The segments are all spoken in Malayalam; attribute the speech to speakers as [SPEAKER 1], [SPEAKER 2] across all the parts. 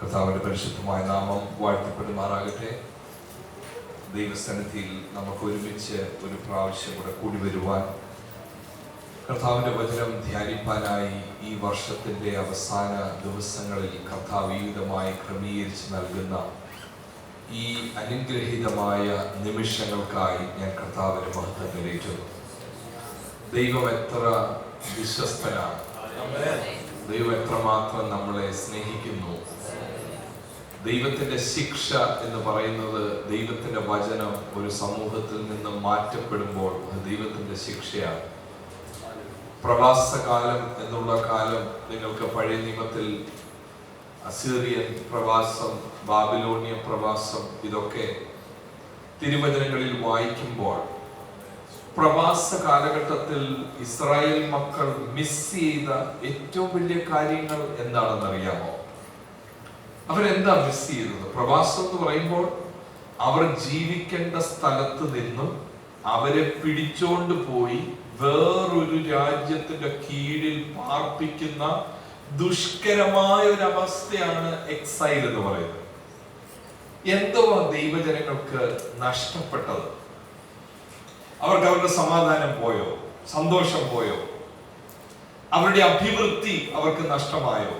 [SPEAKER 1] കർത്താവിന്റെ പരിശുദ്ധമായ നാമം വാഴ്ത്തപ്പെടുമാറാകട്ടെ. ദൈവസന്നിധിയിൽ നമുക്ക് ഒരുമിച്ച് ഒരു പ്രാവശ്യം കൂടെ കൂടി വരുവാൻ, കർത്താവിന്റെ വചനം ധ്യാനിപ്പാനായി ഈ വർഷത്തിന്റെ അവസാന ദിവസങ്ങളിൽ കർത്താവ് വിവിധമായി ക്രമീകരിച്ച് നൽകുന്ന ഈ അനുഗ്രഹീതമായ നിമിഷങ്ങൾക്കായി ഞാൻ കർത്താവിന് മഹത്വം നിറയിക്കുന്നു. ദൈവം എത്ര വിശ്വസ്തനാണ്, ദൈവം എത്രമാത്രം നമ്മളെ സ്നേഹിക്കുന്നു. ദൈവത്തിന്റെ ശിക്ഷ എന്ന് പറയുന്നത്, ദൈവത്തിന്റെ വചനം ഒരു സമൂഹത്തിൽ നിന്ന് മാറ്റപ്പെടുമ്പോൾ അത് ദൈവത്തിന്റെ ശിക്ഷയാണ്. പ്രവാസകാലം എന്നുള്ള കാലം നിങ്ങൾക്ക് പഴയ നിയമത്തിൽ അസീറിയൻ പ്രവാസം, ബാബിലോണിയ പ്രവാസം, ഇതൊക്കെ തിരുവചനങ്ങളിൽ വായിക്കുമ്പോൾ പ്രവാസ കാലഘട്ടത്തിൽ ഇസ്രായേൽ മക്കൾ മിസ് ചെയ്ത ഏറ്റവും വലിയ കാര്യങ്ങൾ എന്താണെന്ന് അറിയാമോ? അവരെന്താ മിസ് ചെയ്തത്? പ്രവാസം എന്ന് പറയുമ്പോൾ അവർ ജീവിക്കേണ്ട സ്ഥലത്ത് നിന്നും അവരെ പിടിച്ചോണ്ട് പോയി വേറൊരു രാജ്യത്തിന്റെ കീഴിൽ പാർപ്പിക്കുന്ന ദുഷ്കരമായ ഒരു അവസ്ഥയാണ് എക്സൈൽ എന്ന് പറയുന്നത്. എന്തോ ദൈവജനങ്ങൾക്ക് നഷ്ടപ്പെട്ടത്? അവർക്ക് അവരുടെ സമാധാനം പോയോ? സന്തോഷം പോയോ? അവരുടെ അഭിവൃദ്ധി അവർക്ക് നഷ്ടമായോ?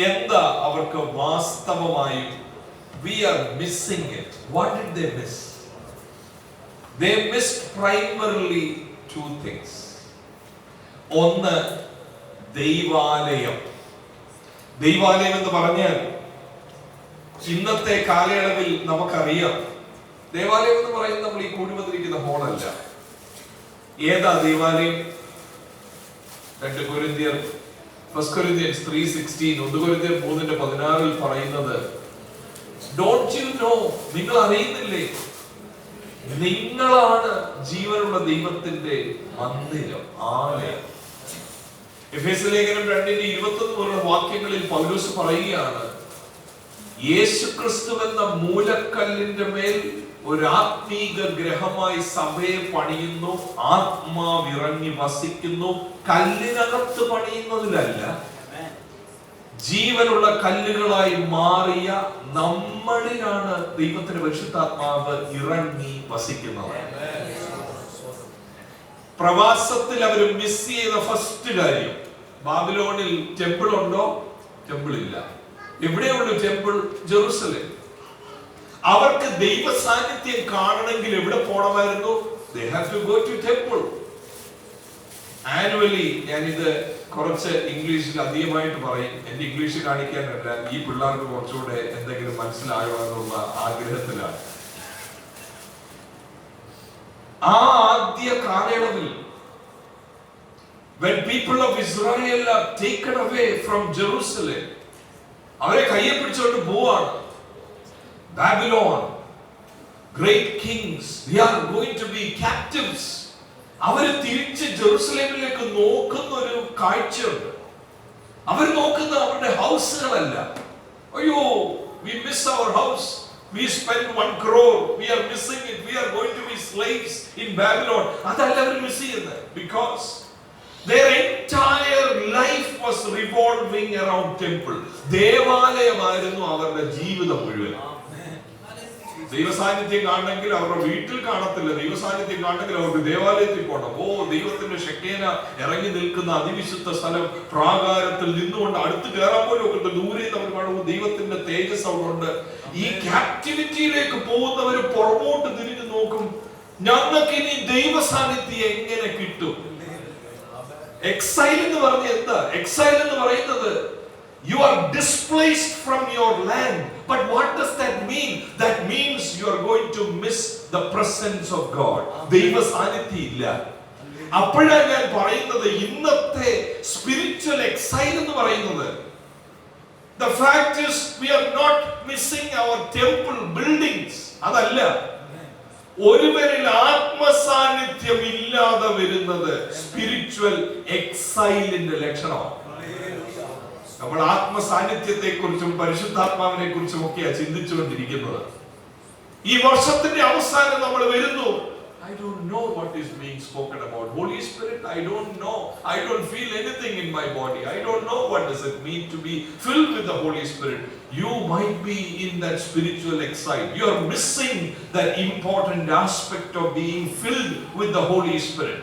[SPEAKER 1] എന്താ അവർക്ക് വാസ്തവമായും? We are missing it. What did they miss? They missed primarily two things. ഒന്ന്, ദൈവാലയം. ദൈവാലയം എന്ന് പറഞ്ഞാൽ ഇന്നത്തെ കാലയളവിൽ നമുക്കറിയാം, ദേവാലയം എന്ന് പറയുന്നത് നമ്മൾ ഈ കൂടി വന്നിരിക്കുന്ന ഹോളല്ല. ഏതാ ദൈവാലയം? 2 കൊരിന്ത്യർ 1 Corinthians 3:16, 1 കൊരിന്ത്യർ 3:16 പറയുന്നത്, Don't you know, നിങ്ങൾ അറിയുന്നില്ലേ, നിങ്ങളാണ് ജീവനുള്ള ദൈവത്തിന്റെ മന്ദിരം, ആലയം. എഫേസ്യ ലേഖനം 2:21 പോലുള്ള വാക്യങ്ങളിൽ പൗലോസ് പറയുകയാണ്, യേശുക്രിസ്തു എന്ന മൂലക്കല്ലിന്റെ മേൽ ഒരു ആത്മീക ഗ്രഹമായി സഭയെ പണിയുന്നു, ആത്മാവിറങ്ങി വസിക്കുന്നു. കല്ലിനകത്ത് പണിയുന്നതിലല്ല, ജീവനുള്ള കല്ലുകളായി മാറിയ നമ്മളിലാണ് ദൈവത്തിന്റെ പരിശുദ്ധാത്മാവ് ഇറങ്ങി വസിക്കുന്നത്. പ്രവാസത്തിൽ അവർ മിസ് ചെയ്ത ഫസ്റ്റ് കാര്യം, ബാബിലോണിൽ ടെമ്പിൾ ഉണ്ടോ? ടെമ്പിൾ ഇല്ല. എവിടെയുള്ളൂ ടെമ്പിൾ? ജെറുസലേം. അവർക്ക് ദൈവ സാന്നിധ്യം കാണണമെങ്കിൽ എവിടെ പോകണമായിരുന്നു? They have to go to temple. Annually ഞാനിത് കുറച്ച് ഇംഗ്ലീഷിൽ അധികമായിട്ട് പറയും. എന്റെ ഇംഗ്ലീഷ് കാണിക്കാനല്ല, ഈ പിള്ളേർക്ക് കുറച്ചുകൂടെ എന്തെങ്കിലും മനസ്സിലായോ എന്നുള്ള ആഗ്രഹത്തിലാണ്. ആ ആദ്യ കാലയളവിൽ when people of Israel are taken away from Jerusalem, അവരെ കയ്യെ പിടിച്ചോണ്ട് പോവാണ്. Babylon, great kings, they are going to be captives. അവർ തിരിച്ച് ജെറുസലേമിലേക്ക് നോക്കുന്ന ഒരു കാഴ്ചയുണ്ട്. അവർ നോക്കുന്ന അവരുടെ ഹൗസുകളല്ല. അയ്യോ, we miss our house, we spent 1 crore, we are missing it, we are going to be slaves in Babylon. അതല്ല അവർ മിസ് ചെയ്യുന്നത്. Because their entire life was revolving around temple. ദേവാലയമായിരുന്നു അവരുടെ ജീവിതം മുഴുവൻ. ദൈവസാന്നിധ്യം കാണണമെങ്കിൽ അവരുടെ വീട്ടിൽ കാണത്തില്ല, ദൈവസാന്നിധ്യം കാണണമെങ്കിൽ അവർക്ക് ദേവാലയത്തിൽ പോകണം. ദൈവത്തിന്റെ ശക്തേന ഇറങ്ങി നിൽക്കുന്ന അതിവിശുദ്ധ സ്ഥലം, പ്രാകാരത്തിൽ നിന്നുകൊണ്ട് അടുത്ത് കയറാൻ പോലും ഒക്കെ ദൂരെ നമ്മൾ കാണുമ്പോൾ ദൈവത്തിന്റെ തേജസ് അവിടെ ഉണ്ട്. ഈ ക്യാപ്റ്റിവിറ്റിയിലേക്ക് പോകുന്നവർ പുറമോട്ട് തിരിഞ്ഞു നോക്കും, ഞങ്ങൾക്ക് ഇനി ദൈവ സാന്നിധ്യം എങ്ങനെ കിട്ടും? എക്സൈൽ എന്ന് പറഞ്ഞ എന്താ? എക്സൈൽ എന്ന് പറയുന്നത് you are displaced from your land. But what does that mean? That means you are going to miss the presence of God. ദൈവ സാന്നിധ്യം ഇല്ല. അപ്പോഴാണ് ഞാൻ പറയുന്നത്, ഇന്നത്തെ സ്പിരിച്വൽ എക്സൈൽ എന്ന് പറയുന്നത്, the fact is we are not missing our temple buildings. അതല്ല, ഒരുവരിൽ ആത്മസാന്നിധ്യം ഇല്ലാതെ വരുന്നത് സ്പിരിച്വൽ എക്സൈലിന്റെ ലക്ഷണമാണ്. നമ്മൾ ആത്മസാന്നിധ്യത്തെ കുറിച്ചും പരിശുദ്ധാത്മാവിനെ കുറിച്ചും ഒക്കെയാണ് ചിന്തിച്ചുകൊണ്ടിരിക്കുന്നത്. ഈ വർഷത്തിന്റെ അവസാനം നമ്മൾ വരുന്നു. I don't know what is being spoken about. Holy Spirit, I don't know. I don't feel anything in my body. I don't know what does it mean to be filled with the Holy Spirit. You might be in that spiritual exile. You are missing that important aspect of being filled with the Holy Spirit.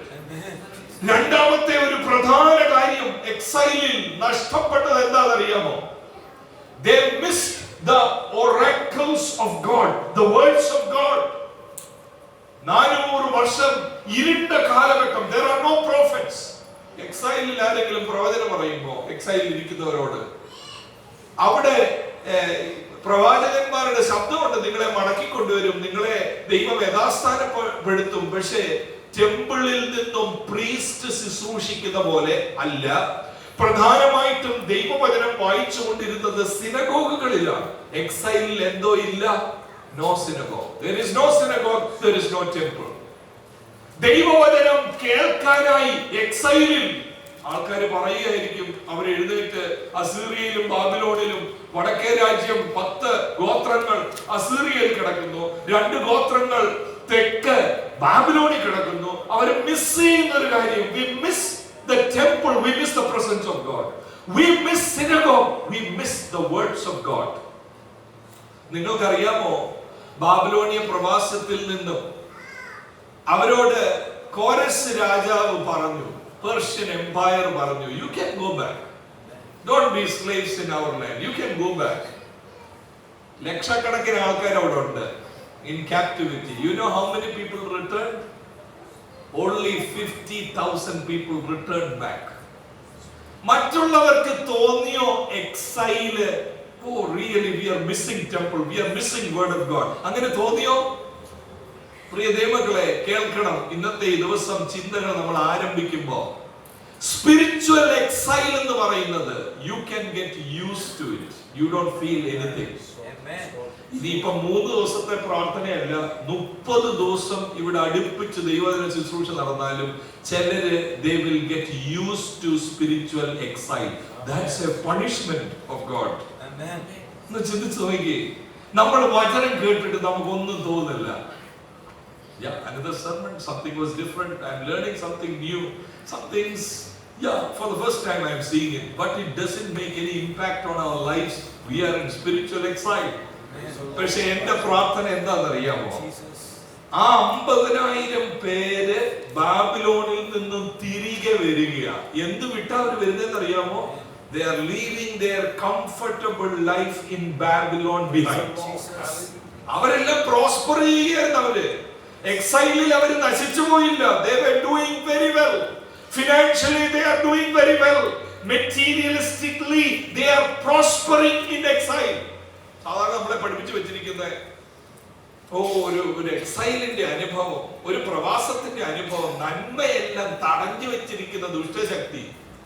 [SPEAKER 1] രണ്ടാമത്തെ ഒരു പ്രധാന കാര്യം എക്സൈലിൽ നഷ്ടപ്പെട്ടത് എന്താണെന്നറിയാമോ? They missed the oracles of God, the words of God. 400 വർഷം ഇരുണ്ട കാലഘട്ടം. There are no prophets. എക്സൈലിൽ ആരെങ്കിലും പ്രവചനം പറയുമ്പോ എക്സൈലിൽ ഇരിക്കുന്നവരോട് അവിടെ പ്രവാചകന്മാരുടെ ശബ്ദമുണ്ട്, നിങ്ങളെ മടക്കിക്കൊണ്ടുവരും, നിങ്ങളെ ദൈവം യഥാസ്ഥാനപ്പെടുത്തും. പക്ഷേ ടെമ്പിളിൽ നിന്നും പ്രീസ്റ്റ് ശുശ്രൂഷിക്കുന്ന പോലെ അല്ല. പ്രധാനമായിട്ടും ദൈവവചനം വായിച്ചുകൊണ്ടിരുന്നത് സിനഗോഗുകളിലാണ്. എക്സൈലിൽ എന്തോ ഇല്ല, no synagogue. There is no synagogue, there is no temple. ദൈവവചനം കേൾക്കാനായി എക്സൈലിൽ ആൾക്കാർ പറയുകയായിരിക്കും. അവർ എഴുന്നേറ്റ് അസീറിയയിലും ബാബിലോണിലും, വടക്കേ രാജ്യം 10 ഗോത്രങ്ങൾ അസീറിയയിൽ കിടക്കുന്നു, 2 ഗോത്രങ്ങൾ തെക്ക് ബാബിലോണിൽ കിടക്കുന്നു. അവർ മിസ് ചെയ്യുന്ന ഒരു കാര്യം, we miss the temple, we miss the presence of God, we miss synagogue, we miss the words of God. നിങ്ങൾക്കറിയാമോ, ബാബിലോണിയ പ്രവാസത്തിൽ നിന്നും അവരോട് കോരസ് രാജാവ് പറഞ്ഞു, പേർഷ്യൻ എംപയർ പറഞ്ഞു, you can go back, don't be slaves in our land, you can go back. ലക്ഷക്കണക്കിന് ആൾക്കാർ അവിടെ ഉണ്ട് in captivity. You know how many people returned? Only 50,000 people returned back. മറ്റുള്ളവർക്ക് തോന്നിയോ എക്സൈല്, oh really we are missing temple, we are missing word of God, അങ്ങനെ തോന്നിയോ? പ്രിയ ദൈവമക്കളെ കേൾക്കണം, ഇന്നത്തെ ഈ ദിവസം ചിന്തകൾ നമ്മൾ ആരംഭിക്കുമ്പോൾ സ്പിരിച്വൽ എക്സൈൽ എന്ന് പറയുന്നത് you can get used to it, you don't feel anything. ഇനിയിപ്പം 3 ദിവസത്തെ പ്രാർത്ഥനയല്ല, 30 ദിവസം ഇവിടെ അടുപ്പിച്ച് ദൈവവചന ശുശ്രൂഷ നടന്നാലും ചിലര് they will get used to spiritual exile. That's a punishment of God. Amen. ഒന്ന് ചിന്തിച്ചു നോക്കിയേ, നമ്മൾ വചനം കേട്ടിട്ട് നമുക്കൊന്നും തോന്നില്ല. Yeah, another sermon, something was different, I'm learning something new, some things, yeah, for the first time I'm seeing it, but it doesn't make any impact on our lives. We are in spiritual exile. പക്ഷെ എന്റെ പ്രാർത്ഥന എന്താണെന്നറിയാമോ? ആ 50,000 പേര് ബാബിലോണിൽ നിന്നും തിരികെ വരിക. എന്ത് വിട്ടാ അവർ വരുന്നതെന്നറിയാമോ? They are leaving their comfortable life in Babylon behind. അവരെല്ലാം പ്രോസ്പർ ചെയ്യുകയായിരുന്നു. അവര് എക്സൈലിൽ അവർ നശിച്ചു പോയില്ല. They were doing very well. Financially they are doing very well. Materialistically they are prospering in exile. സാധാരണ നമ്മളെ പഠിപ്പിച്ചു വെച്ചിരിക്കുന്ന ഒരു എക്സൈലിന്റെ അനുഭവം, ഒരു പ്രവാസത്തിന്റെ അനുഭവം, നന്മയെല്ലാം തടഞ്ഞു വെച്ചിരിക്കുന്ന ദുഷ്ടശക്തി,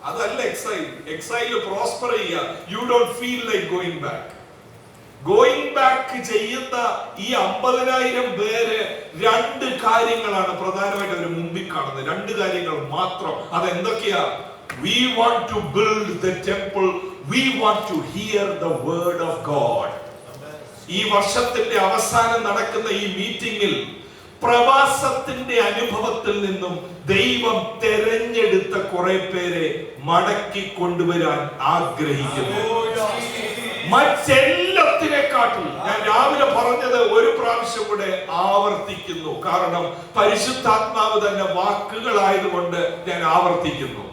[SPEAKER 1] അതല്ല എക്സൈൽ. എക്സൈൽ പ്രോസ്പർ ചെയ്യുക. You don't feel like going back. Going back ചെയ്യുന്ന ഈ 50,000 പേര് 2 കാര്യങ്ങളാണ് പ്രധാനമായിട്ട് അവർ മുമ്പിൽ കാണുന്നത്. 2 കാര്യങ്ങൾ മാത്രം. അതെന്തൊക്കെയാ? We want to build the temple, we want to hear the word of God. ഈ വർഷത്തിന്റെ അവസാനം നടക്കുന്ന ഈ മീറ്റിംഗിൽ പ്രവാസത്തിന്റെ അനുഭവത്തിൽ നിന്നും ദൈവം തെരഞ്ഞെടുത്ത കുറെ പേരെ മടക്കി കൊണ്ടുവരാൻ ആഗ്രഹിക്കുന്നു. മറ്റെല്ലാത്തിനെക്കാട്ടും ഞാൻ രാവിലെ പറഞ്ഞത് ഒരു പ്രാവശ്യം കൂടെ ആവർത്തിക്കുന്നു. കാരണം പരിശുദ്ധാത്മാവ് തന്നെ വാക്കുകളായതുകൊണ്ട് ഞാൻ ആവർത്തിക്കുന്നു.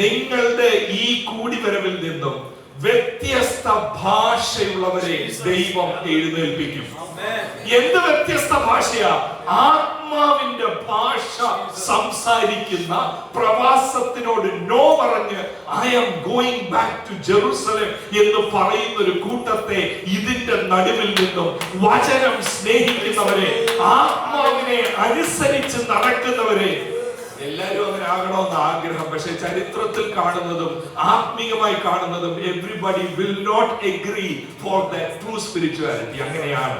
[SPEAKER 1] നിങ്ങളുടെ ഈ കൂടിവരവിൽ നിന്നും വ്യത്യസ്ത ഭാഷയുള്ളവരെ ദൈവം എഴുന്നേൽപ്പിക്കും. എന്ത് വ്യത്യസ്ത ഭാഷയാ? ആത്മാവിന്റെ ഭാഷ സംസാരിക്കുന്ന, പ്രവാസത്തിനോട് നോ പറഞ്ഞ് I am going back to Jerusalem എന്ന് പറയുന്ന ഒരു കൂട്ടത്തെ ഇതിന്റെ നടുവിൽ നിന്നും വചനം സ്നേഹിക്കുന്നവരെ, ആത്മാവിനെ അനുസരിച്ച് നടക്കുന്നവരെ, എല്ലാവരും അങ്ങനെ ആകണമെന്ന് ആഗ്രഹം. പക്ഷെ ചരിത്രത്തിൽ കാണുന്നതും ആത്മീയമായി കാണുന്നതും everybody will not agree for the true spirituality. അങ്ങനെയാണ്.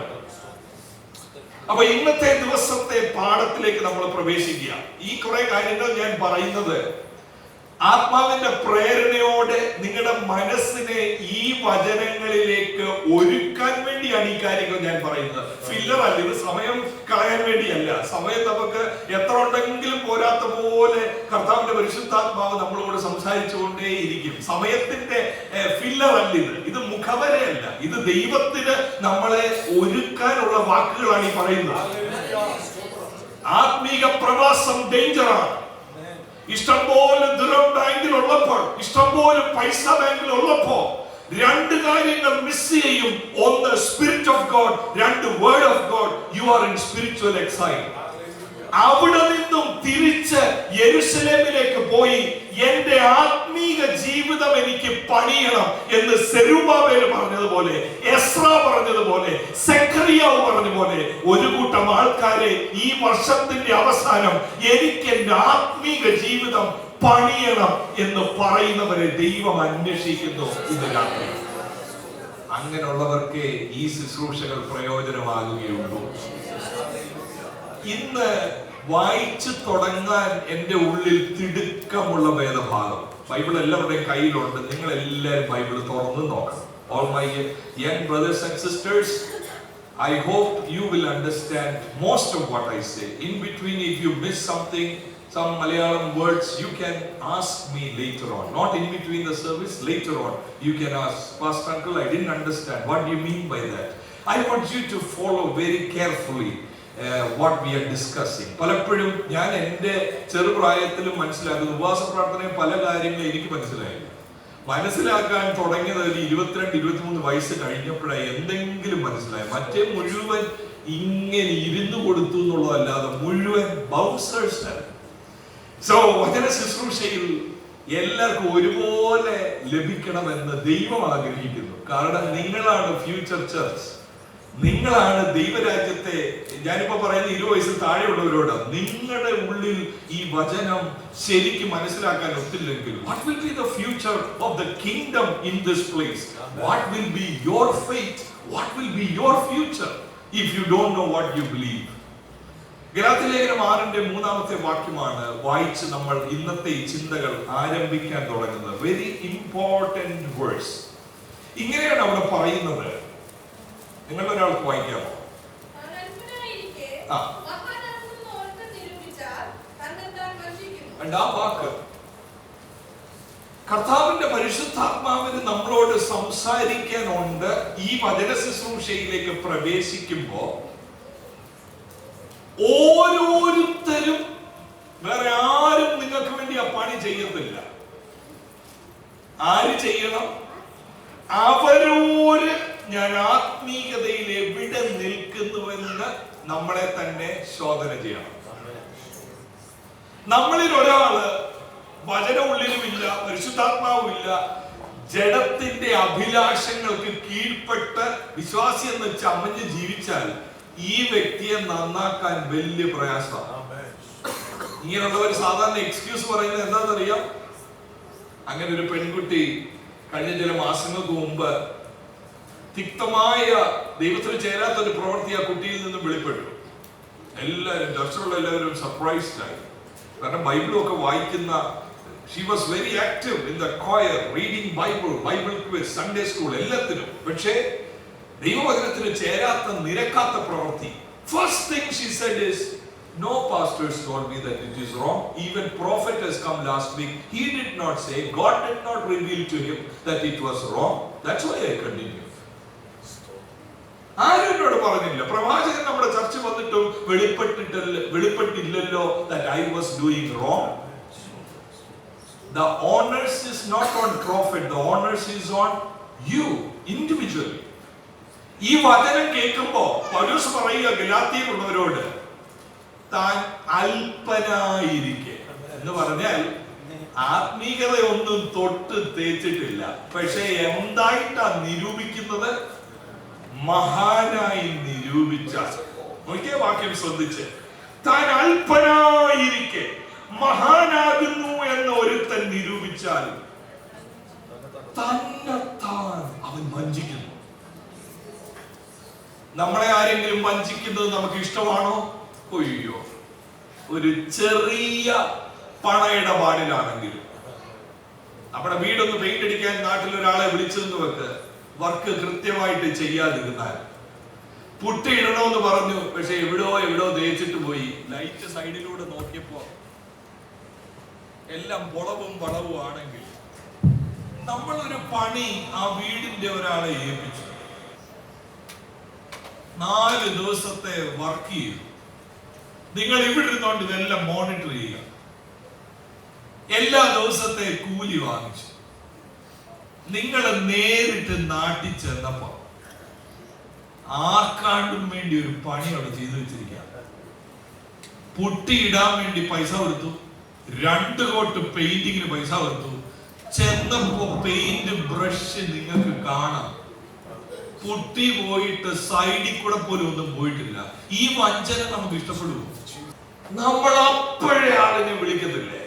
[SPEAKER 1] അപ്പൊ ഇന്നത്തെ ദിവസത്തെ പാഠത്തിലേക്ക് നമ്മൾ പ്രവേശിക്കുക. ഈ കുറെ കാര്യങ്ങൾ ഞാൻ പറയുന്നത് ആത്മാവിന്റെ പ്രേരണയോടെ നിങ്ങളുടെ മനസ്സിനെ ഈ വചനങ്ങളിലേക്ക് ഒരുക്കാൻ വേണ്ടി വേണ്ടിയാണ് ഈ കാര്യങ്ങൾ ഞാൻ പറയുന്നത്. ഫില്ലർ അല്ല, ഇത് സമയം കളയാൻ വേണ്ടിയല്ല. സമയം നമുക്ക് എത്ര ഉണ്ടെങ്കിലും പോരാത്ത പോലെ കർത്താവിന്റെ പരിശുദ്ധാത്മാവ് നമ്മളോട് സംസാരിച്ചുകൊണ്ടേയിരിക്കും. സമയത്തിന്റെ ഫില്ലർ അല്ല ഇത് മുഖവരയല്ല. ഇത് ദൈവത്തിന് നമ്മളെ ഒരുക്കാനുള്ള വാക്കുകളാണ് ഈ പറയുന്നത്. ആത്മീക പ്രവാസം ഡേഞ്ചറാണ്. ഇഷ്ടംപോലെ ദിർഹം ബാങ്കിൽ ഉള്ളപ്പോൾ, ഇഷ്ടംപോലെ പൈസ ബാങ്കിൽ ഉള്ളപ്പോ രണ്ട് കാര്യങ്ങൾ മിസ് ചെയ്യും. ഒന്ന് സ്പിരിറ്റ് ഓഫ് ഗോഡ്, രണ്ട് word of God. You are in spiritual exile. അവിടെ നിന്നും തിരിച്ച് യെരുശലേമിലേക്ക് പോയി എന്റെ ആത്മീക ജീവിതം എനിക്ക് പണിയണം എന്ന് സെരുബാബേൽ പറഞ്ഞതുപോലെ, എസ്ര പറഞ്ഞതുപോലെ, സെഖറിയാവ് പറഞ്ഞതുപോലെ ഒരു കൂട്ടം ആൾക്കാരെ ഈ വർഷത്തിന്റെ അവസാനം എനിക്ക് എന്റെ ആത്മീക ജീവിതം പണിയണം എന്ന് പറയുന്നവരെ ദൈവം അന്വേഷിക്കുന്നു ഇന്ന് രാത്രി. അങ്ങനെയുള്ളവർക്ക് ഈ ശുശ്രൂഷകൾ പ്രയോജനമാകുകയുള്ളൂ. ഇന്ന് വായിച്ചു തുടങ്ങാൻ എന്റെ ഉള്ളിൽ തിടുക്കമുള്ള വേദഭാഗം. ബൈബിൾ എല്ലാവരുടെയും കയ്യിലുണ്ട്. നിങ്ങൾ എല്ലാവരും ബൈബിൾ തുറന്ന് നോക്കണം. All my young brothers and sisters, I hope you will understand most of what I say. In between, if you miss something, some Malayalam words, you can ask me later on. Not in between the service, later on. You can ask, Pastor Uncle, I didn't understand. What do you mean by that? I want you to follow very carefully what we are discussing. പലപ്പോഴും ഞാൻ എൻ്റെ ചെറുപ്രായത്തിലും മനസ്സിലാക്കുന്നു, ഉപവാസ പ്രാർത്ഥനയും പല കാര്യങ്ങളും എനിക്ക് മനസ്സിലാക്കാൻ തുടങ്ങിയത് ഒരു 22-23 വയസ്സ് കഴിഞ്ഞപ്പോഴാണ് എന്തെങ്കിലും മനസ്സിലായി. മറ്റേ മുഴുവൻ ഇങ്ങനെ ഇരുന്നു കൊടുത്തു എന്നുള്ളതല്ലാതെ മുഴുവൻ ബൗൺസേഴ്സ് ആണ്. സോ വചന ശുശ്രൂഷയിൽ എല്ലാവർക്കും ഒരുപോലെ ലഭിക്കണമെന്ന് ദൈവം ആഗ്രഹിക്കുന്നു. കാരണം നിങ്ങളാണ് ഫ്യൂച്ചർ ചർച്ച്, നിങ്ങളാണ് ദൈവരാജ്യത്തെ. ഞാനിപ്പോ പറയുന്ന 20 വയസ്സിൽ താഴെയുള്ളവരോട്, നിങ്ങളുടെ ഉള്ളിൽ ഈ വചനം ശരിക്കും മനസ്സിലാക്കാൻ ഒത്തില്ലെങ്കിൽ, what will be the future of the kingdom in this place? What will be your faith? What will be your future if you don't know what you believe? ഗലാത്യലേഖനം 6-3 വാക്യമാണ് വായിച്ച് നമ്മൾ ഇന്നത്തെ ഈ ചിന്തകൾ ആരംഭിക്കാൻ തുടങ്ങുന്നത്. Very important verse. ഇങ്ങനെയാണ് അവിടെ പറയുന്നത്. നിങ്ങൾ ഒരാൾക്ക് വായിക്കാമോ? ആ വാക്ക് കർത്താവിന്റെ പരിശുദ്ധാത്മാവിന് നമ്മളോട് സംസാരിക്കാനുണ്ട്. ഈ വചന ശുശ്രൂഷയിലേക്ക് പ്രവേശിക്കുമ്പോ ഓരോരുത്തരും, വേറെ ആരും നിങ്ങൾക്ക് വേണ്ടി ആ പണി ചെയ്യത്തില്ല. ആര് ചെയ്യണം? അവരോര് ഞാൻ ആത്മീയതയിൽ എവിടെ നിൽക്കുന്നുവെന്ന് നമ്മളെ തന്നെ ശോധന ചെയ്യണം. നമ്മളിൽ ഒരാള് വചന ഉള്ളിലുമില്ല, പരിശുദ്ധാത്മാവുമില്ല, ജഡത്തിന്റെ അഭിലാഷങ്ങൾക്ക് കീഴ്പ്പെട്ട് വിശ്വാസി എന്ന് ചമഞ്ഞ് ജീവിച്ചാൽ ഈ വ്യക്തിയെ നന്നാക്കാൻ വലിയ പ്രയാസമാണ്. ഇങ്ങനെയുള്ളവർ സാധാരണ എക്സ്ക്യൂസ് പറയുന്നത് എന്താണെന്നറിയാം? അങ്ങനെ ഒരു പെൺകുട്ടി കഴിഞ്ഞ ചില മാസങ്ങൾക്ക് മുമ്പ് തിക്തമായ ദൈവത്തിന് ചേരാത്ത ഒരു പ്രവൃത്തി ആ കുട്ടിയിൽ നിന്നും വെളിപ്പെട്ടു. എല്ലാവരും, ചർച്ചിലുള്ള എല്ലാവരും സർപ്രൈസ്ഡ് ആയി. കാരണം ബൈബിളും ഒക്കെ വായിക്കുന്ന, she was very active in the choir, reading Bible quiz, Sunday school, എല്ലാത്തിനും. പക്ഷേ ദൈവവചനത്തിന് ചേരാത്ത, നിരക്കാത്ത പ്രവൃത്തി. First thing she said is, no pastors told me that it is wrong. Even prophet has come last week. He did not say, God did not reveal to him that it was wrong. That's why I continue. ആരും എന്നോട് പറഞ്ഞില്ല. പ്രവാചകൻ നമ്മുടെ ചർച്ച വന്നിട്ടും വെളിപ്പെട്ടില്ലല്ലോ that I was doing wrong. The onus is not on prophet. The onus is on you individually. ഈ വചനം കേൾക്കുമ്പോ പൗലോസ് പറയുക ഗലാത്യയിലുള്ളവരോട്, താൻ അല്പനായിരിക്കെ എന്ന് പറഞ്ഞാൽ ആത്മീയത ഒന്നും തൊട്ട് തേച്ചിട്ടില്ല. പക്ഷെ എന്തായിട്ടാ നിരൂപിക്കുന്നത്? മഹാനായി നിരൂപിച്ച. നോക്കിയ വാക്യം ശ്രദ്ധിച്ച്, താൻ അല്പനായിരിക്കെ മഹാനാകുന്നു എന്ന് ഒരുത്തൻ നിരൂപിച്ചാൽ തന്നെത്താൻ അവൻ വഞ്ചിക്കുന്നു. നമ്മളെ ആരെങ്കിലും വഞ്ചിക്കുന്നത് നമുക്ക് ഇഷ്ടമാണോ? ഒയ്യോ, ഒരു ചെറിയ പണയിടപാടിലാണെങ്കിലും, നമ്മുടെ വീടൊന്ന് പെയിന്റ് അടിക്കാൻ നാട്ടിൽ ഒരാളെ വിളിച്ചെന്ന് വെക്ക്, വർക്ക് കൃത്യമായിട്ട് ചെയ്യാതിരുന്നാൽ പുട്ടി ഇടണമെന്ന് പറഞ്ഞു, പക്ഷെ എവിടോ തേച്ചിട്ട് പോയി. ലൈറ്റ് സൈഡിലൂടെ നോക്കിയപ്പോ എല്ലാം വളവും വളവും ആണെങ്കിൽ നമ്മളൊരു പണി ആ വീടിന്റെ ഒരാളെ ഏൽപ്പിച്ചു. 4 ദിവസത്തെ വർക്ക് ചെയ്തു. നിങ്ങൾ ഇവിടെ ഇരുന്നോണ്ട് ഇതെല്ലാം മോണിറ്റർ ചെയ്യുക. എല്ലാ ദിവസത്തെ കൂലി വാങ്ങിച്ചു. നിങ്ങൾ നേരിട്ട് നാട്ടിൽ ചെന്നപ്പോ ആർക്കാണ്ടും വേണ്ടി ഒരു പണി അവിടെ ചെയ്തു വെച്ചിരിക്കുക. പുട്ടി ഇടാൻ വേണ്ടി പൈസ കൊടുത്തു, 2 കോട്ട് പെയിന്റിങ്ങിന് പൈസ കൊടുത്തു. ചെന്നപ്പോ പെയിന്റ് ബ്രഷ് നിങ്ങൾക്ക് കാണാം, പുട്ടി പോയിട്ട് സൈഡിൽ കൂടെ പോലും ഒന്നും പോയിട്ടില്ല. ഈ വഞ്ചന നമുക്ക് ഇഷ്ടപ്പെടുമോ? നമ്മൾ അപ്പോഴേ ആളിനെ വിളിക്കത്തില്ലേ?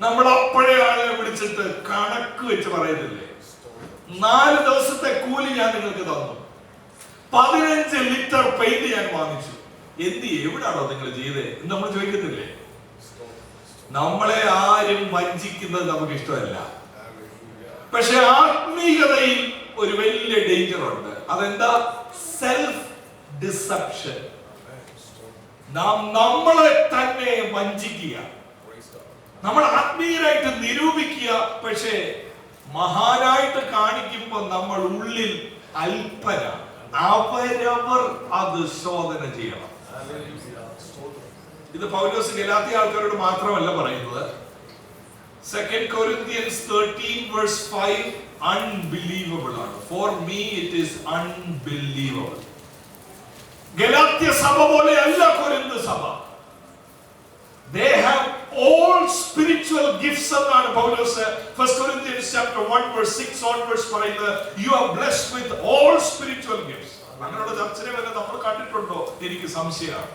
[SPEAKER 1] നമ്മൾ അപ്പോഴേ ആളിനെ വിളിച്ചിട്ട് കണക്ക് വെച്ച് പറയത്തില്ലേ? 4 ദിവസത്തെ കൂലി ഞാൻ നിങ്ങൾക്ക് തന്നു, 15 ലിറ്റർ പെയിന്റ് ഞാൻ വാങ്ങിച്ചു. എവിടാണോ നിങ്ങൾ ചെയ്തേ എന്ന് നമ്മൾ ചോദിക്കത്തില്ലേ? നമ്മളെ ആരും വഞ്ചിക്കുന്നത് നമുക്ക് ഇഷ്ടമല്ല. പക്ഷെ ആത്മീയതയിൽ ഒരു വലിയ ഡേഞ്ചർ ഉണ്ട്. അതെന്താ? Self deception. നാം നമ്മളെ തന്നെ വഞ്ചിക്കുക, നമ്മൾ ആത്മീയരായിട്ട് നിരൂപിക്കുക. പക്ഷേ മഹാനായിട്ട് കാണിക്കുമ്പോ നമ്മൾ ഉള്ളിൽ അല്പനാണ്. അവരവർ അത് ശോധന ചെയ്യണം. ഇത് പൗലോസ് ഗലാത്യ ആൾക്കാരോട് മാത്രമല്ല പറയുന്നത്. 2 Corinthians 13:5 unbelievable ആണ്. For me it is unbelievable. Galatia സഭ പോലെ അല്ല കൊരിന്ത് സഭ. They have all spiritual gifts എന്നാണ് പൗലോസ് 1 Corinthians chapter 1:6 onwards പറയുന്നത്. You are blessed with all spiritual gifts. അങ്ങനെയുള്ള ചർച്ചയെ വരെ നമ്മൾ കണ്ടിട്ടുണ്ടോ? എനിക്ക് സംശയമാണ്.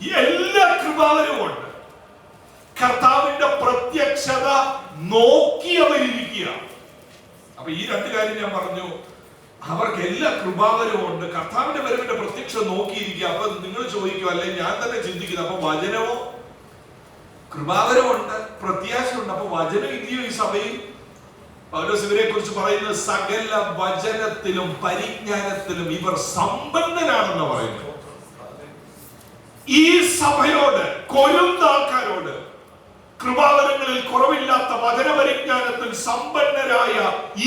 [SPEAKER 1] ഈ എല്ലാ കൃപാവരവും ഉണ്ട്. കർത്താവിന്റെ പ്രത്യക്ഷത നോക്കിയവരിയ്ക്കുക. അപ്പൊ ഈ 2 കാര്യം ഞാൻ പറഞ്ഞു. അവർക്ക് എല്ലാ കൃപാവരവും ഉണ്ട്, കർത്താവിന്റെ വരവിന്റെ പ്രത്യക്ഷത നോക്കിയിരിക്കുക. അപ്പൊ നിങ്ങൾ ചോദിക്കും, അല്ലെ ഞാൻ തന്നെ ചിന്തിക്കുന്നു, അപ്പൊ വചനമോ? കൃപാവരമുണ്ട്, പ്രത്യാശയുണ്ട്, അപ്പൊ വചനം ഇല്ലയോ ഈ സഭയിൽ? പൗലോസ് ഇവരെ കുറിച്ച് പറയുന്നത് സകല വചനത്തിലും പരിജ്ഞാനത്തിലും ഇവർ സമ്പന്നരാണെന്ന് പറയുന്നു. ഈ സഭയോട്, കൊരിന്ത് ആൾക്കാരോട്, കൃപാവരങ്ങളിൽ കുറവില്ലാത്ത വചനപരിജ്ഞാനത്തിൽ സമ്പന്നരായ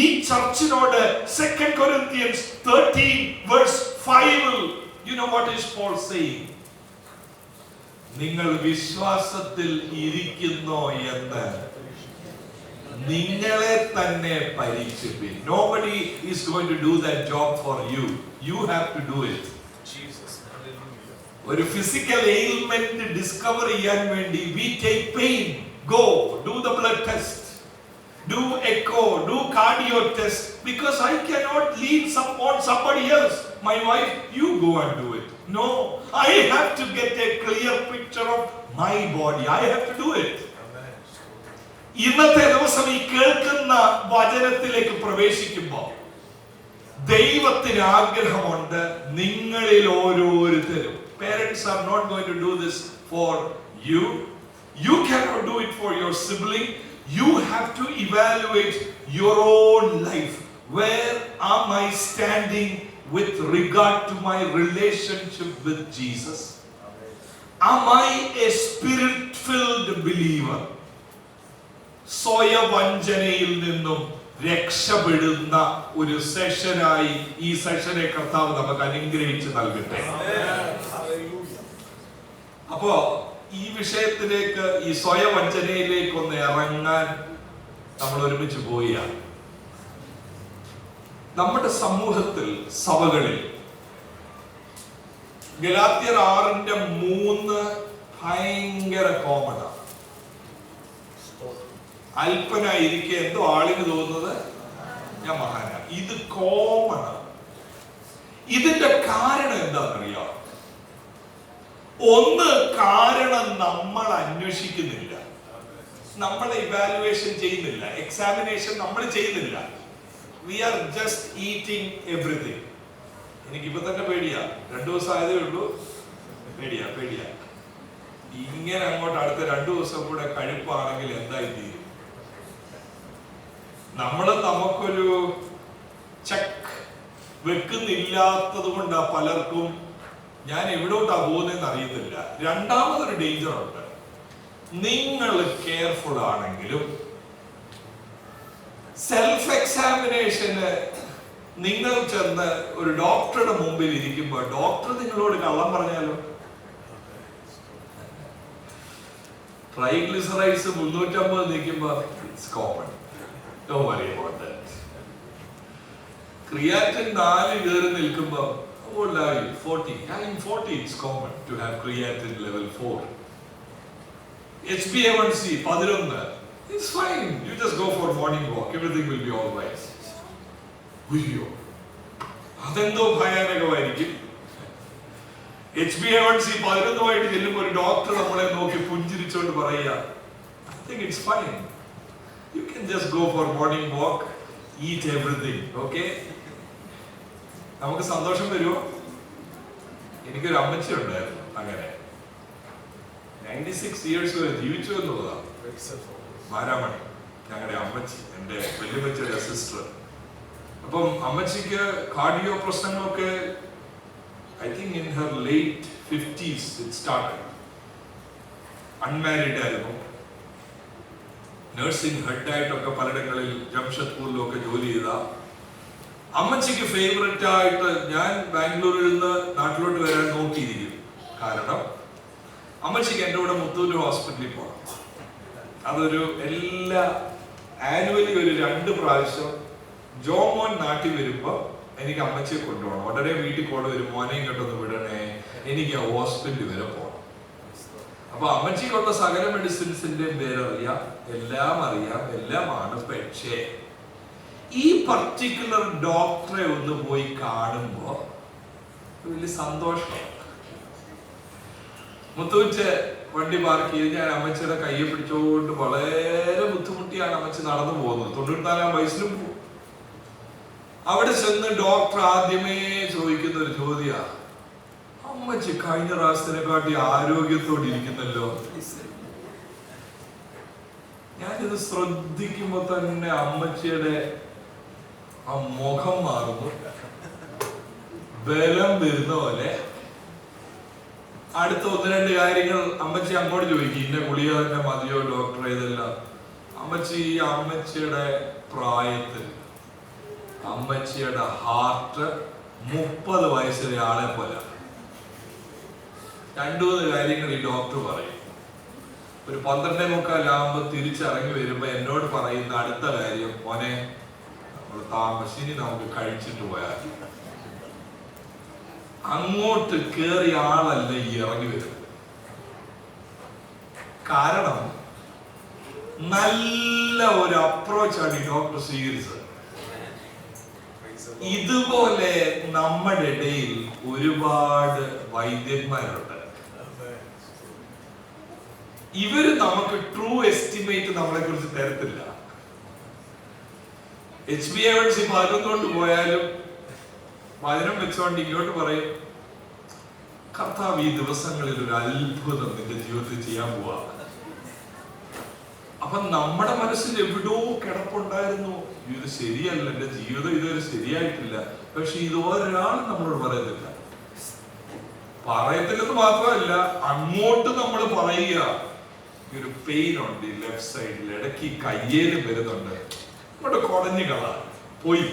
[SPEAKER 1] ഈ ചർച്ചിനോട് 2 Corinthians 13:5 you know what is Paul saying? നിങ്ങൾ വിശ്വാസത്തിൽ ഇരിക്കുന്നോ എന്ന് നിങ്ങളെ തന്നെ പരീക്ഷിപ്പിൻ. Nobody is going to do that job for you. You have to do it. ഒരു ഫിസിക്കൽ എയിൽമെന്റ് ഡിസ്കവർ ചെയ്യാൻ വേണ്ടി we take pain. Go do the blood test, do echo, do cardio test, because I cannot lead somebody else. My wife, you go and do it. No, I have to get a clear picture of my body. I have to do it. ഇന്നത്തെ ദിവസം ഈ കേൾക്കുന്ന വചനത്തിലേക്ക് പ്രവേശിക്കുമ്പോൾ ദൈവത്തിന് ആഗ്രഹമുണ്ട് നിങ്ങളിൽ ഓരോരുത്തരും. Parents are not going to do this for you. You cannot do it for your sibling. You have to evaluate your own life. Where am I standing with regard to my relationship with Jesus? Am I a spirit-filled believer? സ്വയവഞ്ചനയിൽ നിന്നും രക്ഷപ്പെടുന്ന ഒരു സെഷനായി ഈ സെഷനെ കർത്താവ് നമുക്ക് അനുഗ്രഹിച്ച് നൽകട്ടെ. അപ്പോ ഈ വിഷയത്തിലേക്ക്, ഈ സ്വയവഞ്ചനയിലേക്ക് ഒന്ന് ഇറങ്ങാൻ നമ്മൾ ഒരുമിച്ച് പോവുകയാണ്. നമ്മുടെ സമൂഹത്തിൽ, സഭകളിൽ ഗലാത്യർ 6:3 ഭയങ്കര കോമണാണ്. അല്പനായിരിക്കെ എന്തോ ആളിന് തോന്നുന്നത് ഞാൻ മഹാനാണ്. ഇത് കോമണാണ്. ഇതിന്റെ കാരണം എന്താണെന്നറിയാം? ഒന്ന്, കാരണം നമ്മൾ അന്വേഷിക്കുന്നില്ല, നമ്മൾ ഇവാലുവേഷൻ ചെയ്യുന്നില്ല, എക്സാമിനേഷൻ നമ്മൾ ചെയ്യുന്നില്ല. We are just eating everything. എനിക്കിപ്പോ തന്നെ പേടിയാ, 2 ദിവസം ആയതേ ഉള്ളൂ. പേടിയാ. ഇങ്ങനെ അങ്ങോട്ട് അടുത്ത 2 ദിവസം കൂടെ കഴിപ്പാണെങ്കിൽ എന്തായി തീരും? നമുക്കൊരു ചെക്ക് വെക്കുന്നില്ലാത്തത് കൊണ്ടാ പലർക്കും ഞാൻ എവിടോട്ടാ പോകുന്നതെന്ന് അറിയത്തില്ല. രണ്ടാമതൊരു ഡേഞ്ചർ ഉണ്ട്. നിങ്ങൾ കെയർഫുൾ ആണെങ്കിലും സെൽഫ് എക്സാമിനേഷന് നിങ്ങൾ ചെന്ന് ഒരു ഡോക്ടറുടെ മുമ്പിൽ ഇരിക്കുമ്പോൾ ഡോക്ടർ നിങ്ങളോട് കള്ളം പറഞ്ഞാലോ? ട്രൈഗ്ലിസറൈഡ്സ് 350 നിൽക്കുമ്പോ it's common, don't worry about that. Creatine 4 കയറി നിൽക്കുമ്പോ 40, in 40 it's common to have creatinine level 4. HbA1c 11, it's fine, you just go for morning walk, everything will be all right. അയ്യോ, അതെന്തോ ഭയാനകമായിരിക്കും. HbA1c 11 ചെല്ലുമ്പോൾ ഒരു ഡോക്ടർ നമ്മളെ നോക്കി പുഞ്ചിരിച്ചോണ്ട് പറയുക, I think it's fine, you can just go for morning walk, eat everything, okay? നമുക്ക് സന്തോഷം വരുമോ? എനിക്കൊരു അമ്മച്ചി ഉണ്ടായിരുന്നു അങ്ങനെ 96 years വരെ ജീവിച്ചു എന്നുള്ളതാണ്. മാരാമണി ഞങ്ങളുടെ അമ്മച്ചി, എൻ്റെ വല്യമ്മച്ചിയുടെ സിസ്റ്റർ. അപ്പം അമ്മച്ചിക്ക് കാർഡിയോ പ്രശ്നങ്ങളൊക്കെ I think in her late 50s it started. Unmarried ആയിരുന്നു, നഴ്സിംഗ് ഹെഡ് ആയിട്ടൊക്കെ പലയിടങ്ങളിൽ ജംഷഡ്പൂരിലൊക്കെ ജോലി ചെയ്ത അമ്മച്ചിക്ക് ഫേവറേറ്റ് ആയിട്ട് ഞാൻ ബാംഗ്ലൂരിൽ നിന്ന് നാട്ടിലോട്ട് വരാൻ നോക്കിയിരിക്കും. കാരണം അമ്മച്ചിക്ക് എൻ്റെ കൂടെ മുത്തൂറ്റ് ഹോസ്പിറ്റലിൽ പോകണം. അതൊരു ആനുവലി ഒരു 2 പ്രാവശ്യം ജോമോൻ നാട്ടിൽ വരുമ്പോ എനിക്ക് അമ്മച്ചിയെ കൊണ്ടുപോകണം. ഉടനെ വീട്ടിൽ കൊണ്ട് വരും, മോനെ ഇങ്ങോട്ടൊന്ന് വിടണേ, എനിക്ക് ആ ഹോസ്പിറ്റലിൽ വരെ പോകണം. അപ്പൊ അമ്മച്ചിക്കുള്ള സകല മെഡിസിൻസിന്റെ പേരറിയാം, എല്ലാം അറിയാം, എല്ലാമാണ്. പക്ഷേ ഈ പർട്ടിക്കുലർ ഡോക്ടറെ ഒന്ന് പോയി കാണുമ്പോ വലിയ സന്തോഷം. മുത്തൂറ്റ് വണ്ടി പാർക്ക് ചെയ്ത് ഞാൻ അമ്മച്ചിയുടെ കയ്യെ പിടിച്ചോണ്ട് വളരെ ബുദ്ധിമുട്ടിയാണ് അമ്മച്ചി നടന്നു പോകുന്നത്. 94 വയസ്സിലും പോകും. അവിടെ ചെന്ന് ഡോക്ടർ ആദ്യമേ ചോദിക്കുന്ന ഒരു ചോദ്യ, അമ്മച്ചി കഴിഞ്ഞ പ്രാവശ്യത്തിനെക്കാട്ടി ആരോഗ്യത്തോടെ ഇരിക്കുന്നല്ലോ. ഞാനിത് ശ്രദ്ധിക്കുമ്പോ തന്നെ അമ്മച്ചിയുടെ ആ മുഖം മാറുന്നു, ബലം വരുന്ന പോലെ. അടുത്ത 1-2 കാര്യങ്ങൾ അമ്മച്ചി അങ്ങോട്ട് ചോദിക്കും, ഇന്ന ഗുളിക തന്നെ മതിയോ ഡോക്ടർ? ഇതെല്ലാം അമ്മച്ചിയുടെ പ്രായത്തിൽ അമ്മച്ചിയുടെ ഹാർട്ട് 30 വയസ്സിലെ ആളെ പോലെ. 2-3 കാര്യങ്ങൾ ഈ ഡോക്ടർ പറയും. ഒരു 12:45 ആകുമ്പോ തിരിച്ചിറങ്ങി വരുമ്പോ എന്നോട് പറയുന്ന അടുത്ത കാര്യം, മോനെ നമ്മൾ താമസിനി നമുക്ക് കഴിച്ചിട്ട് പോയാൽ. അങ്ങോട്ട് കേറിയ ആളല്ല ഈ ഇറങ്ങി വരുന്നത്. കാരണം നല്ല ഒരു അപ്രോച്ചാണ് ഈ ഡോക്ടർ സ്വീകരിച്ചത്. ഇതുപോലെ നമ്മുടെ ഇടയിൽ ഒരുപാട് വൈദ്യന്മാരുണ്ട്. ഇവര് നമുക്ക് ട്രൂ എസ്റ്റിമേറ്റ് നമ്മളെ കുറിച്ച് തരത്തില്ല. HbA1c 11 കൊണ്ട് പോയാലും വചനം വെച്ചോണ്ട് ഇങ്ങോട്ട് പറയും, കർത്താവ് ഈ ദിവസങ്ങളിൽ ഒരു അത്ഭുതം നിന്റെ ജീവിതത്തിൽ ചെയ്യാൻ പോവാ. അപ്പൊ നമ്മുടെ മനസ്സിൽ എവിടോ കിടപ്പുണ്ടായിരുന്നു, ഇത് ശരിയല്ല, എന്റെ ജീവിതം ഇതുവരെ ശരിയായിട്ടില്ല. പക്ഷെ ഇത് ഒരാൾ നമ്മളോട് പറയത്തില്ലെന്ന് മാത്രമല്ല, അങ്ങോട്ട് നമ്മൾ പറയുക, ഒരു പെയിൻ ഉണ്ട് ഈ ലെഫ്റ്റ് സൈഡിൽ, ഇടയ്ക്ക് കയ്യേലും വരുന്നുണ്ട്, അങ്ങോട്ട് കുടഞ്ഞു കളാ പോയി.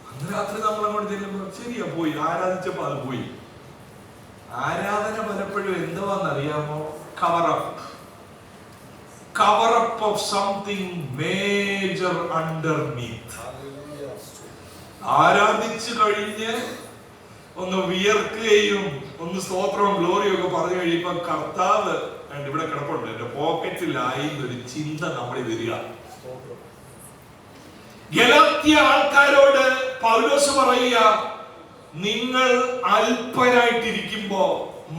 [SPEAKER 1] അന്ന് രാത്രി നമ്മൾ അങ്ങോട്ട് ചെല്ലുമ്പോ ശരിയാ പോയി, ആരാധിച്ചപ്പോ അത് പോയി. ആരാധന പലപ്പോഴും എന്തുവാന്നറിയാമോ? Cover up of something major underneath. ആരാധിച്ചു കഴിഞ്ഞ് ഒന്ന് വിയർക്കുകയും ഒന്ന് സ്തോത്രവും ഗ്ലോറിയും ഒക്കെ പറഞ്ഞു കഴിയുമ്പോ കർത്താവ് ഇവിടെ കിടപ്പുണ്ട്, എന്റെ പോക്കറ്റിലായി ഒരു ചിന്ത നമ്മൾ വരിക. ഗലാത്യ ആൾക്കാരോട് പൗലോസ് പറയുക, നിങ്ങൾ അല്പനായിട്ടിരിക്കുമ്പോ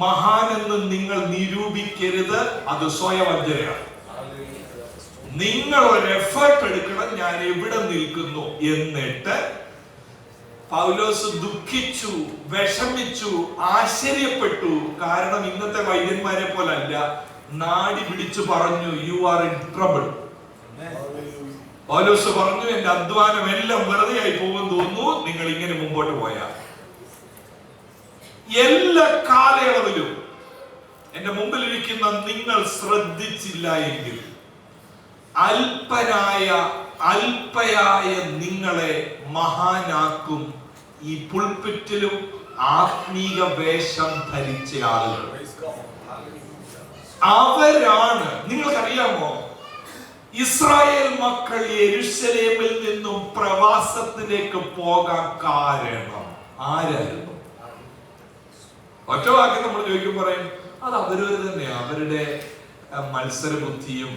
[SPEAKER 1] മഹാനെന്ന് നിങ്ങൾ നിരൂപിക്കരുത്, അത് സ്വയവഞ്ചനയാണ്. നിങ്ങൾ ഒരു എഫേർട്ട് എടുക്കണം, ഞാൻ എവിടെ നിൽക്കുന്നു. എന്നിട്ട് പൗലോസ് ദുഃഖിച്ചു, വിഷമിച്ചു, ആശ്ചര്യപ്പെട്ടു. കാരണം ഇന്നത്തെ വൈദ്യന്മാരെ പോലല്ല, നാടി പിടിച്ചു പറഞ്ഞു, യു ആർ ഇൻ ട്രബിൾ. പൗലോസ് പറഞ്ഞു, എന്റെ അധ്വാനം എല്ലാം വെറുതെ ആയി പോകുമെന്ന് തോന്നുന്നു നിങ്ങൾ ഇങ്ങനെ മുമ്പോട്ട് പോയാൽ. എല്ലാ കാലയളവിലും എന്റെ മുമ്പിലിരിക്കുന്ന നിങ്ങൾ ശ്രദ്ധിച്ചില്ല എങ്കിൽ അല്പയായ നിങ്ങളെ മഹാനാക്കും ഈ പുൾപിറ്റിലും ആത്മീക വേഷം ധരിച്ച ആളുകൾ. അവരാണ്, നിങ്ങൾക്കറിയാമോ, ഇസ്രായേൽ മക്കൾ യെരൂശലേമിൽ നിന്നും പ്രവാസത്തിലേക്ക് പോകാൻ കാരണം ആരായിരുന്നു? ഒറ്റ വാക്യം നമ്മൾ ചോദിക്കുമ്പോൾ പറയും അത് അവരവർ തന്നെയാണ്, അവരുടെ മത്സരബുദ്ധിയും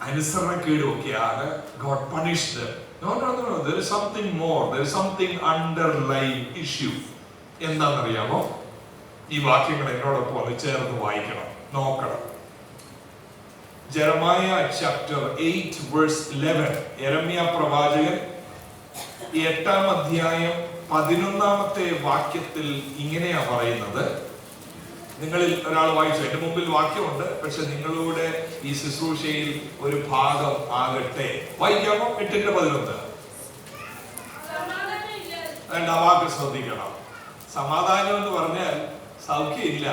[SPEAKER 1] അനുസരണക്കേടും ഒക്കെയാണ്. God punished them. No. There is something more. There is something underlying issue. എന്താണെന്നറിയാമോ? ഈ വാക്യങ്ങൾ എന്നോടൊപ്പം ഒന്ന് ചേർന്ന് വായിക്കണം, നോക്കണം. Jeremiah chapter 8 verse 11. യെരമ്യ പ്രവാചകൻ 8-ാം അധ്യായം 11-ാമത്തെ വാക്യത്തിൽ ഇങ്ങനെയാ പറയുന്നത്. നിങ്ങളിൽ ഒരാൾ വായിച്ചു, എന്റെ മുമ്പിൽ വാക്യമുണ്ട്, പക്ഷെ നിങ്ങളുടെ ഈ ശുശ്രൂഷയിൽ ഒരു ഭാഗം ആകട്ടെ. വായിക്കാമോ? 8:11. ആ വാക്ക് ശ്രദ്ധിക്കണം. സമാധാനം എന്ന് പറഞ്ഞാൽ സൗഖ്യമില്ല,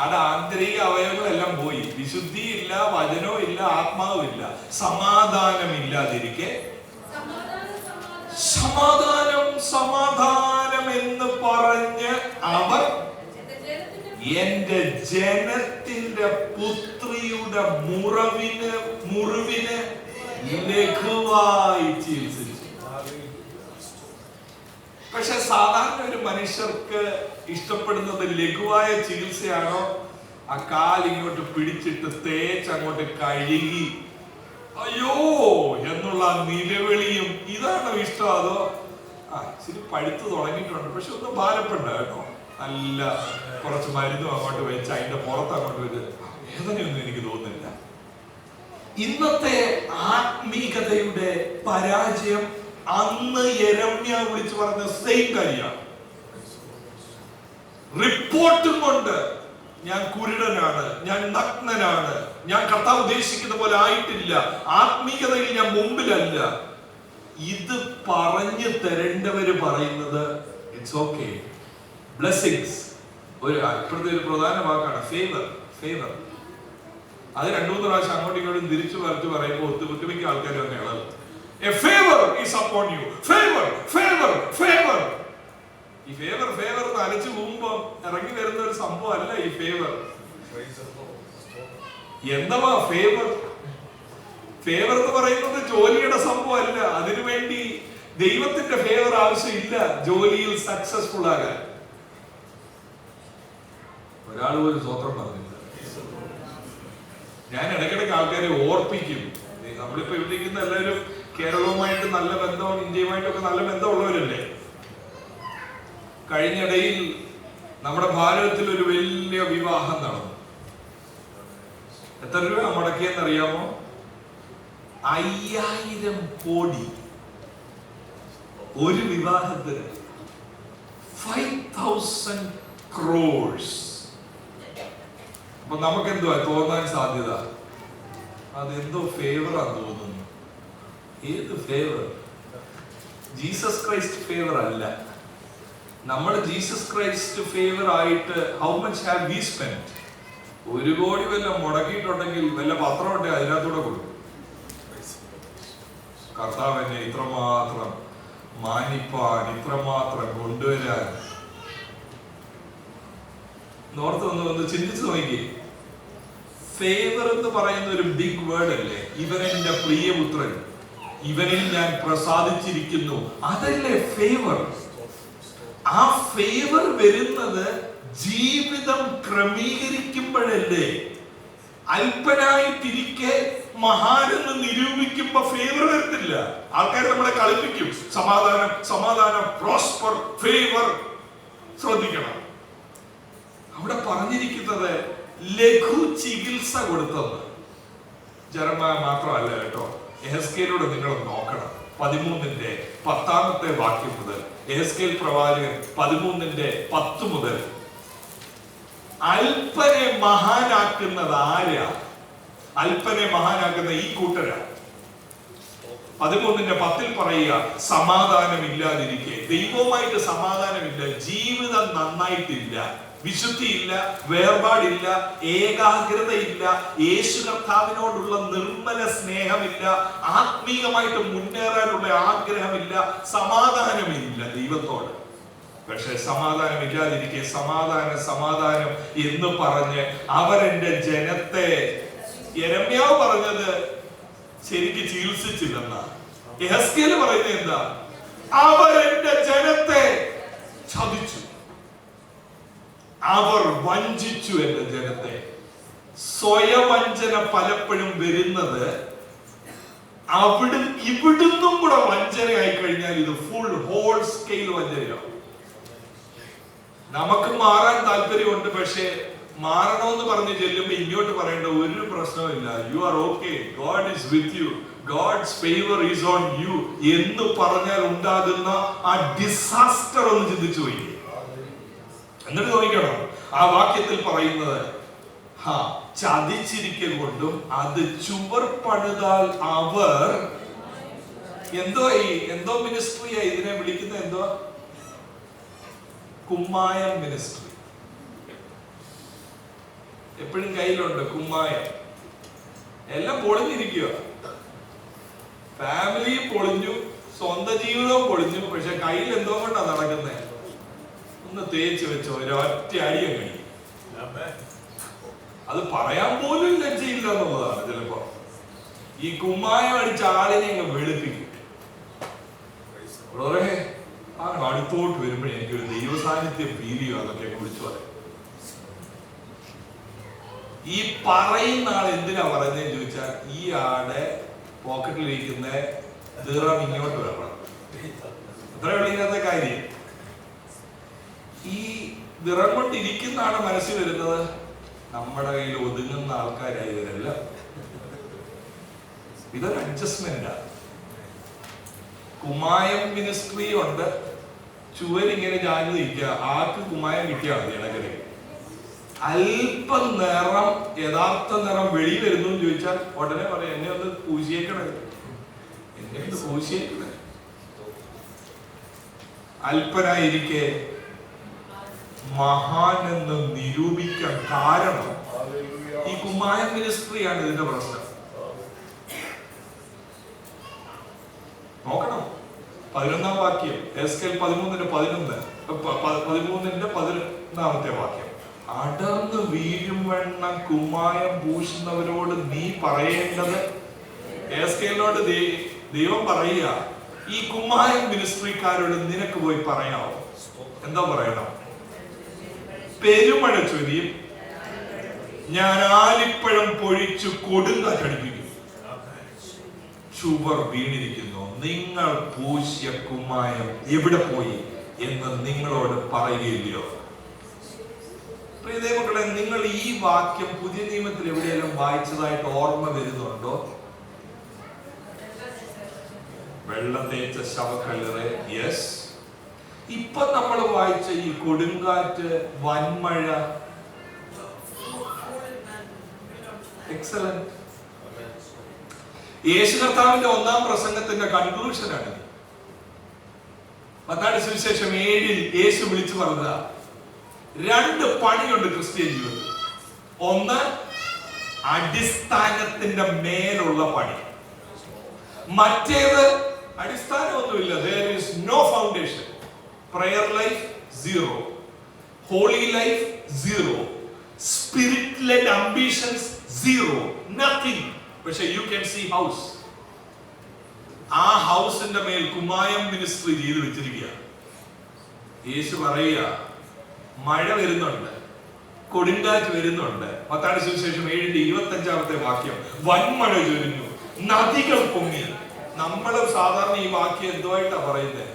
[SPEAKER 1] ആടെ ആന്തരിക അവയവങ്ങളെല്ലാം പോയി, വിശുദ്ധിയില്ല, വചനവും ഇല്ല, ആത്മാവും ഇല്ല. സമാധാനമില്ലാതിരിക്കെ സമാധാനം എന്ന് പറഞ്ഞ് അവർ എന്റെ ജനത്തിന്റെ പുത്രിയുടെ മുറിവിന് ലഘുവായി ചികിത്സിച്ചു. പക്ഷെ സാധാരണ ഒരു മനുഷ്യർക്ക് ഇഷ്ടപ്പെടുന്നത് ലഘുവായ ചികിത്സയാണോ? ആ കാലിങ്ങോട്ട് പിടിച്ചിട്ട് തേച്ച് അങ്ങോട്ട് കഴുകി അയ്യോ എന്നുള്ള നിലവിളിയും ഇതാണോ ഇഷ്ടം? അതോ ഇച്ചിരി പഴുത്ത് തുടങ്ങിയിട്ടുണ്ട് പക്ഷെ ഒന്ന് ഭാരപ്പെടണ്ട കേട്ടോ, നല്ല കുറച്ച് മരുന്നും അങ്ങോട്ട് വെച്ച് അതിന്റെ പുറത്ത് അങ്ങോട്ട് വെച്ച് വേദനയൊന്നും എനിക്ക് തോന്നുന്നില്ല. ഇന്നത്തെ ആത്മീകതയുടെ പരാജയം അന്ന് യെരമ്യ വിളിച്ചു പറഞ്ഞ സെയിം കാര്യമാണ്. റിപ്പോർട്ടും കൊണ്ട് ഞാൻ കുരുടനാണ്, ഞാൻ നഗ്നനാണ്, ഞാൻ കർത്താവ് ഉദ്ദേശിക്കുന്ന പോലെ ആയിട്ടില്ല, ആത്മീകതയിൽ ഞാൻ മുമ്പിലല്ല. ഇത് പറഞ്ഞു തരേണ്ടവര് പറയുന്നത് ഇറ്റ്സ് ഓക്കെ, ബ്ലെസ്സിങ്സ്. ഇപ്പോഴത്തെ ഒരു പ്രധാന വാക്കാണ് ഫേവർ. അത് 2-3 പ്രാവശ്യം അങ്ങോട്ടും ഇങ്ങോട്ടും തിരിച്ചു വരച്ച് പറയുമ്പോൾ ഒത്തുമിക്ക ആൾക്കാരും അങ്ങനെയാണ്. A favor is upon you. Favor. ഈ ഫേവർ അലച്ചു പോകുമ്പോ ഇറങ്ങി വരുന്ന ഒരു സംഭവം അല്ല ഈ ഫേവർ. എന്താ ഫേവർ എന്ന് പറയുന്നത് ജോലിയുടെ സംഭവം അല്ല. അതിനുവേണ്ടി ദൈവത്തിന്റെ ഫേവർ ആവശ്യമില്ല ജോലിയിൽ സക്സസ്ഫുൾ ആകാൻ. ഒരാൾ പോലും സ്വത്രം പറഞ്ഞില്ല. ഞാൻ ഇടയ്ക്കിടയ്ക്ക് ആൾക്കാരെ ഓർപ്പിക്കും, നമ്മളിപ്പോ ഇവിടെ ഇരിക്കുന്ന എല്ലാവരും കേരളവുമായിട്ട് നല്ല ബന്ധവും ഇന്ത്യയുമായിട്ടൊക്കെ നല്ല ബന്ധമുള്ളവരല്ലേ. കഴിഞ്ഞിടയിൽ നമ്മുടെ ഭാരതത്തിൽ ഒരു വലിയ വിവാഹം നടന്നു. എത്ര രൂപ മുടക്കിയെന്നറിയാമോ? 5000 കോടി ഒരു വിവാഹത്തിന്. 5000 crores. അപ്പൊ നമുക്ക് എന്തുവാ തോന്നാൻ സാധ്യത? അതെന്തോ ഫേവറാന്ന് തോന്നുന്നു. ഏത് ഫേവർ? ജീസസ് ക്രൈസ്റ്റ് ഫേവർ അല്ല. നമ്മൾ ജീസസ് ക്രൈസ്റ്റ് ഫേവർ ആയിട്ട് how much have we spend? 1 കോടി വല്ല മുടക്കിയിട്ടുണ്ടെങ്കിൽ വല്ല പത്രം ഉണ്ടെങ്കിൽ അതിനകത്തൂടെ കൊടുക്കും. കർത്താവ് എന്നെ ഇത്രമാത്രം മാനിപ്പാൻ, ഇത്രമാത്രം കൊണ്ടുവരാൻ. നോർത്ത് ഒന്ന് ചിന്തിച്ചു നോക്കി. ഫേവർ എന്ന് പറയുന്ന ഒരു ബിഗ് വേർഡ് അല്ലേ? ഇവനെന്റെ പ്രിയപുത്രൻ, ഇവനിൽ ഞാൻ പ്രസാദിച്ചിരിക്കുന്നു, അതല്ലേ ഫേവർ? ആ ഫേവർ വരുന്നത് ജീവിതം ക്രമീകരിക്കുമ്പോഴല്ലേ? അല്പനായിട്ടിരിക്കെ മഹാനെന്ന് നിരൂപിക്കുമ്പോ ഫേവർ വരത്തില്ല. ആൾക്കാർ നമ്മളെ കളിപ്പിക്കും. സമാധാനം, പ്രോസ്പർ, ഫേവർ. ശ്രദ്ധിക്കണം, അവിടെ പറഞ്ഞിരിക്കുന്നത് ലഘു ചികിത്സ കൊടുത്തത് ജെറമ്യ മാത്രമല്ല കേട്ടോ. യെഹെസ്കേലോട് നിങ്ങൾ നോക്കണം. 13-ന്റെ 10-ാമത്തെ വാക്യം മുതൽ, യെഹെസ്കേൽ പ്രവാചകൻ 13-ന്റെ 10 മുതൽ. അല്പനെ മഹാനാക്കുന്നത് ആരാ? അല്പനെ മഹാനാക്കുന്ന ഈ കൂട്ടരാ. 13:10 പറയുക, സമാധാനമില്ലാതിരിക്കെ. ദൈവവുമായിട്ട് സമാധാനമില്ല, ജീവിതം നന്നായിട്ടില്ല, വിശുദ്ധിയില്ല, വേർപാടില്ല, ഏകാഗ്രതയില്ല, യേശു കർത്താവിനോടുള്ള നിർമ്മല സ്നേഹമില്ല, ആത്മീയമായിട്ട് മുന്നേറാനുള്ള ആഗ്രഹമില്ല, സമാധാനമില്ല ദൈവത്തോട്. പക്ഷെ സമാധാനമില്ലാതിരിക്കെ സമാധാനം സമാധാനം എന്ന് പറഞ്ഞ് അവരെന്റെ ജനത്തെ, യെരമ്യാവ് പറഞ്ഞത് ശരിക്ക് ചികിത്സിച്ചില്ലെന്നാ. യെഹെസ്കേൽ പറയുന്നത് എന്താ? അവരെന്റെ ജനത്തെ ചതിച്ചു, അവർ വഞ്ചിച്ചു എന്റെ ജനത്തെ. സ്വയവഞ്ചന പലപ്പോഴും വരുന്നത് ഇവിടുന്നും കൂടെ വഞ്ചനയായി കഴിഞ്ഞാൽ ഇത് ഫുൾ ഹോൾ സ്കെയിൽ വഞ്ചനയാവും. നമുക്ക് മാറാൻ താല്പര്യമുണ്ട്, പക്ഷേ മാറണമെന്ന് പറഞ്ഞ് ചെല്ലുമ്പോ ഇങ്ങോട്ട് പറയേണ്ട ഒരു പ്രശ്നമില്ല. You are okay, God is with you, God's favour is on you എന്ന് പറഞ്ഞാൽ ഉണ്ടാകുന്ന ആ ഡിസാസ്റ്റർ ഒന്ന് ചിന്തിച്ചു പോയി. എന്നിട്ട് നോക്കണം ആ വാക്യത്തിൽ പറയുന്നത്, ചതിച്ചിരിക്കൽ കൊണ്ടും അത് ചുവർ പണിതാൽ അവർ എന്തോ മിനിസ്ട്രിയാ ഇതിനെ വിളിക്കുന്നത്, എന്തോ കുമ്മായം മിനിസ്ട്രി. എപ്പോഴും കയ്യിലുണ്ട് കുമ്മായം. എല്ലാം പൊളിഞ്ഞിരിക്കുക, ഫാമിലിയും പൊളിഞ്ഞു, സ്വന്തം ജീവിതവും പൊളിഞ്ഞു. പക്ഷെ കയ്യിൽ എന്തോ കൊണ്ടാ നടക്കുന്നത്? ഒന്ന് തേച്ച് വെച്ചോ, ഒരൊറ്റ അടിയും കഴിയും. അത് പറയാൻ പോലും ലജ്ജയില്ല എന്നുള്ളതാണ്. ചിലപ്പോ ഈ കുമ്മായം അടിച്ച ആളിനെ അങ്ങ് വെളുപ്പിക്കും. അടുത്തോട്ട് വരുമ്പോഴേ എനിക്കൊരു ദൈവ സാന്നിധ്യം ഫീൽ ചെയ്യും. അതൊക്കെ കുറിച്ച് പറയും. ഈ പറയുന്ന ആൾ എന്തിനാ പറയുന്നതെന്ന് ചോദിച്ചാൽ, ഈ ആടെ പോക്കറ്റിലിരിക്കുന്ന ദിറം ഇങ്ങോട്ട് വരണം. അത്ര വെളിയില്ലാത്ത കാര്യം. ഈ ദിറം കൊണ്ട് ഇരിക്കുന്ന ആളെ മനസ്സിൽ വരുന്നത് നമ്മുടെ കയ്യിൽ ഒതുങ്ങുന്ന ആൾക്കാരായി ഇവരല്ല. ഇതൊരു അഡ്ജസ്റ്റ്മെന്റാ. കുമ്മായം മിനിസ്ട്രി ഉണ്ട്, ചുവരിങ്ങനെ ചാഞ്ഞു നിൽക്കുക. ആർക്ക് കുമ്മായം കിട്ടിയാൽ മതി. ഇടകരെ അല്പം നിറം, യഥാർത്ഥ നിറം വെളി വരുന്നു എന്ന് ചോദിച്ചാൽ ഉടനെ പറയാം, എന്നെ ഒന്ന് പൂശിയേക്കണേ, എന്നെ ഒന്ന് പൂശിയേക്കണേ. അല്പനായിരിക്കെ മഹാൻ എന്ന് നിരൂപിക്കാൻ കാരണം ഈ കുമ്മായം മിനിസ്ട്രിയാണ്. ഇതിന്റെ പ്രശ്നം നോക്കണം. 11-ാം വാക്യം, യെഹെസ്കേൽ 13:11 വാക്യം. അടർന്നു വീഴും വണ്ണം കുമ്മായം പൂശുന്നവരോട് നീ പറയേണ്ടത്. യെഹെസ്കേലിനോട് ദൈവം പറയുക, ഈ കുമ്മായം മിനിസ്ട്രിക്കാരോട് നിനക്ക് പോയി പറയാമോ? എന്താ പറയണം? പെരുമഴ ചൊരിയും, ഞാൻ ആലിപ്പഴം പൊഴിച്ചു കൊടുങ്കാറ്റടിപ്പിക്കും, ചുവർ വീണിരിക്കുന്നു, നിങ്ങൾ പൂശിയ കുമ്മായം എവിടെ പോയി എന്ന് നിങ്ങളോട് പറയുകയില്ലയോ? പ്രിയ മക്കളെ, നിങ്ങൾ ഈ വാക്യം പുതിയ നിയമത്തിൽ എവിടെയെങ്കിലും വായിച്ചതായിട്ട് ഓർമ്മ വരുന്നുണ്ടോ? വെള്ളം തേച്ച ശവക്കല്ലറ്, യെസ്. ഇപ്പൊ നമ്മൾ വായിച്ച ഈ കൊടുങ്കാറ്റ്, വൻമഴ, എക്സലന്റ്. യേശു കർത്താവിന്റെ 1-ാം പ്രസംഗത്തിന്റെ കൺക്ലൂഷനാണ്. മത്തായി സുവിശേഷം 7-ൽ യേശു വിളിച്ചു പറഞ്ഞ 2 പണിയുണ്ട് ക്രിസ്ത്യൻ ജീവിതത്തിൽ. ഒന്ന്, അടിസ്ഥാനത്തിന്റെ മേലുള്ള പണി. മറ്റേത് അടിസ്ഥാനമൊന്നുമില്ല, there is no foundation. Prayer life 0, holy life 0, spirit-led ambitions 0, nothing. പക്ഷെ you can see house. ആ ഹൗസിന്റെ മേൽ കുമ്മായം മിനിസ്ട്രി ചെയ്ത് വെച്ചിരിക്കുക. യേശു പറയുക, മഴ വരുന്നുണ്ട്, കൊടുങ്കാറ്റ് വരുന്നുണ്ട്. മത്തായി സുവിശേഷം 7:25 വാക്യം, വൻമഴ ചൊരിഞ്ഞു, നദികൾ പൊങ്ങി. നമ്മള് സാധാരണ ഈ വാക്യം എന്തുമായിട്ടാ പറയുന്നത്?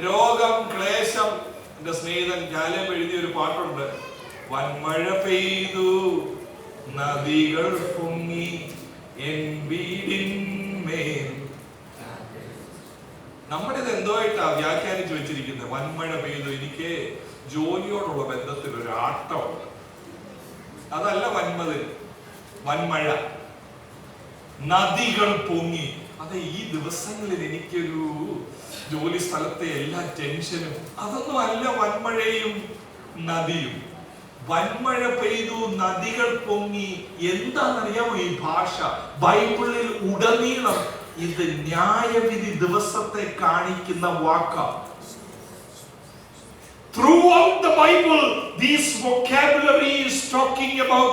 [SPEAKER 1] രോഗം, ക്ലേശം. എന്റെ സ്നേഹിതൻ കാലേബ് എഴുതിയ ഒരു പാട്ടുണ്ട്, വൻമഴ പെയ്തു നദികൾ പൊങ്ങി എൻ വീടിന്മേൽ. നമ്മുടെ ഇത് എന്തുമായിട്ടാ വ്യാഖ്യാനിച്ചു വെച്ചിരിക്കുന്നത്? വൻമഴ പെയ്തു. എനിക്ക് ജോലിയോടുള്ള ബന്ധത്തിൽ ഒരു ആട്ടമുണ്ട്. അതല്ല വന്മഴ. നദികൾ പൊങ്ങി. അതെ, ഈ ദിവസങ്ങളിൽ എനിക്കൊരു ജോലി സ്ഥലത്തെ എല്ലാ ടെൻഷനും അതൊന്നും അല്ല. വൻമഴയും നദിയും, വൻമഴ പെയ്തു, നദികൾ പൊങ്ങി. എന്താണെന്നറിയാമോ ഈ ഭാഷ? ബൈബിളിൽ ഉടനീളം ഇത് ന്യായവിധി ദിവസത്തെ കാണിക്കുന്ന വാക്കാണ്. Throughout the Bible, this vocabulary is talking about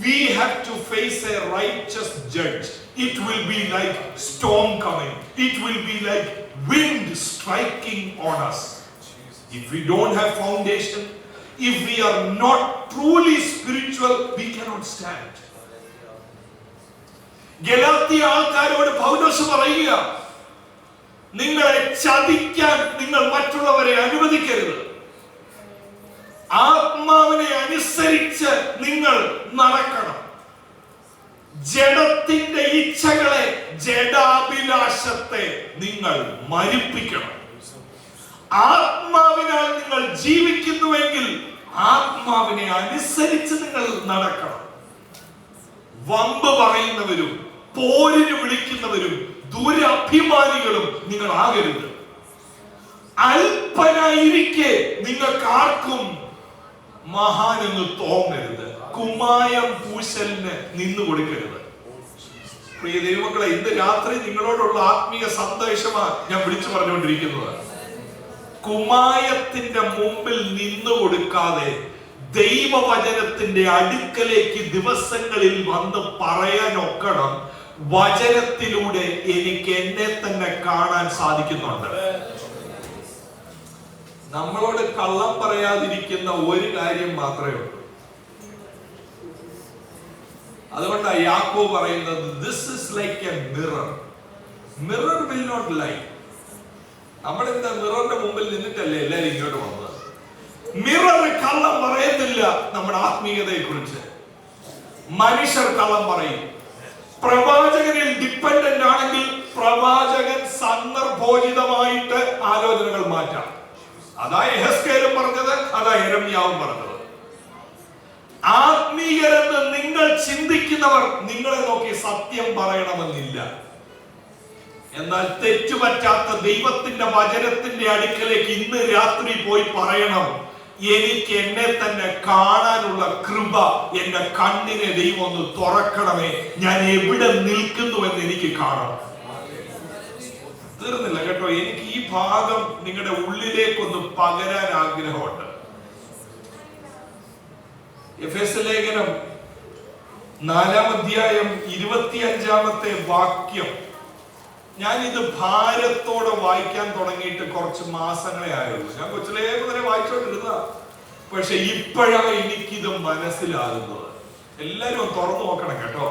[SPEAKER 1] we have to face a righteous judge. It will be like storm coming. It will be like wind striking on us. If we don't have foundation, if we are not truly spiritual, we cannot stand. Galatia ആൾക്കാരോട് പൗലോസ് പറയുക, നിങ്ങളെ ചതിക്കാൻ നിങ്ങൾ മറ്റുള്ളവരെ അനുവദിക്കരുത്. ആത്മാവിനെ അനുസരിച്ച് നിങ്ങൾ നടക്കണം. ജഡത്തിന്റെ ഇച്ഛകളെ, ജഡാഭിലാഷത്തെ നിങ്ങൾ മരിപ്പിക്കണം. ആത്മാവിനാൽ നിങ്ങൾ ജീവിക്കുന്നുവെങ്കിൽ ആത്മാവിനെ അനുസരിച്ച് നിങ്ങൾ നടക്കണം. വമ്പ് പറയുന്നവരും പോരിന് വിളിക്കുന്നവരും ദുരഭിമാനികളും നിങ്ങൾ ആകരുത്. അല്പനായിരിക്കെ നിങ്ങൾക്ക് ആർക്കും മഹാനെന്ന് തോന്നരുത്. കുമായം പൂശലിന് നിന്നു കൊടുക്കരുത്. പ്രിയ ദൈവമക്കളെ, ഇന്ന് രാത്രി നിങ്ങളോടുള്ള ആത്മീയ സന്ദേശമാണ് ഞാൻ വിളിച്ചു പറഞ്ഞുകൊണ്ടിരിക്കുന്നത്. കുമായത്തിന്റെ മുമ്പിൽ നിന്നു കൊടുക്കാതെ ദൈവവചനത്തിന്റെ അടുക്കലേക്ക് ദിവസങ്ങളിൽ വന്ന് പറയാനൊക്കണം, വചനത്തിലൂടെ എനിക്ക് എന്നെ തന്നെ കാണാൻ സാധിക്കുന്നുണ്ട്. നമ്മളോട് കള്ളം പറയാതിരിക്കുന്ന ഒരു കാര്യം മാത്രമേ ഉള്ളൂ. അതുകൊണ്ടാണ് യാക്കോബ് പറയുന്നത്, this is like a mirror. Mirror will not lie. നമ്മളെന്താ മിററിന്റെ മുമ്പിൽ നിന്നിട്ടല്ലേ എല്ലാരും ഇങ്ങോട്ട് വന്നത്? മിറർ കള്ളം പറയത്തില്ല. നമ്മുടെ ആത്മീയതയെ കുറിച്ച് മനുഷ്യർ കള്ളം പറയും. പ്രവാചകനിൽ ഡിപ്പെൻഡന്റ് ആണെങ്കിൽ പ്രവാചകൻ സന്ദർഭോചിതമായിട്ട് ആലോചനകൾ മാറ്റാം. അതാ യെഹെസ്കേലും പറഞ്ഞത്, അതാ യെരമ്യാവും പറഞ്ഞത്. ആത്മീയരെന്ന് നിങ്ങൾ ചിന്തിക്കുന്നവർ നിങ്ങളെ നോക്കി സത്യം പറയണമെന്നില്ല. എന്നാൽ തെറ്റുപറ്റാത്ത ദൈവത്തിന്റെ വചനത്തിന്റെ അടുക്കലേക്ക് ഇന്ന് രാത്രി പോയി പറയണം, എനിക്ക് എന്നെ തന്നെ കാണാനുള്ള കൃപ, എന്റെ കണ്ണിനെ ദൈവം ഒന്ന് തുറക്കണമേ, ഞാൻ എവിടെ നിൽക്കുന്നുവെന്ന് എനിക്ക് കാണണം. തീർന്നില്ല കേട്ടോ. എനിക്ക് ഈ ഭാഗം നിങ്ങളുടെ ഉള്ളിലേക്കൊന്ന് പകരാൻ ആഗ്രഹമുണ്ട്. എഫെസ്യ ലേഖനം 4-ാം അധ്യായം 25-ാമത്തെ വാക്യം. ഞാനിത് ഭാരത്തോടെ വായിക്കാൻ തുടങ്ങിയിട്ട് കുറച്ച് മാസങ്ങളെ ആയുള്ളൂ. ഞാൻ കൊച്ചിലേ മുതലേ വായിച്ചോണ്ടിരുന്ന, പക്ഷെ ഇപ്പോഴാണ് എനിക്കിത് മനസ്സിലാകുന്നത്. എല്ലാരും തുറന്നു നോക്കണം കേട്ടോ.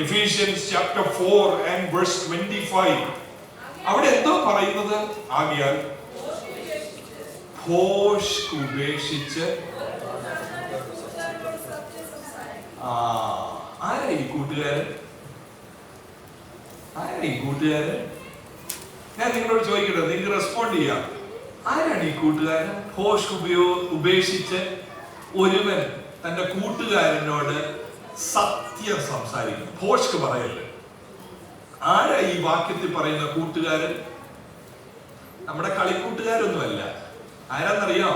[SPEAKER 1] Ephesians chapter 4 and verse 25. അവിടെ എന്തോ പറയുന്നത്? ആകിയാൽ ഭോഷ്ക് ഉപേക്ഷിച്ച്. ആരാ ഈ കൂട്ടുകാരൻ? ആരാണ് ഈ കൂട്ടുകാരൻ? ഞാൻ നിങ്ങളോട് ചോദിക്കട്ടെ, നിങ്ങൾക്ക് റെസ്പോണ്ട് ചെയ്യാം. ആരാണ് ഈ കൂട്ടുകാരൻ? ഭോഷ്ക് ഉപേക്ഷിച്ച് ഒരുവൻ തന്റെ കൂട്ടുകാരനോട് സത്യം സംസാരിക്കും. ഭോഷ്ക് പറയല്ലേ. ആരാ ഈ വാക്യത്തിൽ പറയുന്ന കൂട്ടുകാരൻ? നമ്മുടെ കളിക്കൂട്ടുകാരൊന്നുമല്ല. ആരാന്നറിയോ?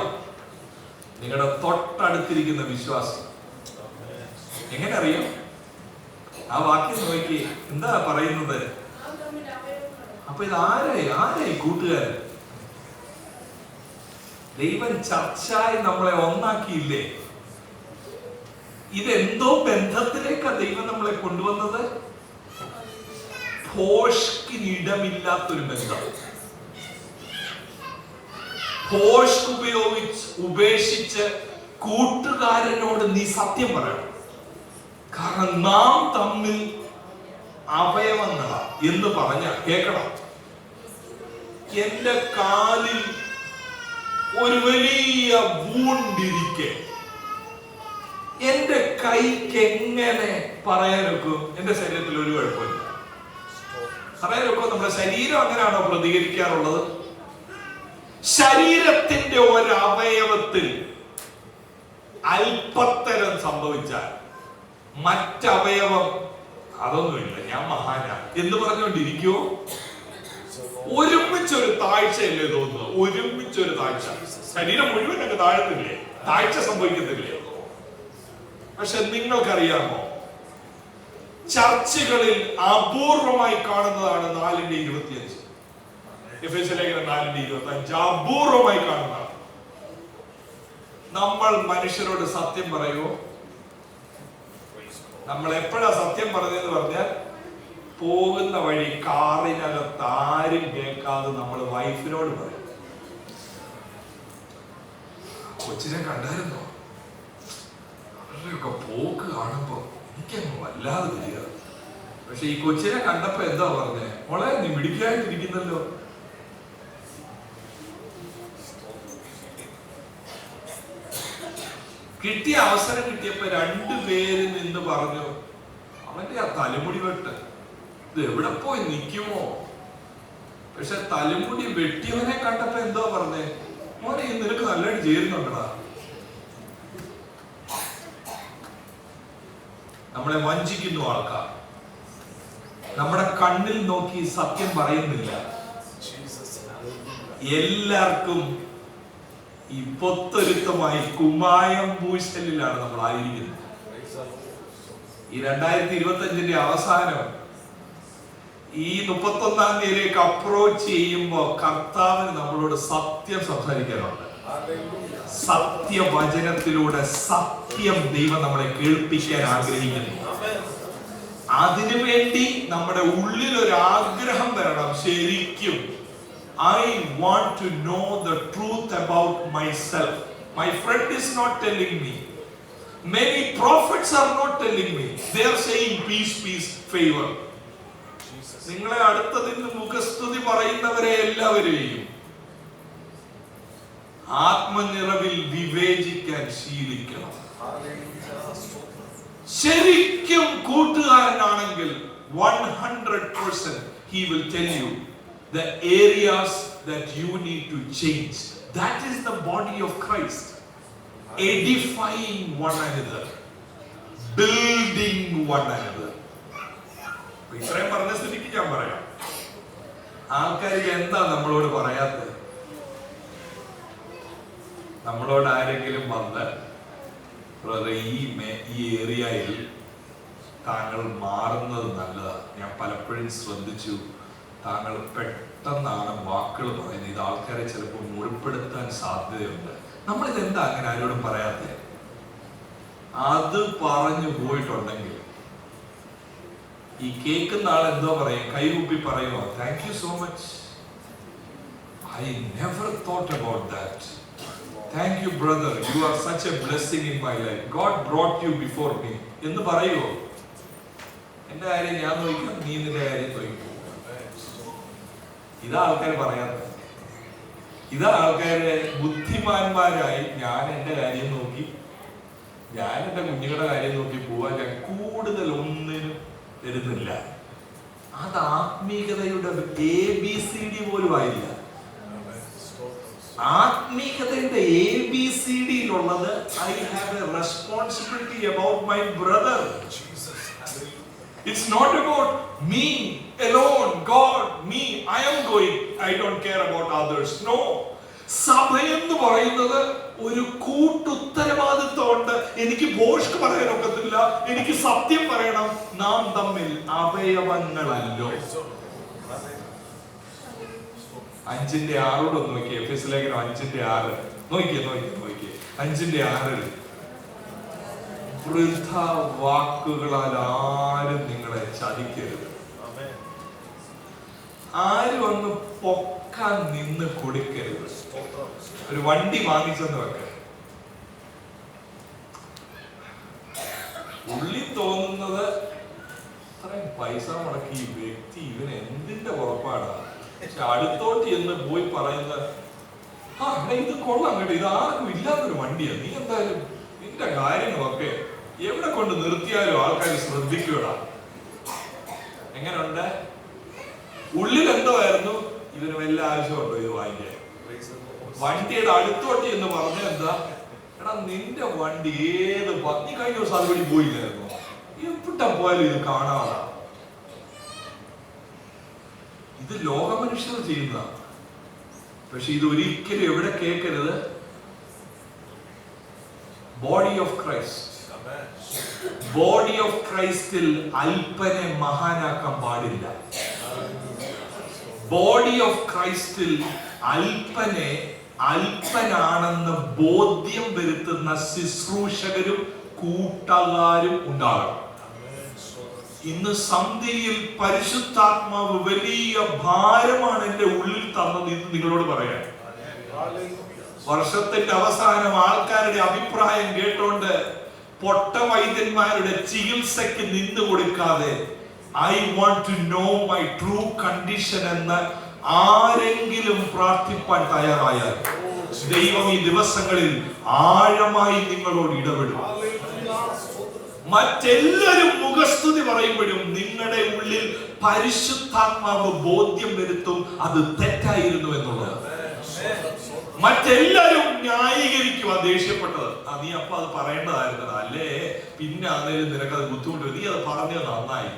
[SPEAKER 1] നിങ്ങളുടെ തൊട്ടടുത്തിരിക്കുന്ന വിശ്വാസം. എങ്ങനെ അറിയാം? ആ വാക്യം നോക്കി എന്താ പറയുന്നത്? അപ്പൊ ഇത് ആരായി കൂട്ടുകാരൻ? ദൈവം ചർച്ചയായി നമ്മളെ ഒന്നാക്കിയില്ലേ? ഇതെന്തോ ബന്ധത്തിലേക്കാ ദൈവം നമ്മളെ കൊണ്ടുവന്നത്. ഭോഷ്കിനിടമില്ലാത്തൊരു ബന്ധം. ഭോഷ്ക് ഉപേക്ഷിച്ച് കൂട്ടുകാരനോട് നീ സത്യം പറയണം. കാരണം നാം തമ്മിൽ അവയവങ്ങളാ എന്ന് പറഞ്ഞ കേൾക്കണം. എന്റെ കാലിൽ ഒരു വലിയ വൂണ്ടിരിക്കെ എന്റെ കൈക്ക് എങ്ങനെ പറയാനൊക്കും? എന്റെ ശരീരത്തിൽ ഒരു കുഴപ്പമില്ല. പറയാനൊക്കെ നമ്മുടെ ശരീരം അങ്ങനെയാണോ പ്രതികരിക്കാറുള്ളത്? ശരീരത്തിന്റെ ഒരവയവത്തിൽ അല്പത്തരം സംഭവിച്ചാൽ മറ്റവയവം അതൊന്നുമില്ല, ഞാൻ മഹാനാ എന്ന് പറഞ്ഞുകൊണ്ടിരിക്കുവോ? ഒരുമിച്ചൊരു താഴ്ചയല്ലേ തോന്നുന്നത്? ഒരുമിച്ചൊരു താഴ്ച, ശരീരം മുഴുവൻ അങ്ങ് താഴത്തില്ലേ, താഴ്ച സംഭവിക്കത്തില്ലേ? പക്ഷെ നിങ്ങൾക്കറിയാമോ, ചർച്ചുകളിൽ അപൂർവമായി കാണുന്നതാണ് 4:25. എഫേസ്യലേഖനം 4:25 അപൂർവമായി കാണുന്നതാണ്. നമ്മൾ മനുഷ്യരോട് സത്യം പറയുമോ? നമ്മൾ എപ്പോഴാ സത്യം പറഞ്ഞതെന്ന് പറഞ്ഞാൽ, പോകുന്ന വഴി കാറിനകത്ത് ആരും കേൾക്കാതെ നമ്മൾ വൈഫിനോട് പറയും. കൊച്ചിനെ കണ്ടായിരുന്നോ? അവരുടെയൊക്കെ പോക്ക് കാണുമ്പോ എനിക്കങ്ങ് വല്ലാതെ വരിക. പക്ഷെ ഈ കൊച്ചിനെ കണ്ടപ്പോ എന്താ പറഞ്ഞേ? മോളെ, നീ മിടിക്കായിട്ടിരിക്കുന്നല്ലോ. കിട്ടിയ അവസരം കിട്ടിയപ്പോ 2 പേര് നിന്ന് പറഞ്ഞു, അവന്റെ ആ തലമുടി വെട്ട് ഇത് എവിടെ പോയി നിൽക്കുമോ? പക്ഷെ തലമുടി വെട്ടിയവനെ കണ്ടപ്പോ എന്തോ പറഞ്ഞേ? മോനെ, നിനക്ക് നല്ലതായിട്ട് ചേരുന്നുണ്ടടാ. നമ്മളെ വഞ്ചിക്കുന്നു ആൾക്കാർ. നമ്മുടെ കണ്ണിൽ നോക്കി സത്യം പറയുന്നില്ല. എല്ലാവർക്കും ഈ പൊത്തൊരുത്തമായി കുമ്മായം പൂശലിലാണ് നമ്മൾ ആയിരിക്കുന്നത്. ഈ 2025 അവസാനം ഈ 31-ാം തീയതിയിലേക്ക് അപ്രോച്ച് ചെയ്യുമ്പോൾ കർത്താവിന് നമ്മളോട് സത്യം സംസാരിക്കാനുണ്ട്. സത്യവചനത്തിലൂടെ സത്യം ദൈവം നമ്മളെ കേൾപ്പിക്കാൻ ആഗ്രഹിക്കുന്നു. അതിനുവേണ്ടി നമ്മുടെ ഉള്ളിൽ ഒരു ആഗ്രഹം വരണം. ശരിക്കും I want to know the truth about myself. My friend is not telling me. Many prophets are not telling me. They are saying peace, peace, favor. നിങ്ങളെ അടുത്തതിൽ നിന്ന് മുഖസ്തുതി പറയുന്നവരെ എല്ലാവരെയും ആത്മനിറവിൽ വിവേചിക്കാൻ ശീലിക്കണം. ശരിക്കും കൂട്ടുകാരനാണെങ്കിൽ 100% he will tell you the areas that you need to change. That is the body of Christ. Edifying one another, building one another. ഇത്രയും പറഞ്ഞ സ്ഥിതിക്ക് ഞാൻ പറയാം, ആൾക്കാർക്ക് എന്താ നമ്മളോട് പറയാത്തത്? നമ്മളോട് ആരെങ്കിലും വന്ന് ഈ ഏരിയയിൽ താങ്കൾ മാറുന്നത് നല്ലതാണ്, ഞാൻ പലപ്പോഴും ശ്രദ്ധിച്ചു, താങ്കൾ പെട്ടെന്നാണ് വാക്കുകൾ പറയുന്നത്, ഇത് ആൾക്കാരെ ചിലപ്പോൾ മുറിപ്പെടുത്താൻ സാധ്യതയുണ്ട്. നമ്മളിത് എന്താ അങ്ങനെ ആരോടും പറയാത്തത്? അത് പറഞ്ഞു പോയിട്ടുണ്ടെങ്കിൽ ഈ കേൾക്കുന്ന ആൾ എന്തോ പറയും? കൈകൂപ്പി പറയുമോ, thank you so much, I never thought about that, thank you brother, you are such A blessing in my life, God brought you before me എന്ന് പറയുമോ? എന്റെ കാര്യം ഞാൻ നോക്കാം, നീ നിന്റെ കാര്യം നോക്കും. ഇതാ ആൾക്കാർ പറയാത്തത്. ഇതാ ആൾക്കാരെ ബുദ്ധിമാന്മാരായി ഞാൻ എന്റെ കാര്യം നോക്കി, ഞാൻ എന്റെ കുഞ്ഞുങ്ങളുടെ കാര്യം നോക്കി പോവാൻ ഞാൻ കൂടുതൽ ഒന്നിനും തരുന്നില്ല. അത് ആത്മീയതയുടെ ABCD പോലും ആയില്ല. ആത്മീയതയുടെ ABCDയിലുള്ളത് I have a responsibility about my brother. It's not about me alone, God, me, I am going, I don't care about others. No. സഭ എന്ന് പറയുന്നത് ഒരു കൂട്ടുത്തരവാദിത്വമുണ്ട്. എനിക്ക് ഭോഷ്ക് പറയാനൊക്കത്തില്ല, എനിക്ക് സത്യം പറയണം. നാം തമ്മിൽ അവയവങ്ങളല്ലോ. 5:6 നോക്കിയേ, എഫേസ്യലേഖനം 5:6 നോക്കിയേ 5:6 വൃഥ വാക്കുകളാൽ ആരും നിങ്ങളെ ചതിക്കരുത്. ആരും ഒന്ന് പൊക്കാൻ നിന്ന് കൊടുക്കരുത്. ഒരു വണ്ടി വാങ്ങിച്ചെന്ന് വെക്ക, ഉള്ളിൽ തോന്നുന്നത് ഇത്രയും പൈസ മുടക്കി ഈ വ്യക്തി ഇവന് എന്തിന്റെ ഉറപ്പാടാണ്. പക്ഷെ അടുത്തോട്ട് എന്ന് പോയി പറയുന്നത്, ഇത് കൊള്ളാം കേട്ടോ, ഇത് ആർക്കും ഇല്ലാത്തൊരു വണ്ടിയാണ്, നീ എന്തായാലും നിന്റെ കാര്യങ്ങളൊക്കെ എവിടെ കൊണ്ട് നിർത്തിയാലും ആൾക്കാർ ശ്രദ്ധിക്കൂടാ. എങ്ങനെയുണ്ട്? ഉള്ളിൽ എന്തോ ആയിരുന്നു, ഇതിന് വല്ല ആവശ്യമുണ്ടോ ഇത് വാങ്ങിക്കാൻ? വണ്ടിയുടെ അടുത്തോട്ട് എന്ന് പറഞ്ഞ എന്താ, എടാ നിന്റെ വണ്ടി ഏത് നീ കഴിഞ്ഞ ദിവസം അതുവഴി പോയില്ലായിരുന്നു, എവിടെ പോയാലും ഇത് കാണാതാ. ഇത് ലോക മനുഷ്യർ ചെയ്യുന്നതാണ്. പക്ഷെ ഇത് ഒരിക്കലും എവിടെ കേൾക്കരുത്? Body of Christ. Body of ക്രൈസ്റ്റിൽ അല്പനെ മഹാനാക്കാൻ പാടില്ല. ബോഡി ഓഫ് ക്രൈസ്റ്റിൽ അല്പനെ അല്പനാണെന്ന് ബോധ്യം വരുത്തുന്ന ശുശ്രൂഷകരും കൂട്ടക്കാരും ഉണ്ടാകണം. ഇന്ന് സന്ധ്യയിൽ പരിശുദ്ധാത്മാവ് വലിയ ഭാരമാണ് എന്റെ ഉള്ളിൽ തന്നത് ഇത് നിങ്ങളോട് പറയാൻ. വർഷത്തിന്റെ അവസാനം ആൾക്കാരുടെ അഭിപ്രായം കേട്ടോണ്ട് പൊട്ട വൈദ്യന്മാരുടെ ചികിത്സയ്ക്ക് നിന്നു കൊടുക്കാതെ I want to know my true condition എന്ന് ആരെങ്കിലും പ്രാർത്ഥിപ്പാൻ തയ്യാറായാൽ ദൈവം ഈ ദിവസങ്ങളിൽ ആഴമായി നിങ്ങളോട് ഇടപെടും. മറ്റെല്ലാവരും മുഖസ്തുതി പറയുമ്പോഴും നിങ്ങളുടെ ഉള്ളിൽ പരിശുദ്ധാത്മാവ് ബോധ്യം വരുത്തും അത് തെറ്റായിരുന്നു എന്നുള്ളത്. മറ്റെല്ലാവരും ന്യായീകരിക്കും ആ ദേഷ്യപ്പെട്ടത്. നീ അപ്പൊ അത് പറയേണ്ടതായിരുന്നടാ, അല്ലേ പിന്നെ അതേലും നിനക്കത് ബുദ്ധിമുട്ട്, നീ അത് പറഞ്ഞത് നന്നായി.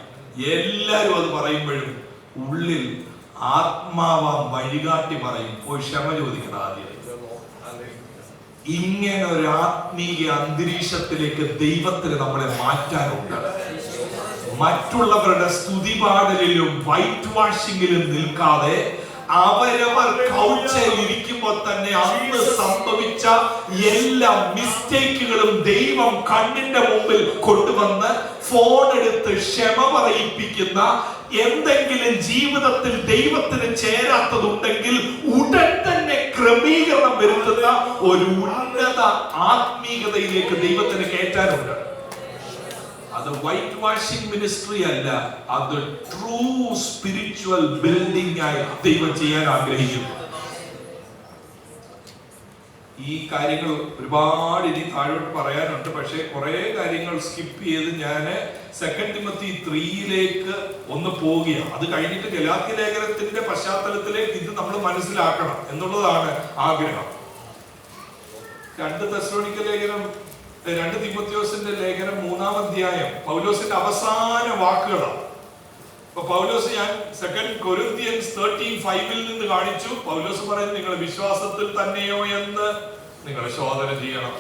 [SPEAKER 1] എല്ലാരും അത് പറയുമ്പോഴും ഉള്ളിൽ ആത്മാവാം വഴികാട്ടി പറയും, പോയി ക്ഷമ ചോദിക്കണം ആദ്യം. ഇങ്ങനെ ഒരു ആത്മീയ അന്തരീക്ഷത്തിലേക്ക് ദൈവത്തിന് നമ്മളെ മാറ്റാനുണ്ട്. മറ്റുള്ളവരുടെ സ്തുതിപാടലിലും വൈറ്റ് വാഷിംഗിലും നിൽക്കാതെ അവരവർ കൗച്ചയിൽ ഇരിക്കുമ്പോൾ തന്നെ അന്ന് സംഭവിച്ച എല്ലാ മിസ്റ്റേക്കുകളും ദൈവം കണ്ണിന്റെ മുമ്പിൽ കൊണ്ടുവന്ന് ഫോൺ എടുത്ത് ക്ഷമ പറയിപ്പിക്കുന്ന, എന്തെങ്കിലും ജീവിതത്തിൽ ദൈവത്തിന് ചേരാത്തതുണ്ടെങ്കിൽ ഉടൻ തന്നെ ക്രമീകരണം വരുത്തുന്ന ഒരു ഉന്നത ആത്മീയതയിലേക്ക് ദൈവത്തിന് കയറ്റാനുണ്ട്. അത് വൈറ്റ് വാഷിംഗ് മിനിസ്ട്രി അല്ല, അത് ട്രൂ സ്പിരിച്വൽ ബിൽഡിംഗ് ആയി ദൈവം ചെയ്യാൻ ആഗ്രഹിക്കുന്നു. ഈ കാര്യങ്ങൾ ഒരുപാട് ഇനി താഴോട്ട് പറയാനുണ്ട്. പക്ഷെ കുറെ കാര്യങ്ങൾ സ്കിപ്പ് ചെയ്ത് ഞാൻ 2 തിമോത്തി 3 ഒന്ന് പോവുകയാണ്. അത് കഴിഞ്ഞിട്ട് ഗലാത്യ ലേഖനത്തിന്റെ പശ്ചാത്തലത്തിലേക്ക് ഇത് നമ്മൾ മനസ്സിലാക്കണം എന്നുള്ളതാണ് ആഗ്രഹം. 2 തെസ്സലോനിക്ക ലേഖനം, 2 തിമോത്തിയോസിന്റെ ലേഖനം 3-ാം അധ്യായം പൗലോസിന്റെ അവസാന വാക്കുകളാണ്. അപ്പൊ പൗലോസ്, ഞാൻ 2 കൊരിന്ത്യൻസ് 13:5 നിന്ന് കാണിച്ചു. പൗലോസ് പറയുന്നത് നിങ്ങൾ വിശ്വാസത്തിൽ തന്നെയോ എന്ന് നിങ്ങൾ ശോധന ചെയ്യണം.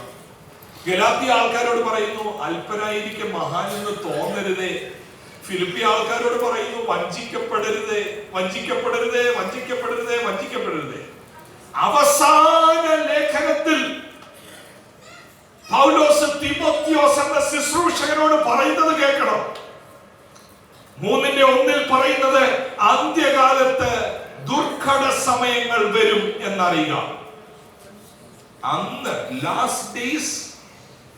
[SPEAKER 1] ഗലാത്യ ആൾക്കാരോട് പറയുന്നു അല്പനായിരിക്കെ മഹാൻ എന്ന് തോന്നരുതേ. ഫിലിപ്പി ആൾക്കാരോട് പറയുന്നു വഞ്ചിക്കപ്പെടരുതേ, വഞ്ചിക്കപ്പെടരുതേ, വഞ്ചിക്കപ്പെടരുതേ, വഞ്ചിക്കപ്പെടരുതേ. അവസാന ലേഖനത്തിൽ പൗലോസ് തിമോത്തിയോസ് എന്ന ശുശ്രൂഷകനോട് പറയുന്നത് കേൾക്കണം. 3:1 പറയുന്നത് അന്ത്യകാലത്ത് ദുർഘട സമയങ്ങൾ വരും എന്നറിയുക. അന്ന് last days,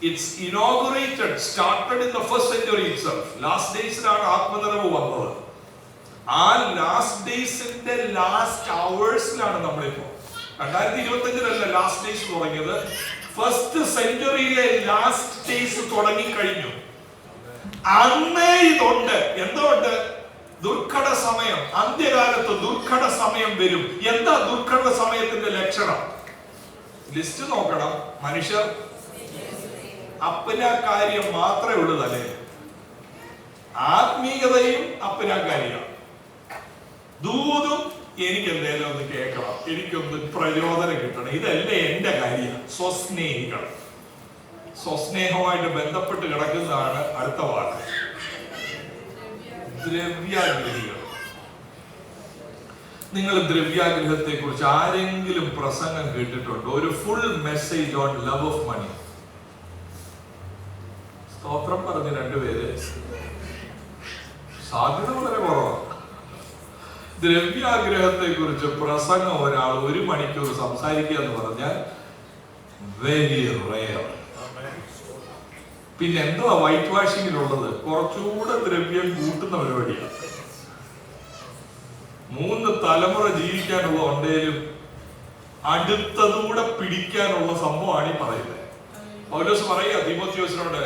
[SPEAKER 1] it's inaugurated, started in the first century itself. Last ഡേയ്സിലാണ് ആത്മനിറവ് വന്നത്. ആ ലാസ്റ്റ് ഡേയ്സിന്റെ ലാസ്റ്റ് അവേഴ്സിലാണ് നമ്മളിപ്പോ. 2025 ലാസ്റ്റ് ഡേയ്സ് തുടങ്ങിയത്, ഫസ്റ്റ് സെഞ്ചുറിയിലെ ലാസ്റ്റ് ഡേയ്സ് തുടങ്ങി കഴിഞ്ഞു. അന്നേ ഇതുണ്ട്. എന്തുകൊണ്ട്? ദുർഘട സമയം, അന്ത്യകാലത്ത് ദുർഘട സമയം വരും. എന്താ ദുർഘട സമയത്തിന്റെ ലക്ഷണം? ലിസ്റ്റ് നോക്കണം. മനുഷ്യർ അപ്പന കാര്യം മാത്രമേ ഉള്ളൂ തലേ. ആത്മീയതയും അപ്പന കാര്യം, ദൂതും എനിക്ക് എന്തെങ്കിലും ഒന്ന് കേൾക്കണം, എനിക്കൊന്ന് പ്രചോദനം കിട്ടണം, ഇതല്ലേ എന്റെ കാര്യം. സ്വസ്നേഹികൾ, സ്വസ്നേഹമായിട്ട് ബന്ധപ്പെട്ട് കിടക്കുന്നതാണ് അടുത്ത വാക്ക്. ദ്രവ്യാഗ്രഹികൾ. നിങ്ങൾ ദ്രവ്യാഗ്രഹത്തെ കുറിച്ച് ആരെങ്കിലും പ്രസംഗം കേട്ടിട്ടുണ്ടോ? ഒരു full message on love of money. സ്തോത്രം പറഞ്ഞ 2 പേര്, സാധ്യത വളരെ കുറവാണ്. ദ്രവ്യാഗ്രഹത്തെ കുറിച്ച് പ്രസംഗം ഒരാൾ 1 മണിക്കൂർ സംസാരിക്കുക എന്ന് പറഞ്ഞാൽ വെരി റെയർ. പിന്നെ എന്തുവാ വൈറ്റ് വാഷിങ്ങിലുള്ളത്? കുറച്ചുകൂടെ ദ്രവ്യം കൂട്ടുന്ന പരിപാടിയാണ്. 3 തലമുറ ജീവിക്കാനുള്ള ഉണ്ടേലും അടുത്തതൂടെ പിടിക്കാനുള്ള സംഭവമാണ് ഈ പറയുന്നത്. പൗലോസ് പറയുക തിമോത്തിയോസിനോട്,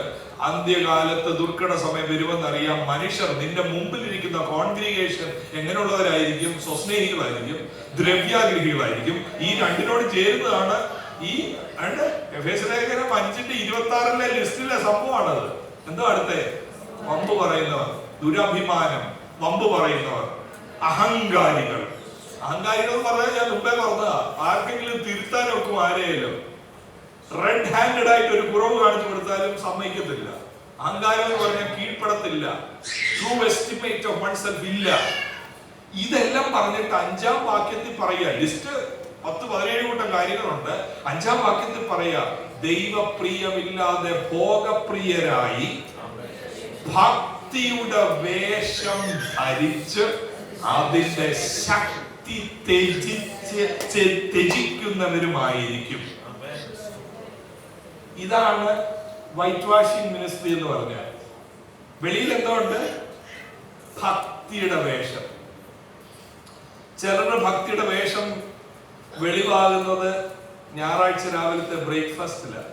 [SPEAKER 1] അന്ത്യകാലത്ത് ദുർഘട സമയം വരുമെന്നറിയാം. മനുഷ്യർ, നിന്റെ മുമ്പിലിരിക്കുന്ന കോൺഗ്രിഗേഷൻ എങ്ങനെയുള്ളവരായിരിക്കും? സ്വസ്നേഹികളായിരിക്കും, ദ്രവ്യാഗ്രഹികളായിരിക്കും. ഈ 2നോട് ചേരുന്നതാണ് ഈ എഫേസ്യ ലേഖനം 5:26 ലിസ്റ്റിലെ സംഭവമാണത്. എന്തോ അടുത്തേ? വമ്പ് പറയുന്നവർ, ദുരഭിമാനം, വമ്പ് പറയുന്നവർ, അഹങ്കാരികൾ. അഹങ്കാരികൾ എന്ന് പറഞ്ഞാൽ ഞാൻ മുമ്പേ പറഞ്ഞതാ, ആർക്കെങ്കിലും തിരുത്താൻ നോക്കും ആരെയും. റെഡ് ഹാൻഡഡ് ആയിട്ട് ഒരു കുറവ് കാണിച്ചു കൊടുത്താലും സമ്മതിക്കത്തില്ല. അഹങ്കാരം എന്ന് പറഞ്ഞാൽ കീഴ്പ്പെടത്തില്ല. ട്രൂ എസ്റ്റിമേറ്റ് ഓഫ് വൺസെൽഫ് ഇല്ല. ഇതെല്ലാം പറഞ്ഞിട്ട് 5-ാം വാക്യത്തിൽ പറയുക, ലിസ്റ്റ് 10-17 കൂട്ടം കാര്യങ്ങളുണ്ട്. 5-ാം വാക്യത്തിൽ പറയുക, ദൈവപ്രിയമില്ലാതെ ഭോഗപ്രിയരായി ഭക്തിയുടെ വേഷം ധരിച്ച് അതിന്റെ ശക്തി ത്യജിക്കുന്നവരുമായിരിക്കും. ഇതാണ് വൈറ്റ് വാഷിംഗ് മിനിസ്ട്രി എന്ന് പറഞ്ഞാൽ. വെളിയിൽ എന്തുകൊണ്ട്? ഭക്തിയുടെ വേഷം. ചിലരുടെ ഭക്തിയുടെ വേഷം വെളിവാകുന്നത് ഞായറാഴ്ച രാവിലത്തെ ബ്രേക്ക്ഫാസ്റ്റിലാണ്.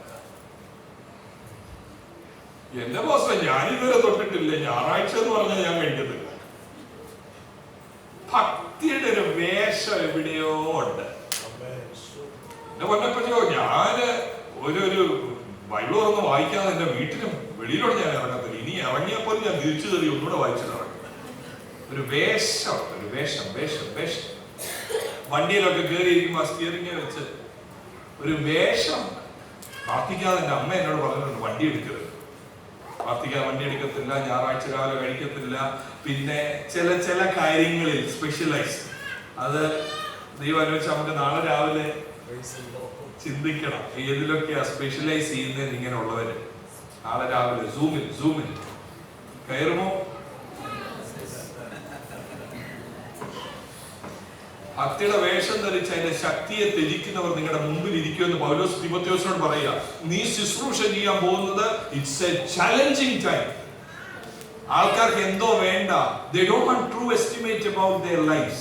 [SPEAKER 1] എന്റെ ബോസ് ഞാനിതുവരെ തൊട്ടിട്ടില്ല, ഞായറാഴ്ച എന്ന് പറഞ്ഞാൽ ഞാൻ കഴിക്കത്തില്ല. ഭക്തിയുടെ ഒരു വേഷം എവിടെയോ ഉണ്ട്. എന്നെ പറഞ്ഞപ്പോ ഞാന് ഒരു ബൈബിൾ തുറന്ന് വായിക്കാതെ എന്റെ വീട്ടിലും വെളിയിലോട്ട് ഞാൻ ഇറങ്ങത്തില്ല. ഇനി ഇറങ്ങിയപ്പോൾ ഞാൻ തിരിച്ചു തരി ഒന്നുകൂടെ വായിച്ചിട്ടിറങ്ങി. ഒരു വേഷം, ഒരു വേഷം വേഷം വേഷം. വണ്ടിയിലൊക്കെ കയറിയിരിക്കുമ്പോ സ്റ്റിയറിംഗ് വെച്ച് ഒരു വേഷം. പ്രാർത്ഥിക്കാതെ എന്റെ അമ്മ എന്നോട് പറഞ്ഞിട്ടുണ്ട് വണ്ടി എടുക്കരുത്, പ്രാർത്ഥിക്കാതെ വണ്ടി എടുക്കത്തില്ല, ഞായറാഴ്ച രാവിലെ കഴിക്കത്തില്ല. പിന്നെ ചില കാര്യങ്ങളിൽ സ്പെഷ്യലൈസ്. അത് ദൈവം അനുവദിച്ച് നമുക്ക് നാളെ രാവിലെ ചിന്തിക്കണം ഏതിലൊക്കെയാ സ്പെഷ്യലൈസ് ചെയ്യുന്നതിന്. ഇങ്ങനെയുള്ളവര് നാളെ രാവിലെ സൂമിൽ കയറുമോ? ഭക്തിയുടെ വേഷം ധരിച്ച് അതിന്റെ ശക്തിയെ ത്യജിക്കുന്നവർ നിങ്ങളുടെ മുമ്പിൽ ഇരിക്കുമെന്ന് പൗലോസ് തിമോഥെയോസിനോട് പറയുക. നീ ശുശ്രൂഷ ചെയ്യാൻ പോകുന്നത് ഇറ്റ്സ് എ ചാലഞ്ചിങ് ടൈം. ആൾക്കാർക്ക് എന്തോ വേണ്ട. they don't want true estimate about their lives.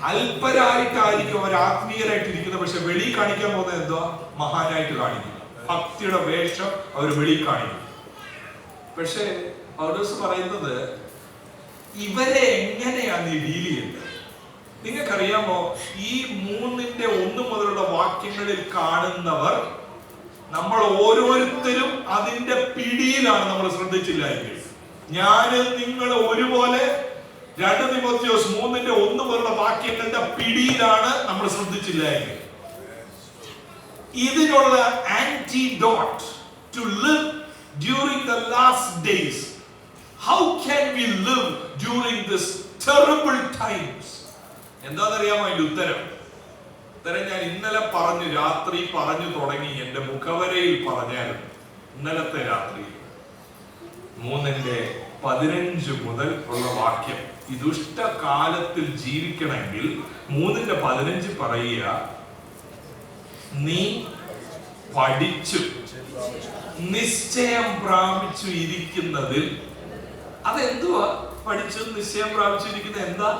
[SPEAKER 1] അല്പരായിട്ടായിരിക്കും അവർ ആത്മീയരായിട്ട് ഇരിക്കുന്നത്, പക്ഷെ വെളി കാണിക്കാൻ പോകുന്നത് എന്തോ മഹാനായിട്ട് കാണിക്കും. ഭക്തിയുടെ വേഷം അവർ വെളി കാണിക്കും. പക്ഷെ പൗലോസ് പറയുന്നത് ഇവരെ എങ്ങനെയാണ് നീ ഡീൽ ചെയ്യുന്നത്? നിങ്ങൾക്കറിയാമോ, ഈ 3:1 മുതലുള്ള വാക്യങ്ങളിൽ കാണുന്നവർ നമ്മൾ ഓരോരുത്തരും അതിന്റെ പിടിയിലാണ്. നമ്മൾ ശ്രദ്ധിച്ചില്ല എങ്കിൽ ഞാനും നിങ്ങൾ ഒരുപോലെ 2 തിമോഥെയോസ് 3:1 മുതലുള്ള വാക്യങ്ങളുടെ പിടിയിലാണ് നമ്മൾ ശ്രദ്ധിച്ചില്ല എങ്കിൽ. ഇതിനുള്ള antidote to live during the last days. How can we live during this terrible times? എന്താണെന്നറിയാമോ അതിന്റെ ഉത്തരം ഞാൻ ഇന്നലെ രാത്രി പറഞ്ഞു തുടങ്ങി. എന്റെ മുഖവരയിൽ പറഞ്ഞായിരുന്നു ഇന്നലത്തെ രാത്രി 3:15 മുതൽ ഉള്ള വാക്യം. ഈ ദുഷ്ടകാലത്തിൽ ജീവിക്കണമെങ്കിൽ 3:15 പറയുക, നീ പഠിച്ചു നിശ്ചയം പ്രാപിച്ചു ഇരിക്കുന്നതിൽ. അതെന്തുവാ പഠിച്ചു നിശ്ചയം പ്രാപിച്ചിരിക്കുന്നത്? എന്താ?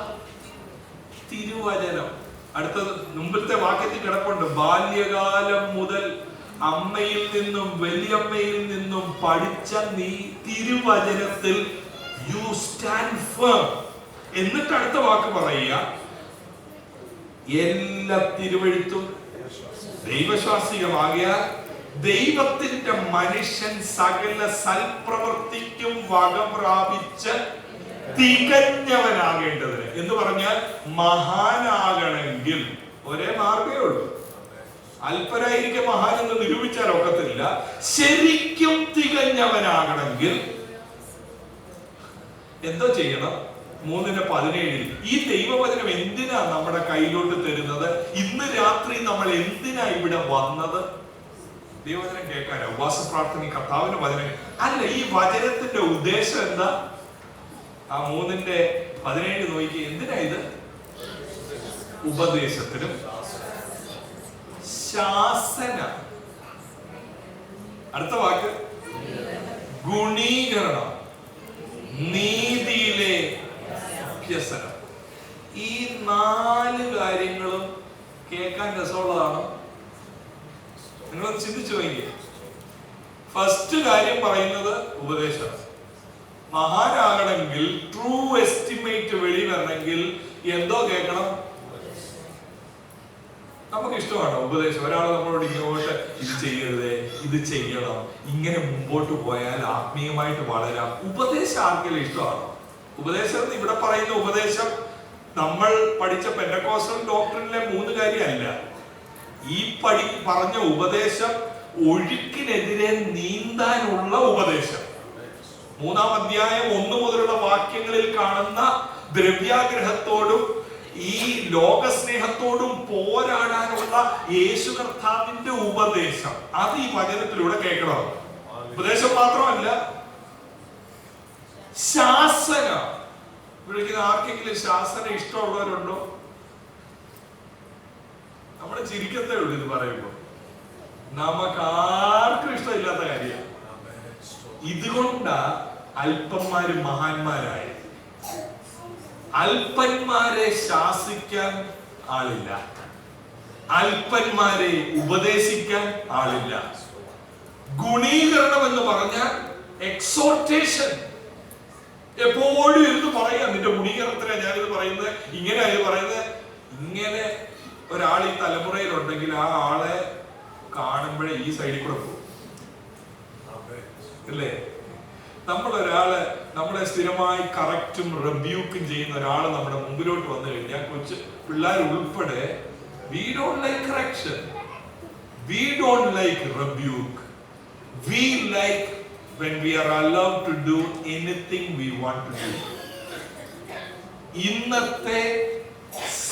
[SPEAKER 1] തിരുവചനം. അടുത്തത് മുമ്പിലത്തെ വാക്യത്തിൽ കിടപ്പുണ്ട്. ബാല്യകാലം മുതൽ അമ്മയിൽ നിന്നും വലിയമ്മയിൽ നിന്നും പഠിച്ച നീ തിരുവചനത്തിൽ യു സ്റ്റാൻഡ് ഫേം. എന്നിട്ട് അടുത്ത വാക്ക് പറയുക, എല്ലാ തിരുവെഴുത്തും ദൈവശാസ്ത്രീയമാകിയാൽ ദൈവത്തിന്റെ മനുഷ്യൻ സകല സൽപ്രവൃത്തിക്കും വക പ്രാപിച്ച് തികഞ്ഞവനാകേണ്ടതിന്. എന്ന് പറഞ്ഞാൽ മഹാനാകണമെങ്കിൽ ഒരേ മാർഗമേ ഉള്ളൂ. അല്പരായിരിക്കും മഹാൻ എന്ന് നിരൂപിച്ചാൽ ഒക്കത്തില്ല. ശരിക്കും തികഞ്ഞവനാകണമെങ്കിൽ എന്തോ ചെയ്യണം? 3:17 ഈ ദൈവവചനം എന്തിനാ നമ്മുടെ കയ്യിലോട്ട് തരുന്നത്? ഇന്ന് രാത്രി നമ്മൾ എന്തിനാ ഇവിടെ വന്നത്? ദൈവവചനം കേൾക്കാനോ? ഉപവാസ പ്രാർത്ഥന, കർത്താവിന്റെ വചനം അല്ല. ഈ വചനത്തിന്റെ ഉദ്ദേശം എന്താ? ആ 3:17 നോക്കി. എന്തിനാ ഇത്? ഉപദേശത്തിനും ശാസന. അടുത്ത വാക്ക് ഗുണീകരണം, നീതിയിലെ അഭ്യസനം. ഈ 4 കാര്യങ്ങളും കേൾക്കാൻ രസമുള്ളതാണ്. നിങ്ങൾ ചിന്തിച്ചു നോക്കിയേ. ഫസ്റ്റ് കാര്യം പറയുന്നത് ഉപദേശം. മഹാനാകണമെങ്കിൽ ട്രൂ എസ്റ്റിമേറ്റ് വെളി വരണമെങ്കിൽ എന്തോ കേൾക്കണം? നമുക്ക് ഇഷ്ടമാണ് ഉപദേശം. ഒരാൾ നമ്മളോട് ഇങ്ങോട്ട് ഇത് ചെയ്യരുത്, ഇത് ചെയ്യണം, ഇങ്ങനെ മുമ്പോട്ട് പോയാൽ ആത്മീയമായിട്ട് വളരാം. ഉപദേശം ആർക്കെങ്കിലും ഇഷ്ടമാണോ? ഉപദേശം ഇവിടെ പറയുന്ന ഉപദേശം നമ്മൾ പഠിച്ച പെന്തക്കോസ്റ്റൽ ഡോക്ട്രിനിലെ 3 കാര്യമല്ല. ഈ പറഞ്ഞ ഉപദേശം ഒഴുക്കിനെതിരെ നീന്താനുള്ള ഉപദേശം. 3-ാം അധ്യായം 1 മുതലുള്ള വാക്യങ്ങളിൽ കാണുന്ന ദ്രവ്യാഗ്രഹത്തോടും ഈ ലോകസ്നേഹത്തോടും പോരാടാനുള്ള യേശു കർത്താവിന്റെ ഉപദേശം അത് ഈ വചനത്തിലൂടെ കേൾക്കണം. ഉപദേശം മാത്രമല്ല, ശാസന. വിളിക്കുന്ന ആർക്കെങ്കിലും ശാസന ഇഷ്ടമുള്ളവരുണ്ടോ? നമ്മള് ചിരിക്കത്തേ ഉള്ളൂ ഇത് പറയുമ്പോ. നമുക്ക് ആർക്കും ഇഷ്ടമില്ലാത്ത കാര്യമാണ്. ഇതുകൊണ്ടാ അല്പന്മാര് മഹാന്മാരായി. അല്പന്മാരെ ശാസിക്കാൻ ആളില്ല, അല്പന്മാരെ ഉപദേശിക്കാൻ ആളില്ല. ഗുണീകരണം എന്ന് പറഞ്ഞാൽ എക്സോർട്ടേഷൻ. എപ്പോഴും ഇരുന്ന് പറയാം, നിന്റെ ഗുണീകരണത്തിനാ ഞാനിത് പറയുന്നത്, ഇങ്ങനെയാ ഇത് പറയുന്നത്. ഇങ്ങനെ ഒരാൾ ഈ തലമുറയിലുണ്ടെങ്കിൽ ആ ആളെ കാണുമ്പോഴേ ഈ സൈഡിൽ കൂടെ പോകും, അല്ലേ? നമ്മളൊരാള് നമ്മളെ സ്ഥിരമായി കറക്റ്റും റെബ്യൂക്കും ചെയ്യുന്ന ഒരാള് നമ്മുടെ മുമ്പിലോട്ട് വന്നു കഴിഞ്ഞാൽ കൊച്ചു പിള്ളേർ ഉൾപ്പെടെ we don't like correction, we don't like rebuke, we like when we are allowed to do anything we want to do. ഇന്നത്തെ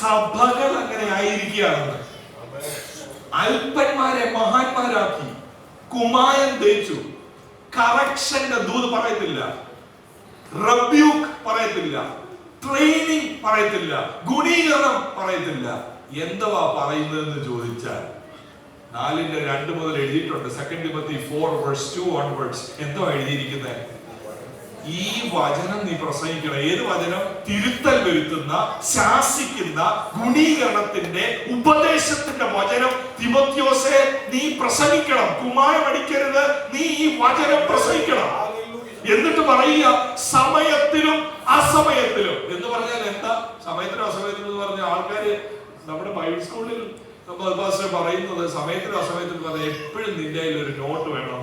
[SPEAKER 1] സഭകൾ അങ്ങനെ ആയിരിക്കുകയാണ്. അല്പന്മാരെ മഹാന്മാരാക്കി, കുമായം തേച്ചു. കറക്ഷന്റെ ദൂത് പറയത്തില്ല, റബ്യൂക്ക് പറയത്തില്ല, ട്രെയിനിങ് പറയത്തില്ല, ഗുണീകരണം പറയത്തില്ല. എന്തുവാ പറയുന്നതെന്ന് ചോദിച്ചാൽ 4:2 മുതൽ എഴുതിയിട്ടുണ്ട്. 2 Timothy 4:2 onwards എന്തോ എഴുതിയിരിക്കുന്നത്? ഈ വചനം നീ പ്രസംഗിക്കണം. ഏത് വചനം? തിരുത്തൽ വരുത്തുന്ന, ശാസിക്കുന്ന, ഗുണീകരണത്തിന്റെ, ഉപദേശത്തിന്റെ വചനം. തിമോത്തിയോസേ, നീ പ്രസംഗിക്കണം. കുമാരം അടിക്കരുത്, നീ ഈ വചനം പ്രസംഗിക്കണം. എന്നിട്ട് പറയുക, സമയത്തിലും അസമയത്തിലും. എന്ന് പറഞ്ഞാൽ എന്താ? സമയത്തിലും അസമയത്തിലും എന്ന് പറഞ്ഞ ആൾക്കാര് നമ്മുടെ ബൈബിൾ സ്കൂളിൽ പറയുന്നത് സമയത്തിലും അസമയത്തിലും പറഞ്ഞാൽ എപ്പോഴും നിന്റെ കയ്യിൽ ഒരു നോട്ട് വേണം.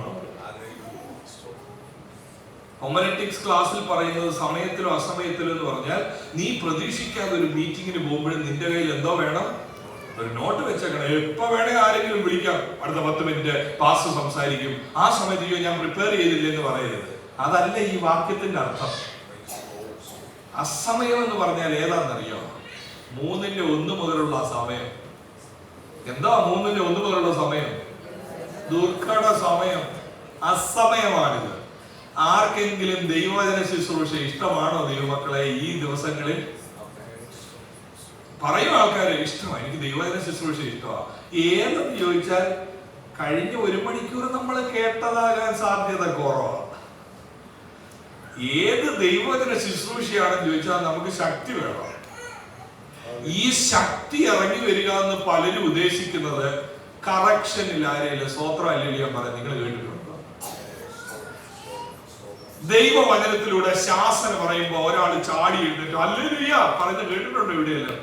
[SPEAKER 1] ഹൊമനറ്റിക്സ് ക്ലാസ്സിൽ പറയുന്നത് സമയത്തിലോ അസമയത്തിലോ എന്ന് പറഞ്ഞാൽ നീ പ്രതീക്ഷിക്കാതെ ഒരു മീറ്റിങ്ങിന് പോകുമ്പോഴും നിന്റെ കയ്യിൽ എന്തോ വേണം, ഒരു നോട്ട് വെച്ചേക്കണം. എപ്പോ വേണേ ആരെങ്കിലും വിളിക്കാം, അടുത്ത 10 മിനിറ്റ് പാസ്റ്റർ സംസാരിക്കും, ആ സമയത്ത് ഞാൻ പ്രിപ്പയർ ചെയ്തില്ല എന്ന് പറയരുത്. അതല്ല ഈ വാക്യത്തിന്റെ അർത്ഥം. അസമയം എന്ന് പറഞ്ഞാൽ ഏതാണെന്നറിയോ? 3:1 മുതലുള്ള സമയം. എന്താ 3:1 മുതലുള്ള സമയം? ദുർഘട സമയം, അസമയമാണിത്. ആർക്കെങ്കിലും ദൈവവചന ശുശ്രൂഷ ഇഷ്ടമാണോ ദൈവമക്കളെ? ഈ ദിവസങ്ങളിൽ പറയും ആൾക്കാര്, ഇഷ്ടമാണ്, എനിക്ക് ദൈവവചന ശുശ്രൂഷ ഇഷ്ടമാണ്. ഏതെന്ന് ചോദിച്ചാൽ കഴിഞ്ഞ 1 മണിക്കൂർ നമ്മൾ കേട്ടതാകാൻ സാധ്യത കുറവാണ്. ഏത് ദൈവവചന ശുശ്രൂഷയാണെന്ന് ചോദിച്ചാൽ നമുക്ക് ശക്തി വേണം. ഈ ശക്തി ഇറങ്ങി വരിക എന്ന് പലരും ഉദ്ദേശിക്കുന്നത് കറക്ഷനിൽ ആരെയല്ല. സ്വോത്രം അല്ലെങ്കിൽ ഞാൻ പറയാം, നിങ്ങൾ കേട്ടിട്ടുണ്ടോ? ദൈവവചനത്തിലൂടെ ശാസന പറയുമ്പോ ഒരാൾ ചാടി എഴുന്നേറ്റ് ഹല്ലേലൂയ പറയുന്നത് കേട്ടിട്ടുണ്ടോ? ഇവിടെയല്ലോ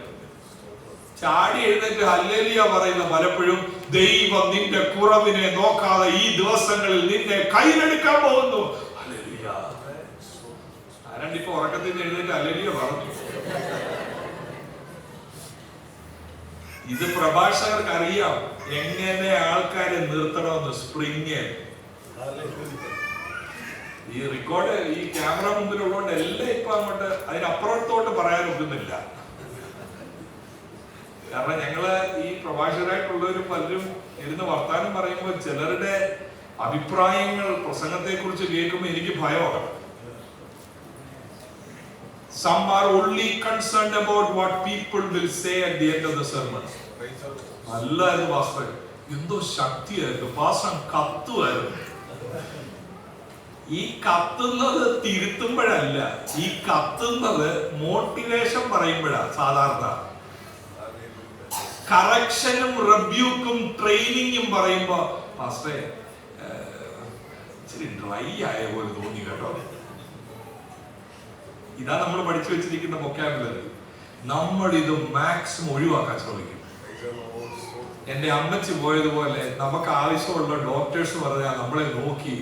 [SPEAKER 1] ചാടി എഴുന്നേറ്റ് ഹല്ലേലൂയ പറയുന്ന പലപ്പോഴും ദൈവം നിന്റെ കുറവിനെ നോക്കാതെ ഈ ദിവസങ്ങളിൽ നിന്നെ കയ്യിലെടുക്കാൻ പോകുന്നു. ഹല്ലേലൂയ. ആരാണ്ടിപ്പോ ഉറക്കത്തിൽ നിന്ന് എഴുന്നേറ്റ് ഹല്ലേലൂയ പറഞ്ഞു? ഇത് പ്രഭാഷകർക്ക് അറിയാം എങ്ങനെ ആൾക്കാരെ നിർത്തണമെന്ന്. സ്പ്രിങ് ഈ റെക്കോർഡ് ഈ ക്യാമറ മുമ്പിലുള്ളതുകൊണ്ട് എല്ലാം ഇപ്പൊ അങ്ങോട്ട് അതിനപ്പുറത്തോട്ട് പറയാൻ ഒക്കുന്നില്ല. കാരണം ഞങ്ങള് ഈ പ്രഭാഷകരായിട്ടുള്ളവരും പലരും ഇരുന്ന് വർത്താനം പറയുമ്പോൾ ചിലരുടെ അഭിപ്രായങ്ങൾ പ്രസംഗത്തെ കുറിച്ച് കേൾക്കുമ്പോൾ എനിക്ക് ഭയമാണ്. Some are only concerned about what people will say at the end of the sermon. നല്ലായിരുന്നു പാസ്റ്റർ, എന്തോ ശക്തിയായിരുന്നു പാസ്റ്റർ, കത്തുമായിരുന്നു. ഈ കത്തുന്നത് തിരുത്തുമ്പോഴല്ല, ഈ കത്തുന്നത് മോട്ടിവേഷൻ പറയുമ്പോഴാണ്. സാധാരണ കറക്ഷനും റെബ്യൂക്കും ട്രെയിനിങ്ങും പറയുമ്പോ പാസ്റ്റേ ഇച്ചിരി ഡ്രൈ ആയ പോലെ തോന്നി കേട്ടോ. ഇതാ നമ്മൾ പഠിച്ചു വെച്ചിരിക്കുന്ന വൊക്കാബുലറി. നമ്മൾ ഇത് മാക്സിമം ഒഴിവാക്കാൻ ശ്രമിക്കും. എന്റെ അമ്മച്ചി പോയതുപോലെ നമുക്ക് ആവശ്യമുള്ള ഡോക്ടേഴ്സ് പറഞ്ഞാൽ നമ്മളെ നോക്കി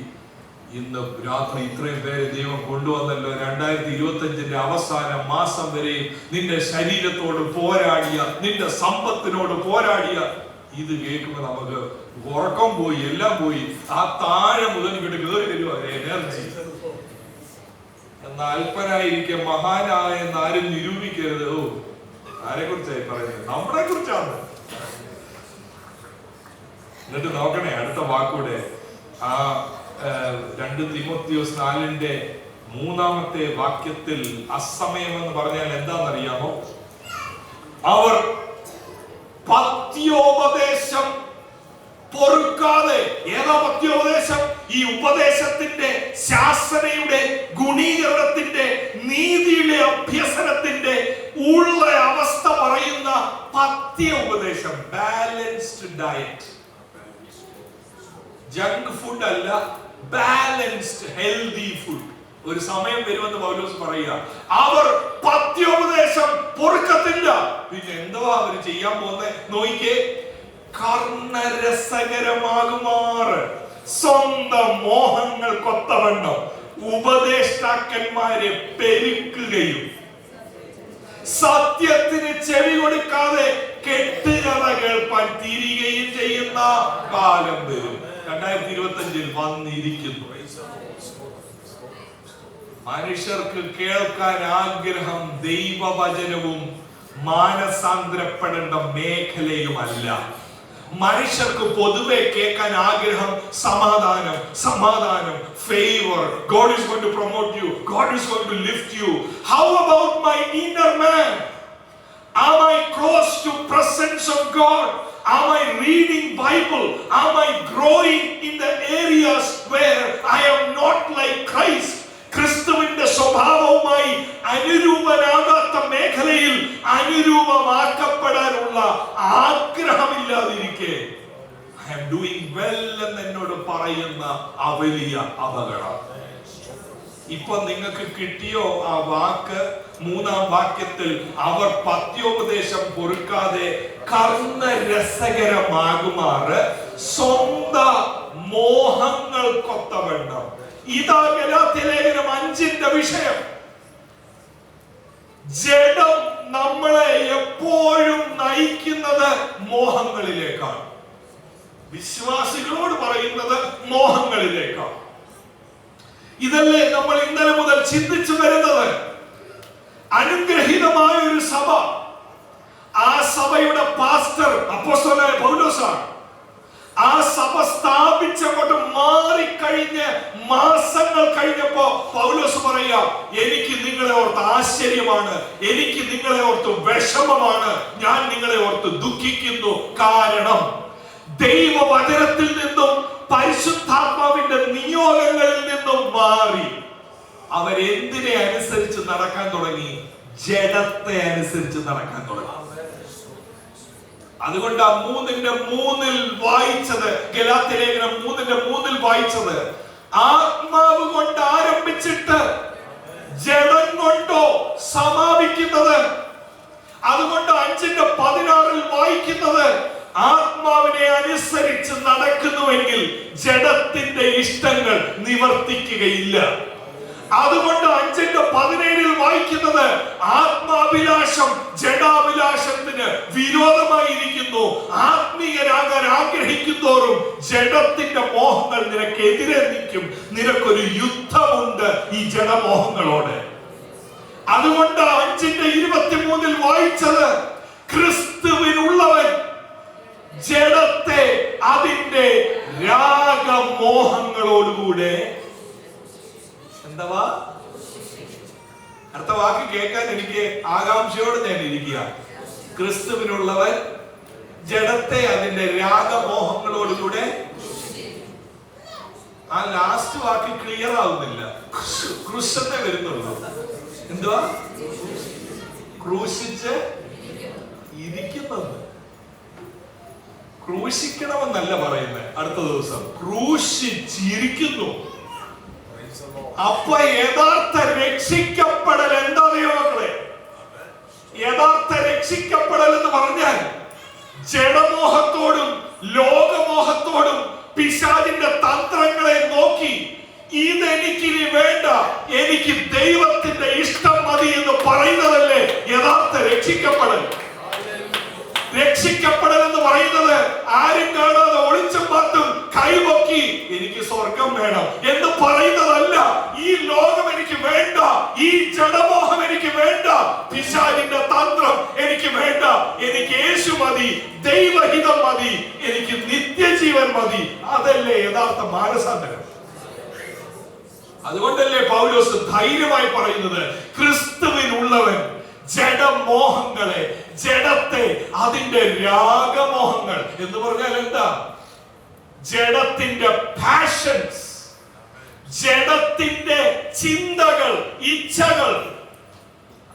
[SPEAKER 1] ഇന്ന് രാത്രി ഇത്രയും പേര് ദൈവം കൊണ്ടുവന്നല്ലോ. 2025 അവസാന മാസം വരെ നിന്റെ ശരീരത്തോട് പോരാടിയ, നിന്റെ സമ്പത്തിനോട് പോരാടിയ, ഇത് കേൾക്കുമ്പോൾ നമുക്ക് ഉറക്കം പോയി, എല്ലാം പോയി. ആ താഴെ മുതൽ ഇങ്ങോട്ട് കയറി വരുവാ എനർജി. എന്നാൽ അല്പനായിരിക്കെ മഹാനായെന്ന് ആരും നിരൂപിക്കരുത്. ആരെ കുറിച്ചായി പറയുന്നത്? നമ്മളെ കുറിച്ചാണ്. എന്നിട്ട് നോക്കണേ അടുത്ത വാക്കൂടെ. ആ 2 തിമോത്തിയോസ് 4:3 വാക്യത്തിൽ അസമയം എന്ന് പറഞ്ഞാൽ എന്താണെന്നറിയാമോ? അവർ പത്യോപദേശം പൊറുക്കാതെ. ഏതാ പത്യോപദേശം? ഈ ഉപദേശത്തിന്റെ, ശാസനയുടെ, ഗുണീകരണത്തിന്റെ, നീതിയുടെ അഭ്യസനത്തിന്റെ ഉള്ള അവസ്ഥ പറയുന്ന പത്യ ഉപദേശം. Balanced diet. ജങ്ക് ഫുഡ് അല്ല, ബാലൻസ്ഡ് ഹെൽത്തി ഫുഡ്. ഒരു സമയം വരുമെന്ന് പൗലോസ് പറയുക. അവർ പത്യോപദേശം പൊറുക്കത്തില്ല. പിന്നെ എന്തുവാ അവർ ചെയ്യാൻ പോകുന്നത്? നോയിക്കേ, കർണരസകരമാകുമാറ് സ്വന്തം മോഹങ്ങൾക്കൊത്തവണ്ണം ഉപദേഷ്ടാക്കന്മാരെ പെരുക്കുകയും സത്യത്തിന് ചെവി കൊടുക്കാതെ കെട്ടുകഥ കേൾപ്പാൻ തിരികെയും ചെയ്യുന്ന കാലം വരും. 2025 വന്നിരിക്കുന്നു. മനുഷ്യർക്ക് കേൾക്കാൻ ആഗ്രഹം ദൈവവചനവും മാനസാന്തരപ്പെടേണ്ട മേഖലയുമല്ല. മനുഷ്യർക്ക് പൊതുവെ കേൾക്കാൻ ആഗ്രഹം സമാധാനം, സമാധാനം, favor. God is going to promote you. God is going to lift you. How about my inner man? Am I close to presence of God? Am I reading Bible? Am I growing in the areas where I am not like Christ? ക്രിസ്തുവിന്റെ സ്വഭാവവുമായി അനുരൂപനാകാത്ത മേഖലയിൽ അനുരൂപമാക്കപ്പെടാനുള്ള ആഗ്രഹമില്ലാതിരിക്കെ I am doing well എന്ന് എന്നോട് പറയുന്ന ആ വലിയ അപകടം. ഇപ്പൊ നിങ്ങൾക്ക് കിട്ടിയോ ആ വാക്ക്? 3-ാം വാക്യത്തിൽ അവർ പത്യോപദേശം പൊറുക്കാതെ കർണരസകരമാകുമാറ് സ്വന്തം മോഹങ്ങൾക്കൊത്തവണ്ണം. ഇതാ ഗലാത്യലേഖനം 5 വിഷയം. ജഡം നമ്മളെ എപ്പോഴും നയിക്കുന്നത് മോഹങ്ങളിലേക്കാണ്. വിശ്വാസികളോട് പറയുന്നത് മോഹങ്ങളിലേക്കാണ്. ഇതല്ലേ നമ്മൾ ഇന്നലെ മുതൽ ചിന്തിച്ചു വരുന്നത്. അനുഗ്രഹീതമായ ഒരു സഭ, ആ സഭയുടെ പാസ്റ്റർ അപ്പോസ്തലനായ പൗലോസാണ്. ആ സഭ സ്ഥാപിച്ചങ്ങോട്ട് മാറിക്കഴിഞ്ഞ് മാസങ്ങൾ കഴിഞ്ഞപ്പോ പൗലോസ് പറയാ, എനിക്ക് നിങ്ങളെ ഓർത്ത് ആശ്ചര്യമാണ്, എനിക്ക് നിങ്ങളെ ഓർത്ത് വിഷമമാണ്, ഞാൻ നിങ്ങളെ ഓർത്ത് ദുഃഖിക്കുന്നു. കാരണം ദൈവവചനത്തിൽ നിന്നും പരിശുദ്ധാത്മാവിന്റെ നിയോഗങ്ങളിൽ നിന്നും മാറി അവരെന്തിനെ അനുസരിച്ച് നടക്കാൻ തുടങ്ങി? ജഡത്തെ അനുസരിച്ച് നടക്കാൻ തുടങ്ങി. അതുകൊണ്ട് 3:3 വായിച്ചത്, ഗലാത്യലേഖനം 3:3 വായിച്ചത്, ആത്മാവ് കൊണ്ട് ആരംഭിച്ചിട്ട് ജഡം കൊണ്ടോ സമാപിക്കുന്നത്. അതുകൊണ്ട് 5:16 വായിക്കുന്നത്, ആത്മാവിനെ അനുസരിച്ച് നടക്കുന്നുവെങ്കിൽ ജഡത്തിന്റെ ഇഷ്ടങ്ങൾ നിവർത്തിക്കുകയില്ല. അതുകൊണ്ട് 5:17 വായിക്കുന്നത്, ആത്മാഭിലാഷം ജഡാഭിലാഷത്തിന് വിരോധമായിരിക്കുന്നു. ആത്മീയരാകാൻ ആഗ്രഹിക്കുന്നതോറും ജഡത്തിന്റെ മോഹങ്ങൾ നിനക്കെതിരെ നിൽക്കും. നിനക്കൊരു യുദ്ധമുണ്ട് ഈ ജഡമോഹങ്ങളോട്. അതുകൊണ്ട് 5:23 വായിച്ചത്, ക്രിസ്തുവിനുള്ളവൻ ജഡത്തെ അതിന്റെ രാഗമോഹങ്ങളോടുകൂടെ എന്താ അടുത്ത വാക്ക് കേൾക്കാൻ എനിക്ക് ആകാംക്ഷയോടെ ഞാൻ ഇരിക്കുക. ക്രിസ്തുവിനുള്ളവൻ ജഡത്തെ അതിന്റെ രാഗമോഹങ്ങളോടുകൂടെ. ആ ലാസ്റ്റ് വാക്ക് ക്ലിയർ ആവുന്നില്ല. ക്രൂശത്തെ വരുന്നുള്ളൂ. എന്തുവാ? ക്രൂശിച്ച് ഇരിക്കുന്നത്. ക്രൂശിക്കണമെന്നല്ല പറയുന്നത്. അടുത്ത ദിവസം ക്രൂശിച്ചിരിക്കുന്നു. അപ്പൊ യഥാർത്ഥ രക്ഷിക്കപ്പെടൽ എന്താണെന്നോ മക്കളെ? യഥാർത്ഥ രക്ഷിക്കപ്പെടൽ എന്ന് പറഞ്ഞാൽ ജഡമോഹത്തോടും ലോകമോഹത്തോടും പിശാചിന്റെ തന്ത്രങ്ങളെ നോക്കി ഇതെനിക്കിനി വേണ്ട, എനിക്ക് ദൈവത്തിന്റെ ഇഷ്ടം മതി എന്ന് പറയുന്നതല്ലേ യഥാർത്ഥ രക്ഷിക്കപ്പെടൽ. രക്ഷിക്കപ്പെടൽ എന്ന് പറയുന്നത് ആരും കാണാതെ ഒളിച്ചും പാത്തും കൈപൊക്കി എനിക്ക് സ്വർഗം വേണം എന്ന് പറയുന്നതല്ല. ഈ ലോകം എനിക്ക് വേണ്ട, ഈ ജഡമോഹം എനിക്ക് വേണ്ട, പിശാചിന്റെ തന്ത്രം എനിക്ക് വേണ്ട, എനിക്ക് യേശു മതി, ദൈവഹിതം മതി, എനിക്ക് നിത്യജീവൻ മതി. അതല്ലേ യഥാർത്ഥ മാനസാന്തരം. അതുകൊണ്ടല്ലേ പൗലോസ് ധൈര്യമായി പറയുന്നത്, ക്രിസ്തുവിനുള്ളവൻ ജഡമോഹങ്ങളെ, ജഡത്തെ, അതിന്റെ രാഗമോഹങ്ങൾ എന്ന് പറഞ്ഞാൽ എന്താ? ജഡത്തിന്റെ പാഷൻസ്, ജഡത്തിന്റെ ചിന്തകൾ, ഇച്ഛകൾ,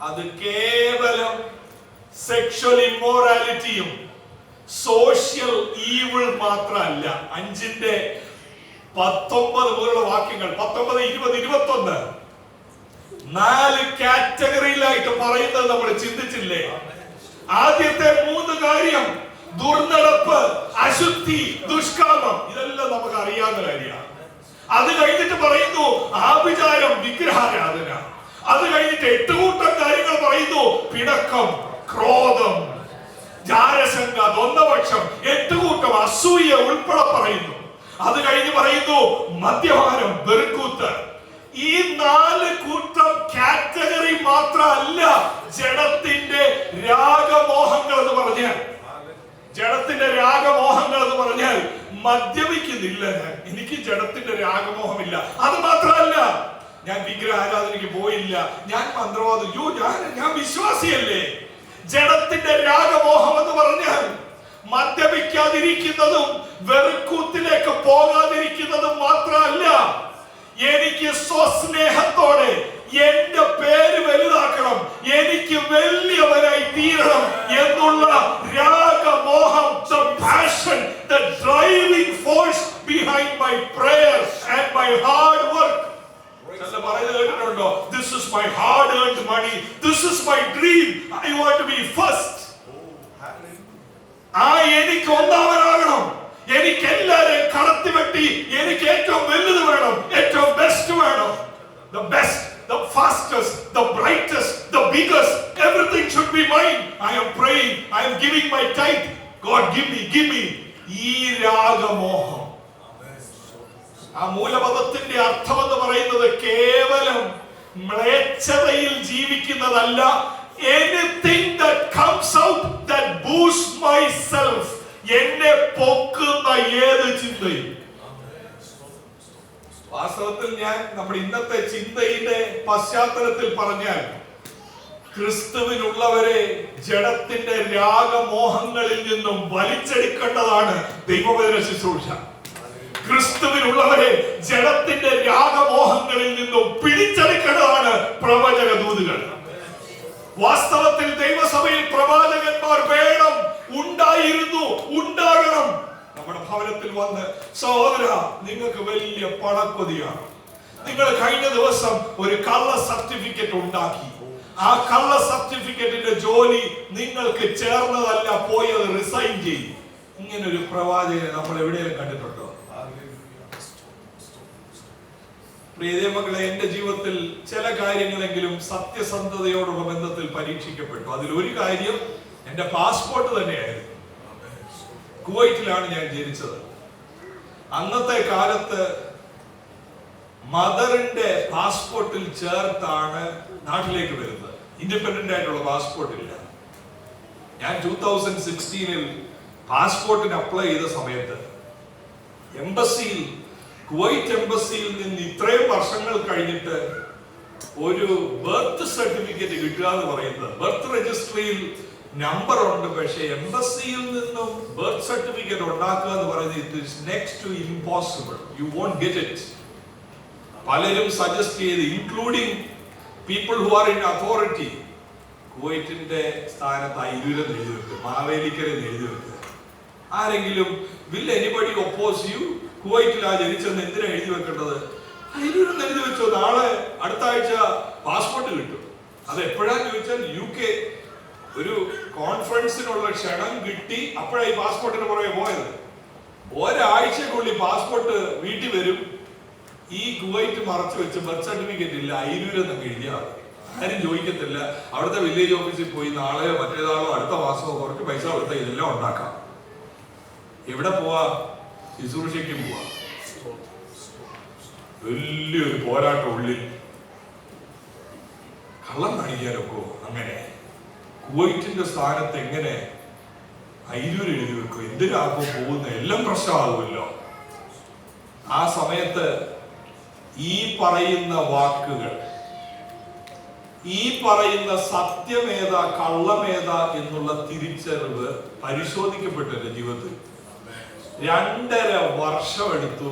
[SPEAKER 1] അത് കേവലം സെക്ഷൽ ഇമ്മോറാലിറ്റിയും സോഷ്യൽ ഈവിൾ മാത്രമല്ല. 5:19 മുതലുള്ള വാക്യങ്ങൾ, 19, 20, 21 4 കാറ്റഗറിയിലായിട്ട് പറയുന്നത് നമ്മൾ ചിന്തിച്ചില്ലേ? ആദ്യത്തെ 3 കാര്യം ദുർനടപ്പ്, അശുദ്ധി, ദുഷ്കാമം, ഇതെല്ലാം നമുക്ക് അറിയാവുന്ന കാര്യമാണ്. അത് കഴിഞ്ഞിട്ട് പറയുന്നു ആഭിചാരം, വിഗ്രഹാരാധന. അത് കഴിഞ്ഞിട്ട് 8 കൂട്ടം കാര്യങ്ങൾ പറയുന്നു: പിണക്കം, ക്രോധം, ജാരശങ്ക, ദ്വന്ദ്വപക്ഷം, 8 കൂട്ടം, അസൂയ ഉൾപ്പെടെ പറയുന്നു. അത് കഴിഞ്ഞ് പറയുന്നു മദ്യപാനം, വെറുക്കൂത്ത്. ഈ 4 കൂട്ടം കാറ്റഗറി മാത്രമല്ല ജഡത്തിന്റെ രാഗമോഹങ്ങൾ എന്ന് പറഞ്ഞാൽ. ജഡത്തിന്റെ രാഗമോഹങ്ങൾ എന്ന് പറഞ്ഞാൽ മദ്യപിക്കുന്നില്ല ഞാൻ, എനിക്ക് ജഡത്തിന്റെ രാഗമോഹമില്ല. അത് മാത്രമല്ല, ഞാൻ വിഗ്രഹാരാധനയ്ക്ക് പോയില്ല, ഞാൻ മന്ത്രവാദം, ഞാൻ വിശ്വാസിയല്ലേ. ജഡത്തിന്റെ രാഗമോഹം എന്ന് പറഞ്ഞാൽ മദ്യപിക്കാതിരിക്കുന്നതും വെറുക്കൂത്തിലേക്ക് പോകാതിരിക്കുന്നതും മാത്രമല്ല, എനിക്ക് സ്വസ്നേഹത്തോടെ എന്റെ പേര് വലുതാക്കണം, എനിക്ക് വലിയവനായി തീരണം എന്നുള്ള രാഗമോഹം, the passion, the driving force behind my prayer and my hard work. കേട്ടിട്ടുണ്ടോ? This is my hard earned money, this is my dream, I want to be first. എനിക്ക് ഒന്നാമനാകണം, എനിക്ക് എല്ലാവരെയും കടത്തിവെട്ടി എനിക്ക് ഏറ്റവും വലുത് വേണം, ഏറ്റവും ബെസ്റ്റ് വേണം. The best, the fastest, the brightest, the biggest, everything should be mine. I am praying, I am giving my tithe. God, give me. ഈ രാഗമോഹം. ആ മൂലപദത്തിന്റെ അർത്ഥം എന്ന് പറയുന്നത് കേവലം മ്ലേച്ഛതയിൽ ജീവിക്കുന്നതല്ല. Anything that comes out that boosts myself, എന്നെ പൊക്കുന്ന ഏത് ചിന്തയും. വാസ്തവത്തിൽ ഞാൻ നമ്മുടെ ഇന്നത്തെ ചിന്തയുടെ പശ്ചാത്തലത്തിൽ പറഞ്ഞാൽ, ക്രിസ്തുവിനുള്ളവരെ ജഡത്തിന്റെ രാഗമോഹങ്ങളിൽ നിന്നും വലിച്ചെടുക്കേണ്ടതാണ് ദൈവവചന ശുശ്രൂഷ. ക്രിസ്തുവിനുള്ളവരെ ജഡത്തിന്റെ രാഗമോഹങ്ങളിൽ നിന്നും പിടിച്ചെടുക്കേണ്ടതാണ് പ്രവചന ദൂതുകൾ. വാസ്തവത്തിൽ ദൈവസഭയിൽ പ്രവാചകന്മാർ വേണം, ഉണ്ടായിരുന്നു, ഉണ്ടാകണം. നമ്മുടെ ഭവനത്തിൽ വന്ന്, സഹോദര, നിങ്ങൾക്ക് വലിയ പണക്കൊതിയാണ്, നിങ്ങൾ കഴിഞ്ഞ ദിവസം ഒരു കള്ള സർട്ടിഫിക്കറ്റ് ഉണ്ടാക്കി, ആ കള്ള സർട്ടിഫിക്കറ്റിന്റെ ജോലി നിങ്ങൾക്ക് ചേർന്നതല്ല, പോയത് റിസൈൻ ചെയ്യും. ഇങ്ങനെ ഒരു പ്രവാചകനെ നമ്മൾ എവിടെയെങ്കിലും കണ്ടിട്ടുണ്ടോ? പ്രിയദൈവമക്കളെ, എന്റെ ജീവിതത്തിൽ ചില കാര്യങ്ങളെങ്കിലും സത്യസന്ധതയോടുള്ള ബന്ധത്തിൽ പരീക്ഷിക്കപ്പെട്ടു. അതിലൊരു കാര്യം എന്റെ പാസ്പോർട്ട് തന്നെയായിരുന്നു. കുവൈറ്റിലാണ് ഞാൻ ജനിച്ചത്. അന്നത്തെ കാലത്ത് മദറിന്റെ പാസ്പോർട്ടിൽ ചേർത്താണ് നാട്ടിലേക്ക് വരുന്നത്. ഇൻഡിപെൻഡന്റ് ആയിട്ടുള്ള പാസ്പോർട്ട് ഇല്ല. ഞാൻ 2016 പാസ്പോർട്ടിന് അപ്ലൈ ചെയ്ത സമയത്ത് എംബസിയിൽ, കുവൈറ്റ് എംബസിയിൽ നിന്ന് ഇത്രയും വർഷങ്ങൾ കഴിഞ്ഞിട്ട് ഒരു ബർത്ത് സർട്ടിഫിക്കറ്റ് കിട്ടുക എന്ന് പറയുന്നത്, ബർത്ത് രജിസ്ട്രിയിൽ നമ്പർ ഉണ്ട്, പക്ഷേ എംബസിയിൽ നിന്നും ബർത്ത് സർട്ടിഫിക്കറ്റ് ഉണ്ടാക്കുക എന്ന് പറയുന്നത് it is next to impossible. You won't get it. പലരും സജസ്റ്റ് ചെയ്ത്, including people who are in authority, കുവൈറ്റിന്റെ സ്ഥാനത്ത് അയിരൂരം എഴുതി വെക്കുക, മാവേലിക്കരെ എഴുതി വെക്കുക. ആരെങ്കിലും വിൽ എനിബഡി ഒപ്പോസ് യു, കുവൈറ്റിലാ ജനിച്ചെന്ന് എന്തിനാ എഴുതി വെക്കേണ്ടത്? അയിരൂരം എഴുതി വെച്ചോ, നാളെ അടുത്ത ആഴ്ച പാസ്പോർട്ട് കിട്ടും. അത് എപ്പോഴാന്ന് ചോദിച്ചാൽ UK ഒരു കോൺഫറൻസിനുള്ള ക്ഷണം കിട്ടി, അപ്പോഴാണ് ഈ പാസ്പോർട്ടിന് പുറകെ പോയത്. ഒരാഴ്ചക്കുള്ളിൽ പാസ്പോർട്ട് വീട്ടിൽ വരും. ഈ കുവൈറ്റ് മറച്ചു വെച്ച് ബർത്ത് സർട്ടിഫിക്കറ്റ് ഇല്ല, അയിരൂരെന്നൊക്കെ എഴുതിയാൽ ആരും ചോദിക്കത്തില്ല. അവിടുത്തെ വില്ലേജ് ഓഫീസിൽ പോയി നാളെയോ മറ്റേതാളോ അടുത്ത മാസമോ കുറച്ച് പൈസ കൊടുത്താൽ ഇതെല്ലാം ഉണ്ടാക്കാം. എവിടെ പോവാ? ശുശ്രൂഷയ്ക്ക് പോവാ. വലിയൊരു പോരാട്ടം ഉള്ളിൽ. കള്ളം കാണിക്കാനൊക്കെ അങ്ങനെ കുവൈറ്റിന്റെ സ്ഥാനത്ത് എങ്ങനെ അയിരൂർ എഴുതി വെക്കും? എന്തിനാകും പോകുന്ന എല്ലാം പ്രശ്നമാകുമല്ലോ. ആ സമയത്ത് ഈ പറയുന്ന വാക്കുകൾ, ഈ പറയുന്ന സത്യമേതാ കള്ളമേതാ എന്നുള്ള തിരിച്ചറിവ് പരിശോധിക്കപ്പെട്ട ജീവിതത്തിൽ 2.5 വർഷം എടുത്തു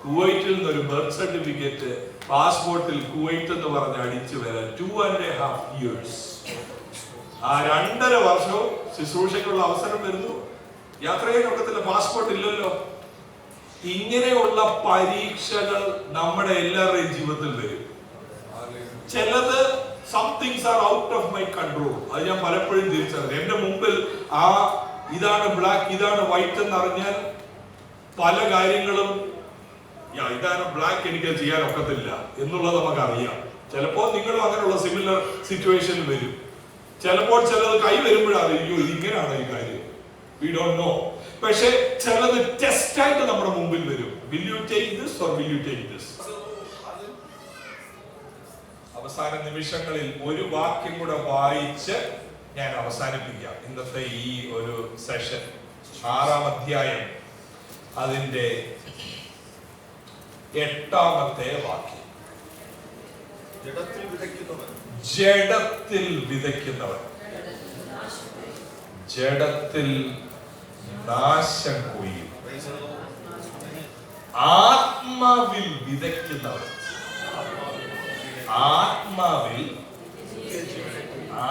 [SPEAKER 1] കുവൈറ്റിൽ നിന്നൊരു ബർത്ത് സർട്ടിഫിക്കറ്റ് പാസ്പോർട്ടിൽ കുവൈറ്റ് എന്ന് പറഞ്ഞ് അടിച്ചു വരാൻ. 2.5 years. ആ 2.5 വർഷവും ശുശ്രൂഷയ്ക്കുള്ള അവസരം വരുന്നു. യാത്ര ചെയ്യാൻ ഒക്കത്തില്ല, പാസ്പോർട്ട് ഇല്ലല്ലോ. ഇങ്ങനെയുള്ള പരീക്ഷകൾ നമ്മുടെ എല്ലാവരുടെയും ജീവിതത്തിൽ വരും. ചിലത് somethings are out of my control. അത് ഞാൻ പലപ്പോഴും തിരിച്ചറിഞ്ഞു. എന്റെ മുമ്പിൽ ആ ഇതാണ് ബ്ലാക്ക് ഇതാണ് വൈറ്റ് എന്ന് അറിഞ്ഞാൽ പല കാര്യങ്ങളും ഇതാണ് ബ്ലാക്ക് എനിക്ക് ചെയ്യാൻ ഒക്കത്തില്ല എന്നുള്ളത് നമുക്കറിയാം. ചിലപ്പോൾ നിങ്ങളും അങ്ങനെയുള്ള സിമിലർ സിറ്റുവേഷനിൽ വരും. ചിലപ്പോൾ ചിലത് കൈ വരുമ്പോഴാണ് അയ്യോ ഇതിങ്ങനെയാണ് ഈ കാര്യം, വി ഡോണ്ട് നോ. പക്ഷെ ചിലത് ടെസ്റ്റ് ആയിട്ട് നമ്മുടെ മുമ്പിൽ വരും. Will you take this or will you take this? അവസാന നിമിഷങ്ങളിൽ ഒരു വാക്യം കൂടെ വായിച്ച് ഞാൻ അവസാനിപ്പിക്കാം ഇന്നത്തെ ഈ ഒരു സെഷൻ. 6-ാം അധ്യായം അതിന്റെ 8-ാമത്തെ വാക്യം. ജഡത്തിൽ വിതയ്ക്കുന്നവൻ ജഡത്തിൽ നാശം കൊയ്യും. ആത്മാവിൽ വിതയ്ക്കുന്നവൻ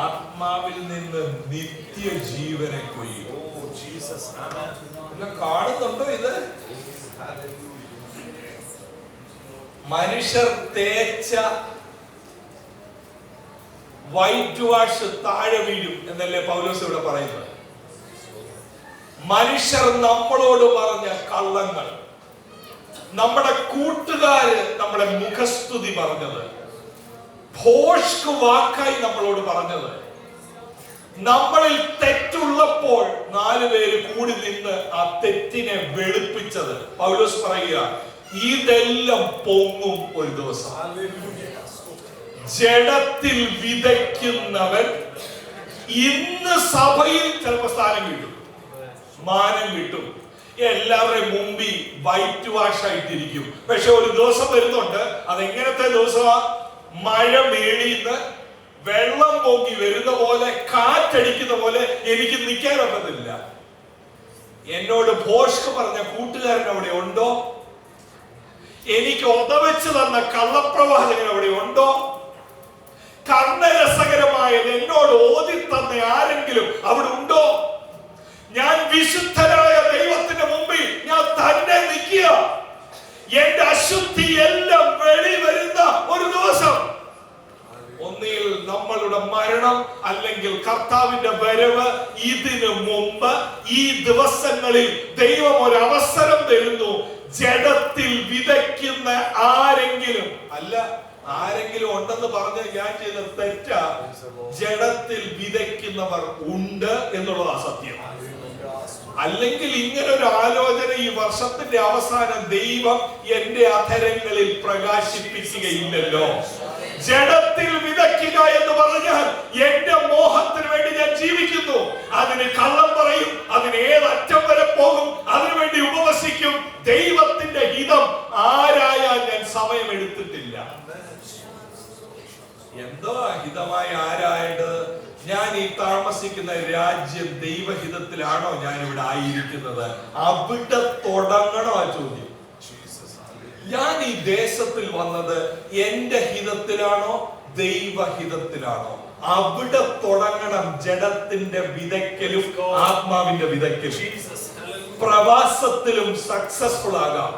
[SPEAKER 1] ആത്മാവിൽ നിന്ന് നിത്യജീവനെ കൊയ്യും. കാണുന്നുണ്ടോ ഇത്? മനുഷ്യർ തേച്ച വൈറ്റ് വാഷ് താഴെ വീഴും എന്നല്ലേ പൗലോസ് ഇവിടെ പറയുന്നത്. മനുഷ്യർ നമ്മളോട് പറഞ്ഞ കള്ളങ്ങൾ, നമ്മുടെ കൂട്ടുകാര് നമ്മളെ മുഖസ്തുതി പറഞ്ഞത്, ഭോഷ്ക് വാക്കായി നമ്മളോട് പറഞ്ഞത്, നമ്മളിൽ തെറ്റുള്ളപ്പോൾ 4 പേര് കൂടി നിന്ന് ആ തെറ്റിനെ വെളുപ്പിച്ചത്. പൗലോസ് പറയുക ഇതെല്ലാം പൊങ്ങും ഒരു ദിവസം. ജഡത്തിൽ വിതയ്ക്കുന്നവൻ ഇന്ന് സഭയിൽ ചിലപ്പോൾ സ്ഥാനം കിട്ടും, മാനം കിട്ടും, എല്ലാവരുടെയും മുമ്പിൽ വൈറ്റ് വാഷ് ആയിട്ടിരിക്കും. പക്ഷെ ഒരു ദിവസം വരുന്നുണ്ട്, അതെങ്ങനത്തെ ദിവസമാ? മഴ മേളിന്ന് വെള്ളം പൊങ്ങി വരുന്ന പോലെ, കാറ്റടിക്കുന്ന പോലെ എനിക്ക് നിൽക്കാൻ പറ്റത്തില്ല. എന്നോട് ഭോഷ്ക് പറഞ്ഞ കൂട്ടുകാരൻ അവിടെ ഉണ്ടോ? എനിക്ക് ഒതവെച്ച് തന്ന കള്ളപ്രവാചകൻ അവിടെ ഉണ്ടോ? കർണരസകരമായത് എന്നോട് ഓതി തന്ന ആരെങ്കിലും അവിടെ ഉണ്ടോ? ഞാൻ വിശുദ്ധനായ ദൈവത്തിന്റെ മുമ്പിൽ ഞാൻ തന്നെ നിൽക്കുക. എന്റെ അശുദ്ധി എല്ലാം വെളി വരുന്ന ഒരു ദിവസം. ഒന്നിൽ നമ്മളുടെ മരണം അല്ലെങ്കിൽ കർത്താവിന്റെ വരവ്. ഇതിനു മുമ്പ് ഈ ദിവസങ്ങളിൽ ദൈവം ഒരു അവസരം തരുന്നു. ജഡത്തിൽ വിതയ്ക്കുന്ന ആരെങ്കിലും, അല്ല ആരെങ്കിലും ഉണ്ടെന്ന് പറഞ്ഞ് ഞാൻ ചെയ്ത തെറ്റാ. ജഡത്തിൽ വിതയ്ക്കുന്നവർ ഉണ്ട് എന്നുള്ളതാ സത്യം. അല്ലെങ്കിൽ ഇങ്ങനെ ഒരു ആലോചന ഈ വർഷത്തിന്റെ അവസാനം ദൈവം എന്റെ അധരങ്ങളിൽ പ്രകാശിപ്പിക്കുകയില്ലല്ലോ. ജഡത്തിൽ വിതയ്ക്കുക എന്ന് പറഞ്ഞാൽ എന്റെ മോഹത്തിന് വേണ്ടി ഞാൻ ജീവിക്കുന്നു, അതിന് കള്ളം പറയും, അതിന് ഏതറ്റം വരെ പോകും, അതിനുവേണ്ടി ഉപവസിക്കും. ദൈവത്തിന്റെ ഹിതം ആരായാൻ ഞാൻ സമയമെടുത്തിട്ടില്ല. എന്തോ ഹിതമായി ആരായത്? ഞാൻ ഈ താമസിക്കുന്ന രാജ്യം ദൈവഹിതത്തിലാണോ ഞാൻ ഇവിടെ ആയിരിക്കുന്നത്? അവിടെ തുടങ്ങണോ ആ ചോദ്യം. ഞാൻ ഈ ദേശത്തിൽ വന്നത് എന്റെ ഹിതത്തിലാണോ ദൈവഹിതത്തിലാണോ? അവിടെ തുടങ്ങണം ജഡത്തിന്റെ വിതയ്ക്കലും ആത്മാവിന്റെ വിതയ്ക്കലും. പ്രവാസത്തിലും സക്സസ്ഫുൾ ആകാം,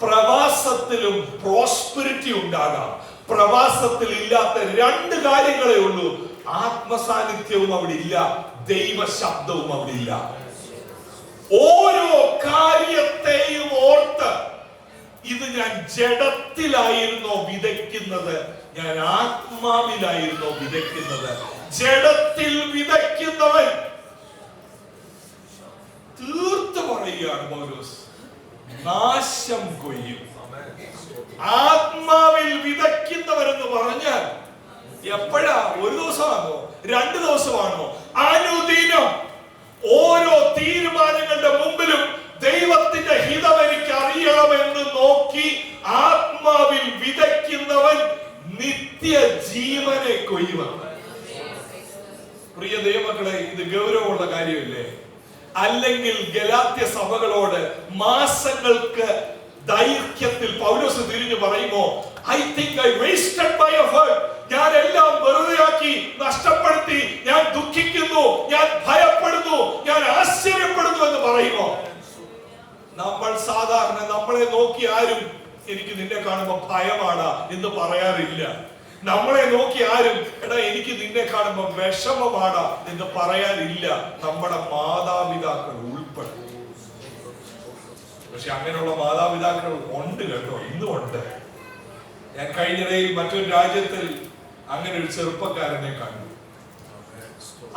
[SPEAKER 1] പ്രവാസത്തിലും പ്രോസ്പെരിറ്റി ഉണ്ടാകാം. പ്രവാസത്തിൽ ഇല്ലാത്ത 2 കാര്യങ്ങളേ ഉള്ളൂ. ആത്മസാന്നിധ്യവും അവിടെ ഇല്ല, ദൈവ ശബ്ദവും അവിടെ ഇല്ല. ഓരോ കാര്യത്തെയും ഓർത്ത് ഇത് ഞാൻ ജഡത്തിലായിരുന്നോ വിതയ്ക്കുന്നത്, ഞാൻ ആത്മാവിലായിരുന്നോ വിതയ്ക്കുന്നത്? ജഡത്തിൽ വിതയ്ക്കുന്നവൻ, തീർത്ത് പറയുകയാണ് പൗലോസ്, നാശം കൊയ്യും. ആത്മാവിൽ വിതയ്ക്കുന്നവരെന്ന് പറഞ്ഞാൽ എപ്പോഴാ? ഒരു ദിവസമാണോ? 2 ദിവസമാണോ? അനുദിനം ഓരോ തീരുമാനങ്ങളുടെ മുമ്പിലും ദൈവത്തിന്റെ ഹിതം എനിക്ക് അറിയണമെന്ന് നോക്കി ആത്മാവിൽ വിതയ്ക്കുന്നവൻ നിത്യ ജീവനെ കൊയ്യുമെന്ന്. പ്രിയ ദൈവമക്കളെ, ഇത് ഗൗരവമുള്ള കാര്യമില്ലേ? അല്ലെങ്കിൽ ഗലാത്യ സഭകളോട് മാസങ്ങൾക്ക് ദൈർഘ്യത്തിൽ പൗലോസ് തിരിഞ്ഞു പറയുമോ, I think I wasted my effort, ഞാൻ എല്ലാം വെറുതെയാക്കി, നഷ്ടപ്പെടുത്തി, ഞാൻ ദുഃഖിക്കുന്നു, ഞാൻ ഭയപ്പെടുന്നു, ഞാൻ ആശ്ചര്യപ്പെടുന്നു എന്ന് പറയുമോ? നമ്മൾ സാധാരണ നമ്മളെ നോക്കി ആരും എനിക്ക് നിന്നെ കാണുമ്പോൾ ഭയമാണ് എന്ന് പറയാറില്ല. നമ്മളെ നോക്കി ആരും എടാ എനിക്ക് നിന്നെ കാണുമ്പോൾ വിഷമമാണ് എന്ന് പറയാനില്ല, നമ്മുടെ മാതാപിതാക്കൾ ഉൾപ്പെടെ. പക്ഷെ അങ്ങനെയുള്ള മാതാപിതാക്കൾ ഉണ്ട് കേട്ടോ, ഇന്നും ഉണ്ട്. ഞാൻ കഴിഞ്ഞിടയിൽ മറ്റൊരു രാജ്യത്തിൽ അങ്ങനെ ഒരു ചെറുപ്പക്കാരനെ കണ്ടു.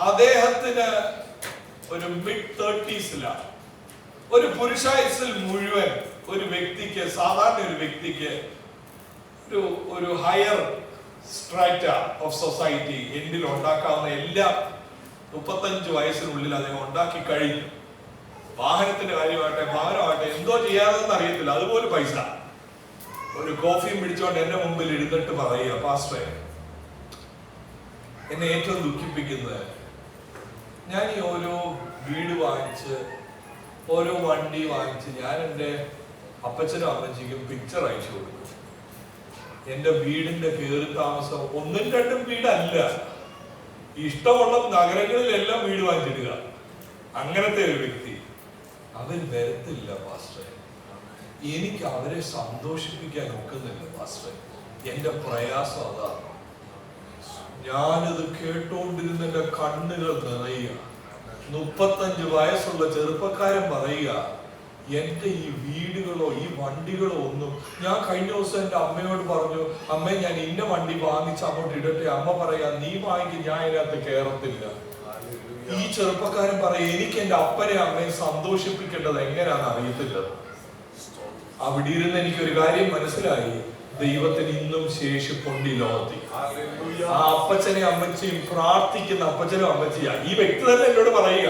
[SPEAKER 1] അദ്ദേഹത്തിന് ഒരു mid-30s ഒരു പുരുഷായുസ്സിൽ മുഴുവൻ ഒരു വ്യക്തിക്ക്, സാധാരണ ഒരു വ്യക്തിക്ക് ഒരു ഹയർ സ്ട്രാറ്റ ഓഫ് സൊസൈറ്റി എൻഡിൽ ഉണ്ടാക്കാവുന്ന എല്ലാം 35 വയസ്സിനുള്ളിൽ അദ്ദേഹം ഉണ്ടാക്കി കഴിഞ്ഞു. വാഹനത്തിന്റെ കാര്യമാകട്ടെ, ഭവനമാകട്ടെ, എന്തോ ചെയ്യാതെന്ന് അറിയത്തില്ല, അതുപോലെ പൈസ. ഒരു കോഫിയും പിടിച്ചോണ്ട് എന്റെ മുമ്പിൽ ഇരുന്നിട്ട് പറയുക, പാസ്റ്ററെ, എന്നെ ഏറ്റവും ദുഃഖിപ്പിക്കുന്നത് ഞാൻ ഈ ഓരോ വീട് വാങ്ങിച്ച്, ഓരോ വണ്ടി വാങ്ങിച്ച് ഞാൻ എൻ്റെ അപ്പച്ചനും അമ്മച്ചിക്കും പിക്ചർ അയച്ചു കൊടുക്കും. എന്റെ വീടിന്റെ കയറി താമസം 1ഉം 2ഉം വീടല്ല, ഇഷ്ടമുള്ള നഗരങ്ങളിലെല്ലാം വീട് വാങ്ങിച്ചിടുക. അങ്ങനത്തെ ഒരു വ്യക്തി. അവൻ വരത്തില്ല പാസ്റ്റർ, എനിക്ക് അവരെ സന്തോഷിപ്പിക്കാൻ ഒക്കുന്നില്ല പാസ്റ്റർ, എന്റെ പ്രയാസം അതാണ്. ഞാനിത് കേട്ടോണ്ടിരുന്ന എന്റെ കണ്ണുകൾ നിറയുക. 35 വയസ്സുള്ള ചെറുപ്പക്കാരൻ പറയുക, എന്റെ ഈ വീടുകളോ ഈ വണ്ടികളോ ഒന്നും, ഞാൻ കഴിഞ്ഞ ദിവസം എന്റെ അമ്മയോട് പറഞ്ഞു, അമ്മ ഞാൻ ഇന്ന വണ്ടി വാങ്ങിച്ച് അങ്ങോട്ട് ഇടട്ടെ. അമ്മ പറയാ, നീ വാങ്ങിക്കും, ഞാൻ ഇതിനകത്ത് കേറത്തില്ല. ഈ ചെറുപ്പക്കാരൻ പറയാ, എനിക്ക് എന്റെ അപ്പനെ അമ്മയെ സന്തോഷിപ്പിക്കേണ്ടത് എങ്ങനെയാണെന്ന് അറിയത്തില്ല. അവിടെ ഇരുന്ന് എനിക്കൊരു കാര്യം മനസ്സിലായി, ദൈവത്തിന് ഇന്നും ശേഷിപ്പുണ്ട് ഈ ലോകത്തിൽ. ആ അപ്പച്ചനെ അമ്മച്ചിയും പ്രാർത്ഥിക്കുന്ന അപ്പച്ചനും അമ്മച്ചിയാ. ഈ വ്യക്തി തന്നെ എന്നോട് പറയുക,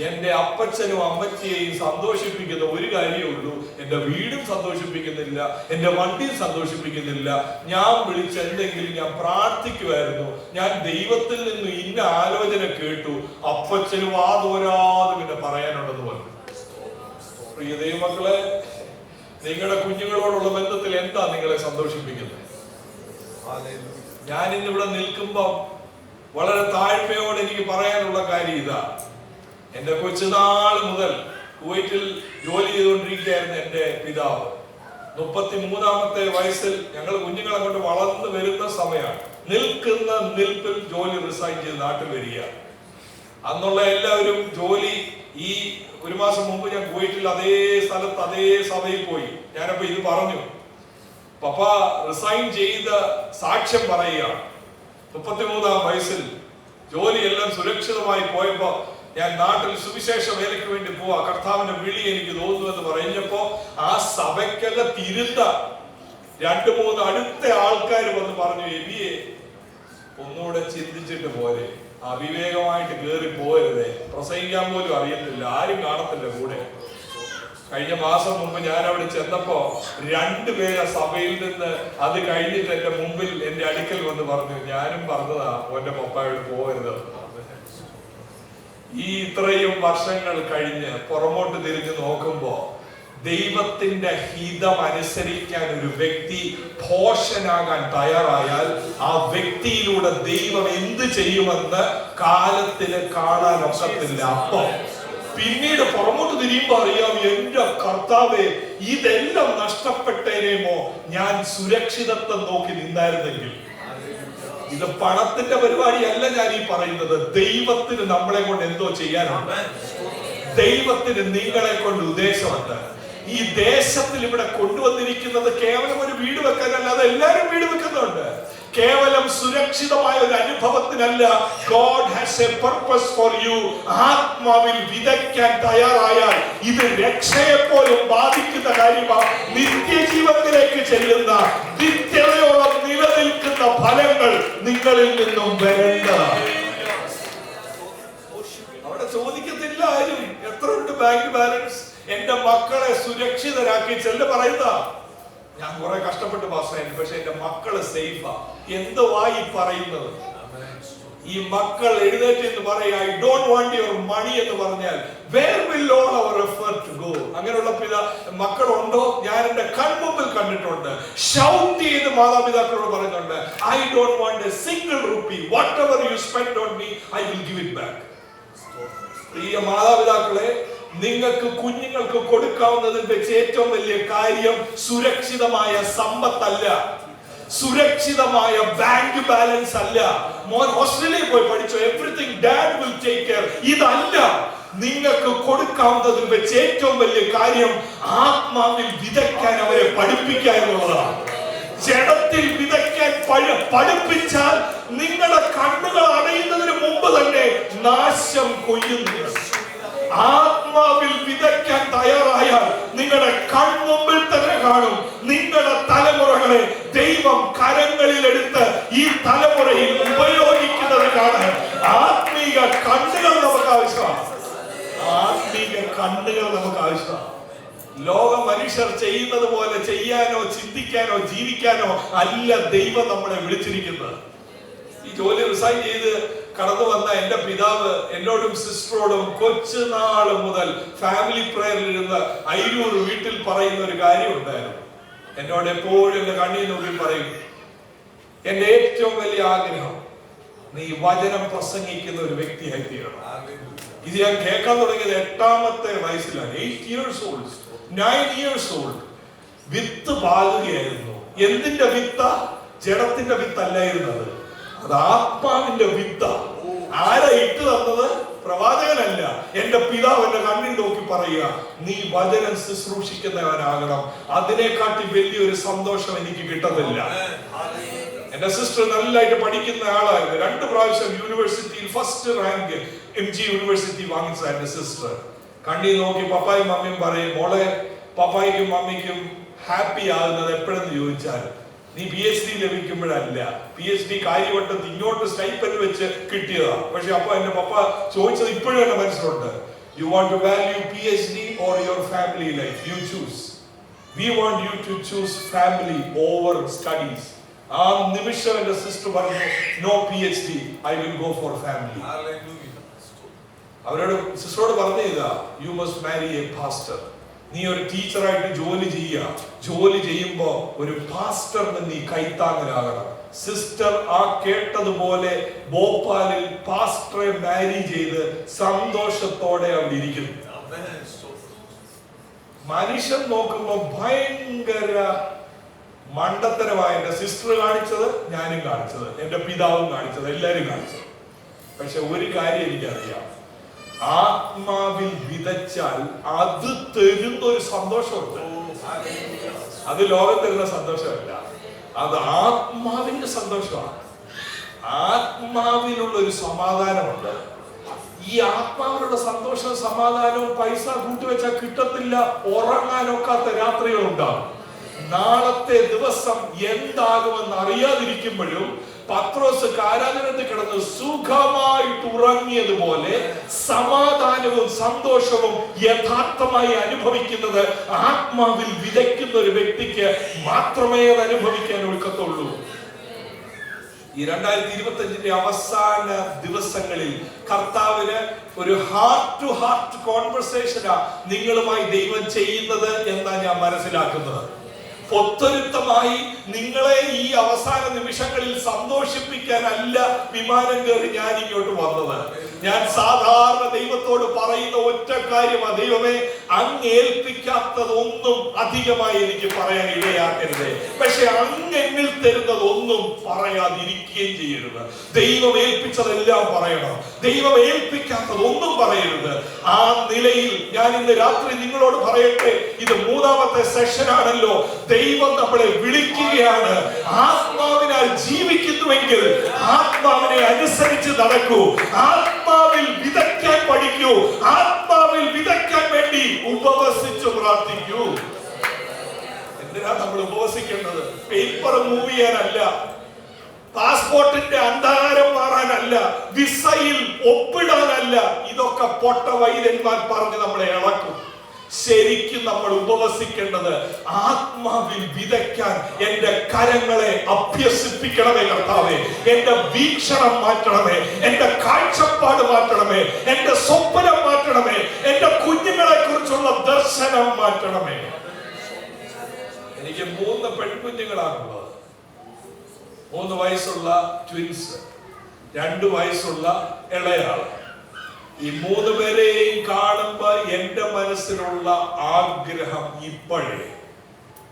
[SPEAKER 1] എന്റെ അപ്പച്ചനും അമ്മച്ചിയെയും സന്തോഷിപ്പിക്കുന്ന ഒരു കാര്യമേ ഉള്ളൂ, എന്റെ വീടും സന്തോഷിപ്പിക്കുന്നില്ല, എന്റെ വണ്ടിയും സന്തോഷിപ്പിക്കുന്നില്ല. ഞാൻ വിളിച്ച് എന്തെങ്കിലും ഞാൻ പ്രാർത്ഥിക്കുമായിരുന്നു, ഞാൻ ദൈവത്തിൽ നിന്ന് ഇന്ന ആലോചന കേട്ടു, അപ്പച്ചനും വാതോരാതെ പിന്നെ പറയാനുണ്ടെന്ന് പറഞ്ഞു. പ്രിയ ദൈവമക്കളെ, നിങ്ങളുടെ കുഞ്ഞുങ്ങളോടുള്ള ബന്ധത്തിൽ എന്താ നിങ്ങളെ സന്തോഷിപ്പിക്കുന്നത്? ഞാൻ ഇന്നിവിടെ നിൽക്കുമ്പോൾ വളരെ താഴ്മയോടെ എനിക്ക് പറയാനുള്ള കാര്യം ഇതാ. എന്റെ കൊച്ചുനാൾ മുതൽ കുവൈറ്റിൽ ജോലി ചെയ്തുകൊണ്ടിരിക്കുകയായിരുന്നു എന്റെ പിതാവ്. 33-ാമത്തെ വയസ്സിൽ ഞങ്ങൾ കുഞ്ഞുങ്ങളെ കൊണ്ട് വളർന്നു വരുന്ന സമയമാണ്. നിൽക്കുന്ന നിൽപ്പിൽ ജോലി റിസൈൻ ചെയ്ത് നാട്ടിൽ വരിക. അന്നുള്ള എല്ലാവരും ജോലി, ഈ 1 മാസം മുമ്പ് ഞാൻ കുവൈറ്റിൽ അതേ സ്ഥലത്ത് അതേ സഭയിൽ പോയി. ഞാനപ്പോ ഇത് പറഞ്ഞു, പപ്പ റിസൈൻ ചെയ്ത സാക്ഷ്യം പറയുക. 33-ാം വയസ്സിൽ ജോലിയെല്ലാം സുരക്ഷിതമായി പോയപ്പോ ഞാൻ നാട്ടിൽ സുവിശേഷ വേലയ്ക്ക് വേണ്ടി പോവാ, കർത്താവിന്റെ വിളി എനിക്ക് തോന്നുന്നു എന്ന് പറഞ്ഞപ്പോ ആ സഭയ്ക്കകത്തിരുന്ന 2-3 അടുത്ത ആൾക്കാർ വന്ന് പറഞ്ഞു, എബിയെ ഒന്നുകൂടെ ചിന്തിച്ചിട്ട് പോരെ, അവിവേകമായിട്ട് കേറി പോരുതേ, പ്രസംഗിക്കാൻ പോലും അറിയത്തില്ല, ആരും കാണത്തില്ല കൂടെ. കഴിഞ്ഞ മാസം മുമ്പ് ഞാൻ അവിടെ ചെന്നപ്പോ 2 പേരെ സഭയിൽ നിന്ന് അത് കഴിഞ്ഞിട്ട് എന്റെ മുമ്പിൽ എന്റെ അടുക്കൽ വന്ന് പറഞ്ഞു, ഞാനും പറഞ്ഞതാ ഓന്റെ പപ്പായോട് പോകരുത്. ഈ ഇത്രയും വർഷങ്ങൾ കഴിഞ്ഞ് പുറമോട്ട് തിരിഞ്ഞു നോക്കുമ്പോ ദൈവത്തിന്റെ ഹിതം അനുസരിക്കാൻ ഒരു വ്യക്തി ഭോഷനാകാൻ തയ്യാറായാൽ ആ വ്യക്തിയിലൂടെ ദൈവം എന്ത് ചെയ്യുമെന്ന് കാലത്തിന് കാണാൻ ഒക്കത്തില്ല. അപ്പൊ പിന്നീട് പുറമോട്ട് തിരിയുമ്പോ അറിയാം, എന്റെ കർത്താവേ, ഇതെല്ലാം നഷ്ടപ്പെട്ടേനേമോ ഞാൻ സുരക്ഷിതത്വം നോക്കി നിന്നായിരുന്നെങ്കിൽ. ഇത് പണത്തിന്റെ പരിപാടിയല്ല ഞാൻ ഈ പറയുന്നത്. ദൈവത്തിന് നമ്മളെ കൊണ്ട് എന്തോ ചെയ്യാനുണ്ട്. ദൈവത്തിന് നിങ്ങളെ കൊണ്ട് ഉദ്ദേശമുണ്ട്. ഈ ദേശത്തിൽ ഇവിടെ കൊണ്ടുവന്നിരിക്കുന്നത് കേവലം ഒരു വീട് വെക്കാനല്ലാതെ എല്ലാവരും വീട് വെക്കുന്നുണ്ട്. കേവലം സുരക്ഷിതമായ ഒരു അനുഭവത്തിനല്ല. God has a purpose for you. ആത്മാവിൽ വിതയ്ക്കാൻ തയ്യാറായാൽ ഇത് രക്ഷയെ പോലും ബാധിക്കുന്ന കാര്യമാണ്. നിത്യജീവത്തിലേക്ക് ചെല്ലുന്ന, നിത്യതയോളം നിലനിൽക്കുന്ന ഫലങ്ങൾ നിങ്ങളിൽ നിന്നും വരേണ്ടതാണ്. അവിടെ ചോദിക്കത്തില്ല ആരും എത്ര ഉണ്ട് ബാങ്ക് ബാലൻസ്. എന്റെ മക്കളെ സുരക്ഷിതരാക്കി ചെല്ല പറയുന്ന, ഞാൻ കുറെ കഷ്ടപ്പെട്ട് പാസ്സായിരുന്നു, പക്ഷെ എന്റെ മക്കള് സേഫാ. എന്തുവാ ഈ പറയുന്നത്? ഈ മക്കൾ എഴുന്നേറ്റ് എന്ന് പറയാ, I don't want your money എന്ന് പറഞ്ഞാൽ where will all our effort go? അങ്ങനെയുള്ള മക്കളുണ്ടോ? ഞാൻ എന്റെ കൺമുമ്പിൽ കണ്ടിട്ടുണ്ട്. ഷൗട്ട് ചെയ്ത് മാതാപിതാക്കളോട് പറയുന്നുണ്ട്, I don't want a single rupee. Whatever you spend on me I will give it back. പ്രിയ മാതാപിതാക്കളെ, നിങ്ങൾക്ക് കുഞ്ഞുങ്ങൾക്ക് കൊടുക്കാവുന്നതിൽ വെച്ച് ഏറ്റവും വലിയ കാര്യം സുരക്ഷിതമായ സമ്പത്തല്ല, സുരക്ഷിതമായ ബാങ്ക് ബാലൻസ് അല്ല. മോൻ ഓസ്ട്രേലിയയിൽ പോയി പഠിച്ചോ, everything dad will take care. ഇതല്ല നിങ്ങൾക്ക് കൊടുക്കാവുന്നതിൽ വെച്ച് ഏറ്റവും വലിയ കാര്യം ആത്മാവിൽ വിതയ്ക്കാൻ അവരെ പഠിപ്പിക്കുക എന്നുള്ളതാണ്. ജഡത്തിൽ വിതയ്ക്കാൻ പഠിപ്പിച്ചാൽ നിങ്ങളുടെ കണ്ണുകൾ അടയുന്നതിന് മുമ്പ് തന്നെ നാശം കൊയ്യുന്നു. ആത്മാവിൽ വിതയ്ക്കാൻ തയ്യാറായാൽ നിങ്ങളുടെ കൺമുമ്പിൽ തന്നെ കാണും. നിങ്ങളുടെ തലമുറകളെ ദൈവം കരങ്ങളിൽ എടുത്ത് ഈ തലമുറയിൽ ഉപയോഗിക്കുന്നത് കാണാൻ ആത്മീക കണ്ണുകൾ നമുക്ക് ആവശ്യമാണ്. ആത്മീക കണ്ണുകൾ നമുക്ക് ആവശ്യമാണ്. ലോക മനുഷ്യർ ചെയ്യുന്നത് പോലെ ചെയ്യാനോ ചിന്തിക്കാനോ ജീവിക്കാനോ അല്ല ദൈവം നമ്മളെ വിളിച്ചിരിക്കുന്നത്. ഈ ജോലി റിസൈൻ ചെയ്ത് കടന്നു വന്ന എന്റെ പിതാവ് എന്നോടും സിസ്റ്ററോടും കൊച്ചുനാള് മുതൽ ഫാമിലി പ്രയറിൽ ഇരുന്ന് അയ്യൂർ വീട്ടിൽ പറയുന്ന ഒരു കാര്യം ഉണ്ടായിരുന്നു. എന്നോട് എപ്പോഴും എന്റെ കണ്ണീനുള്ളിൽ പറയും, എന്റെ ഏറ്റവും വലിയ ആഗ്രഹം നീ വചനം പ്രസംഗിക്കുന്ന ഒരു വ്യക്തിയായി തീരണം. ഇത് ഞാൻ കേൾക്കാൻ തുടങ്ങിയത് 8ാമത്തെ വയസ്സിലാണ്. 8 years old, 9 years old. വിത്ത് പാകുകയായിരുന്നു. എന്തിന്റെ വിത്ത? ജഡത്തിന്റെ വിത്തല്ലായിരുന്നത്, അത് ആത്മാവിന്റെ വിത്ത. ആരാ ഇട്ട് തന്നത്? പ്രവാചകനല്ല. എന്റെ പിതാവ് എന്റെ കണ്ണിൽ നോക്കി പറയുക, നീ വചനം ശുശ്രൂഷിക്കുന്നവനാകണം. അതിനെക്കാട്ടി വലിയൊരു സന്തോഷം എനിക്ക് കിട്ടത്തില്ല. എന്റെ സിസ്റ്റർ നല്ലതായിട്ട് പഠിക്കുന്ന ആളായിരുന്നു. 2 പ്രാവശ്യം യൂണിവേഴ്സിറ്റിയിൽ ഫസ്റ്റ് റാങ്ക് MG യൂണിവേഴ്സിറ്റി വാങ്ങിച്ച എന്റെ സിസ്റ്റർ കണ്ണിൽ നോക്കി പപ്പായും മമ്മിയും പറയും, മോളെ പപ്പായ്ക്കും മമ്മിക്കും ഹാപ്പി ആകുന്നത് എപ്പോഴെന്ന് ചോദിച്ചാൽ നീ PhD ലഭിക്കുമ്പോഴല്ല. PhD കാര്യവട്ടത്ത് ഇങ്ങോട്ട് സ്റ്റൈപ്പൻഡ് വെച്ച് കിട്ടിയതാ. പക്ഷെ അപ്പൊ എന്റെ പപ്പ ചോദിച്ചത് ഇപ്പോഴും എന്റെ മനസ്സിലുണ്ട്. You want to value PhD or your family life? You choose. We want you to choose family over studies. ആ നിമിഷം എന്റെ സിസ്റ്റർ പറഞ്ഞു, no PhD, I will go for family. അവരോട് സിസ്റ്ററോട് പറഞ്ഞു, ഇതാ you must marry a pastor. നീ ഒരു ടീച്ചറായിട്ട് ജോലി ചെയ്യുക. ജോലി ചെയ്യുമ്പോ ഒരു പാസ്റ്ററിന് നീ കൈത്താങ്ങലാകണം. സിസ്റ്റർ ആ കേട്ടതുപോലെ ഭോപ്പാലിൽ പാസ്റ്ററെ മാരി ചെയ്ത് സന്തോഷത്തോടെ അവിടെ ഇരിക്കുന്നു. മനുഷ്യൻ നോക്കുമ്പോ ഭയങ്കര മണ്ടത്തരമായ എന്റെ സിസ്റ്റർ കാണിച്ചത്, ഞാനും കാണിച്ചത്, എന്റെ പിതാവും കാണിച്ചത്, എല്ലാരും കാണിച്ചത്. പക്ഷെ ഒരു കാര്യം എനിക്കറിയാം, ആത്മാവിൽ വിതച്ചാൽ അത് തരുന്ന ഒരു സന്തോഷമുണ്ട്. അത് ലോകം തരുന്ന സന്തോഷമല്ല, അത് ആത്മാവിന്റെ സന്തോഷമാണ്. ആത്മാവിലുള്ള ഒരു സമാധാനമുണ്ട്. ഈ ആത്മാവിലുള്ള സന്തോഷവും സമാധാനവും പൈസ കൂട്ടിവെച്ചാൽ കിട്ടത്തില്ല. ഉറങ്ങാനൊക്കാത്ത രാത്രികളുണ്ടാകും. നാളത്തെ ദിവസം എന്താകുമെന്ന് അറിയാതിരിക്കുമ്പോഴും പത്രോസ് കാരാഗ്രഹത്തിൽ കിടന്ന് സുഖമായിട്ട് ഉറങ്ങിയതുപോലെ സമാധാനവും സന്തോഷവും യഥാർത്ഥമായി അനുഭവിക്കുന്നത് ആത്മാവിൽ വിതയ്ക്കുന്ന ഒരു വ്യക്തിക്ക് മാത്രമേ അത് അനുഭവിക്കാൻ ഒഴുക്കത്തുള്ളൂ. ഈ 2025 അവസാന ദിവസങ്ങളിൽ കർത്താവിന് ഒരു ഹാർട്ട് ടു ഹാർട്ട് കോൺവെർസേഷനാ നിങ്ങളുമായി ദൈവം ചെയ്യുന്നത് എന്നാ ഞാൻ മനസ്സിലാക്കുന്നത്. ഒത്തൊരുത്തമായി നിങ്ങളെ ഈ അവസാന നിമിഷങ്ങളിൽ സന്തോഷിപ്പിക്കാനല്ല വിമാനം കയറി ഞാൻ ഇങ്ങോട്ട് വന്നത്. ഞാൻ സാധാരണ ദൈവത്തോട് പറയുന്ന ഒറ്റ കാര്യമാണ്, ദൈവമേ അങ്ങ് ഏൽപ്പിക്കാത്തതൊന്നും അധികമായി എനിക്ക് പറയാൻ ഇടയാക്കരുത്. പക്ഷെ അങ്ങ് എന്നിൽ തരുന്നതൊന്നും പറയാതിരിക്കുകയും ചെയ്യരുത്. ദൈവം ഏൽപ്പിച്ചതെല്ലാം പറയണം, ദൈവം ഏൽപ്പിക്കാത്തതൊന്നും പറയരുത്. ആ നിലയിൽ ഞാൻ ഇന്ന് രാത്രി നിങ്ങളോട് പറയട്ടെ, ഇത് 3 6-ാമത്തെ സെഷനാണല്ലോ. ദൈവം നമ്മളെ വിളിക്കുകയാണ്. ആത്മാവിനാൽ ജീവിക്കുന്നുവെങ്കിൽ ആത്മാവിനെ അനുസരിച്ച് നടക്കൂ, ആത്മാവിൽ വിതയ്ക്കാൻ പഠിക്കൂ, ആത്മാവിൽ വിതയ്ക്കാൻ വേണ്ടി ഉപവസിച്ചു പ്രാർത്ഥിക്കൂ. എന്തിനാ നമ്മൾ ഉപവസിക്കേണ്ടത്? പേപ്പർ മൂവ് ചെയ്യാനല്ല, പാസ്പോർട്ടിന്റെ അന്ധകാരം മാറാനല്ല, വിസയിൽ ഒപ്പിടാനല്ല. ഇതൊക്കെ പൊട്ട വൈദ്യന്മാർ പറഞ്ഞ് നമ്മളെ ഇളക്കും. ശരിക്കും നമ്മൾ ഉപവസിക്കേണ്ടത് ആത്മാവിൽ വിതയ്ക്കാൻ എന്റെ കരങ്ങളെ അഭ്യസിപ്പിക്കണമേ കർത്താവേ. എന്റെ വീക്ഷണം മാറ്റണമേ, എന്റെ കാഴ്ചപ്പാട് മാറ്റണമേ, എന്റെ സ്വപ്നം മാറ്റണമേ, എന്റെ കുഞ്ഞുങ്ങളെ കുറിച്ചുള്ള ദർശനം മാറ്റണമേ. എനിക്ക് 3 പെൺകുഞ്ഞുങ്ങളാണുള്ളത്. 3 വയസ്സുള്ള ട്വിൻസ്, 2 വയസ്സുള്ള ഇളയാള്. ഈ 3 പേരെയും കാണുമ്പോ എന്റെ മനസ്സിലുള്ള ആഗ്രഹം ഇപ്പോഴേ,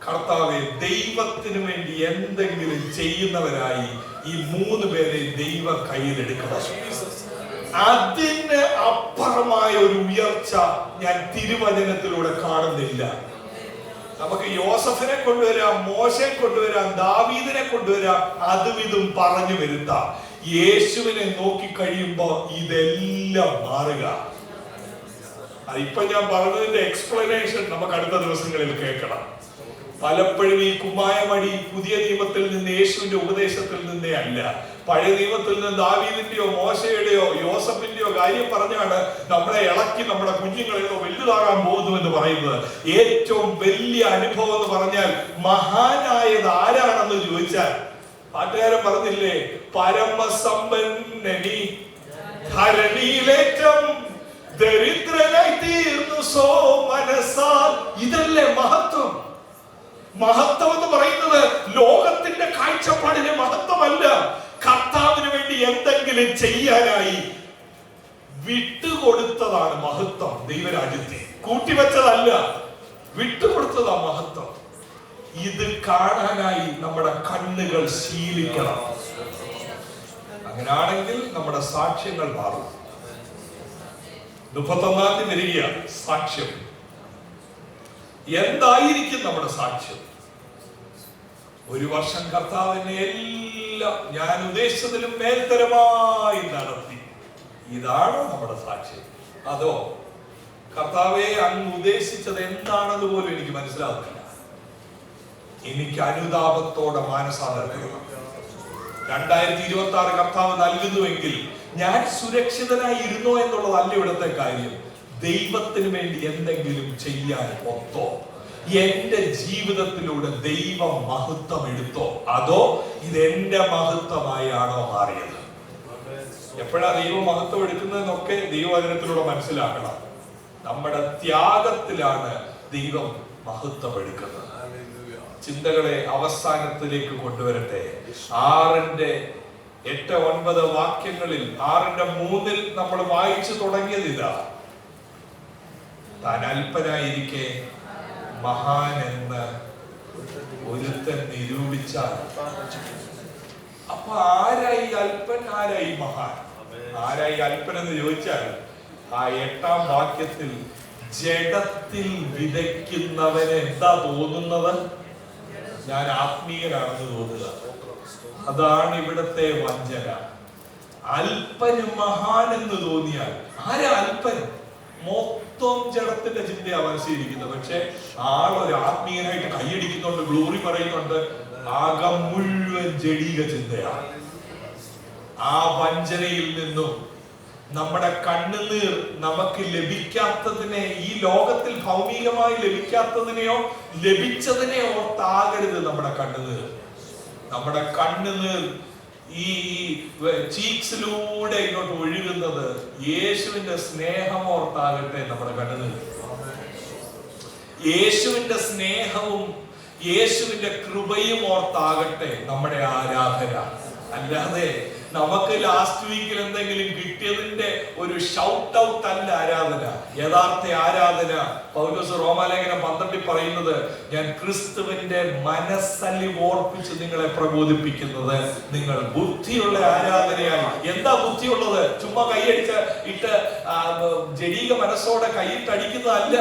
[SPEAKER 1] കർത്താവെ, ദൈവത്തിന് വേണ്ടി എന്തെങ്കിലും ചെയ്യുന്നവരായി ഈ 3 പേരെ ദൈവം കയ്യിലെടുക്കണം. അതിന് അപ്പുറമായ ഒരു ഉയർച്ച ഞാൻ തിരുവചനത്തിലൂടെ കാണുന്നില്ല. നമുക്ക് യോസഫിനെ കൊണ്ടുവരാം, മോശയെ കൊണ്ടുവരാം, ദാവീദിനെ കൊണ്ടുവരാം, അതും ഇതും പറഞ്ഞു വരുത്താം. യേശുവിനെ നോക്കി കഴിയുമ്പോ ഇതെല്ലാം മാറുക. ഇപ്പൊ ഞാൻ പറഞ്ഞതിന്റെ എക്സ്പ്ലനേഷൻ നമുക്ക് അടുത്ത ദിവസങ്ങളിൽ കേൾക്കണം. പലപ്പോഴും ഈ കുമ്മായമടി പുതിയ നിയമത്തിൽ നിന്ന്, യേശുവിന്റെ ഉപദേശത്തിൽ നിന്നേ അല്ല, പഴയ നിയമത്തിൽ നിന്ന് ദാവീദിന്റെയോ മോശയുടെയോ യോസഫിന്റെയോ കാര്യം പറഞ്ഞാണ് നമ്മളെ ഇളക്കി നമ്മുടെ കുഞ്ഞുങ്ങളെയോ വലുതാകാൻ പോകുന്നു എന്ന് പറയുന്നത്. ഏറ്റവും വലിയ അനുഭവം എന്ന് പറഞ്ഞാൽ മഹാനായത് ആരാണെന്ന് ചോദിച്ചാൽ പാട്ടുകാരൻ പറഞ്ഞില്ലേ, പരമസമ്പന്നനി ധരണിയിലേറ്റം ദരിദ്രനായി തീർന്നു സോ മനസാൽ. ഇതല്ലേ മഹത്വം? മഹത്വം എന്ന് പറയുന്നത് ലോകത്തിന്റെ കാഴ്ചപ്പാടിന് മഹത്വമല്ല. കർത്താവിന് വേണ്ടി എന്തെങ്കിലും ചെയ്യാനായി വിട്ടുകൊടുത്തതാണ് മഹത്വം. ദൈവരാജ്യത്തെ കൂട്ടിവെച്ചതല്ല, വിട്ടുകൊടുത്തതാ മഹത്വം. ഇത് കാണാനായി നമ്മുടെ കണ്ണുകൾ ശീലിക്കണം. അങ്ങനാണെങ്കിൽ നമ്മുടെ സാക്ഷ്യങ്ങൾ മാറും. 31-ാം തീയതി വരിക സാക്ഷ്യം. എന്തായിരിക്കും നമ്മുടെ സാക്ഷ്യം? 1 വർഷം കർത്താവിനെ എല്ലാം ഞാൻ ഉദ്ദേശിച്ചതിലും മേൽത്തരമായി നടത്തി. ഇതാണോ നമ്മുടെ സാക്ഷ്യം? അതോ കർത്താവെ, അങ്ങ് ഉദ്ദേശിച്ചത് എന്താണെന്ന് പോലും എനിക്ക് മനസ്സിലാവുന്നില്ല, എനിക്ക് അനുതാപത്തോടെ മാനസാന്തരപ്പെടണം. 2026 കർത്താവ് നൽകുന്നുവെങ്കിൽ ഞാൻ സുരക്ഷിതനായി ഇരുന്നോ എന്നുള്ളതല്ല ഇവിടുത്തെ കാര്യം. ദൈവത്തിന് വേണ്ടി എന്തെങ്കിലും ചെയ്യാൻ ഒത്തോ? എന്റെ ജീവിതത്തിലൂടെ ദൈവം മഹത്വം എടുത്തോ? അതോ ഇതെന്റെ മഹത്വമായാണോ മാറിയത്? എപ്പോഴാ ദൈവം മഹത്വം എടുക്കുന്നതെന്നൊക്കെ ദൈവവചനത്തിലൂടെ മനസ്സിലാക്കണം. നമ്മുടെ ത്യാഗത്തിലാണ് ദൈവം മഹത്വം എടുക്കുന്നത്. ചിന്തകളെ അവസാനത്തിലേക്ക് കൊണ്ടുവരട്ടെ. 6-8-9 വാക്യങ്ങളിൽ 6-3 നമ്മൾ വായിച്ചു തുടങ്ങിയത് ഇതാ: താൻ അല്പനായിരിക്കെ മഹാൻ എന്ന് ഒരുത്തൻ നിരൂപിച്ചാൽ. അപ്പൊ ആരായി അല്പൻ, ആരായി മഹാൻ? ആരായി അല്പൻ എന്ന് ചോദിച്ചാൽ ആ 8-ാം വാക്യത്തിൽ ജഡത്തിൽ വിതയ്ക്കുന്നവന് എന്താ തോന്നുന്നത്? ഞാൻ ആത്മീയനാണെന്ന് തോന്നുക. അതാണ് ഇവിടത്തെ വഞ്ചന. അല്പന് മഹാൻ എന്ന് തോന്നിയാൽ ആരാ അല്പൻ? മൊത്തം ജഡത്തിന്റെ ചിന്തയാ മനസ്സിലിരിക്കുന്നത്. പക്ഷെ ആളൊരു ആത്മീയനായിട്ട് കൈയടിക്കുന്നുണ്ട്, ഗ്ലോറി പറയുന്നുണ്ട്, ആകം മുഴുവൻ ജഡീക ചിന്തയാണ്. ആ വഞ്ചനയിൽ നിന്നും നമ്മുടെ കണ്ണുനീർ നമുക്ക് ലഭിക്കാത്തതിനെ, ഈ ലോകത്തിൽ ഭൗമികമായി ലഭിക്കാത്തതിനെയോ ലഭിച്ചതിനെ ഓർത്താകരുത് നമ്മുടെ കണ്ണുനീർ. നമ്മുടെ കണ്ണുനീർ ഈ ചീക്സിലൂടെ ഇങ്ങോട്ട് ഒഴുകുന്നത് യേശുവിന്റെ സ്നേഹം ഓർത്താകട്ടെ. നമ്മുടെ കണ്ണുനീർ യേശുവിന്റെ സ്നേഹവും യേശുവിന്റെ കൃപയും ഓർത്താകട്ടെ നമ്മുടെ ആരാധന. അല്ലാതെ നമുക്ക് ലാസ്റ്റ് വീക്കിൽ എന്തെങ്കിലും കിട്ടിയതിന്റെ ഒരു ഷൗട്ട് ഔട്ട് അല്ല ആരാധന. യഥാർത്ഥ ആരാധന പൗലോസ് റോമാലേഖനം 12 പറയുന്നത്, ഞാൻ ക്രിസ്തുവിന്റെ മനസ്സലിവ് ഓർപ്പിച്ച് നിങ്ങളെ പ്രബോധിപ്പിക്കുന്നത് നിങ്ങൾ ബുദ്ധിയുള്ള ആരാധനയായി. എന്താ ബുദ്ധിയുള്ളത്? ചുമ്മാ കൈയടിച്ച് ഇട്ട് ജനീക മനസ്സോടെ കൈയിട്ടടിക്കുന്നതല്ല.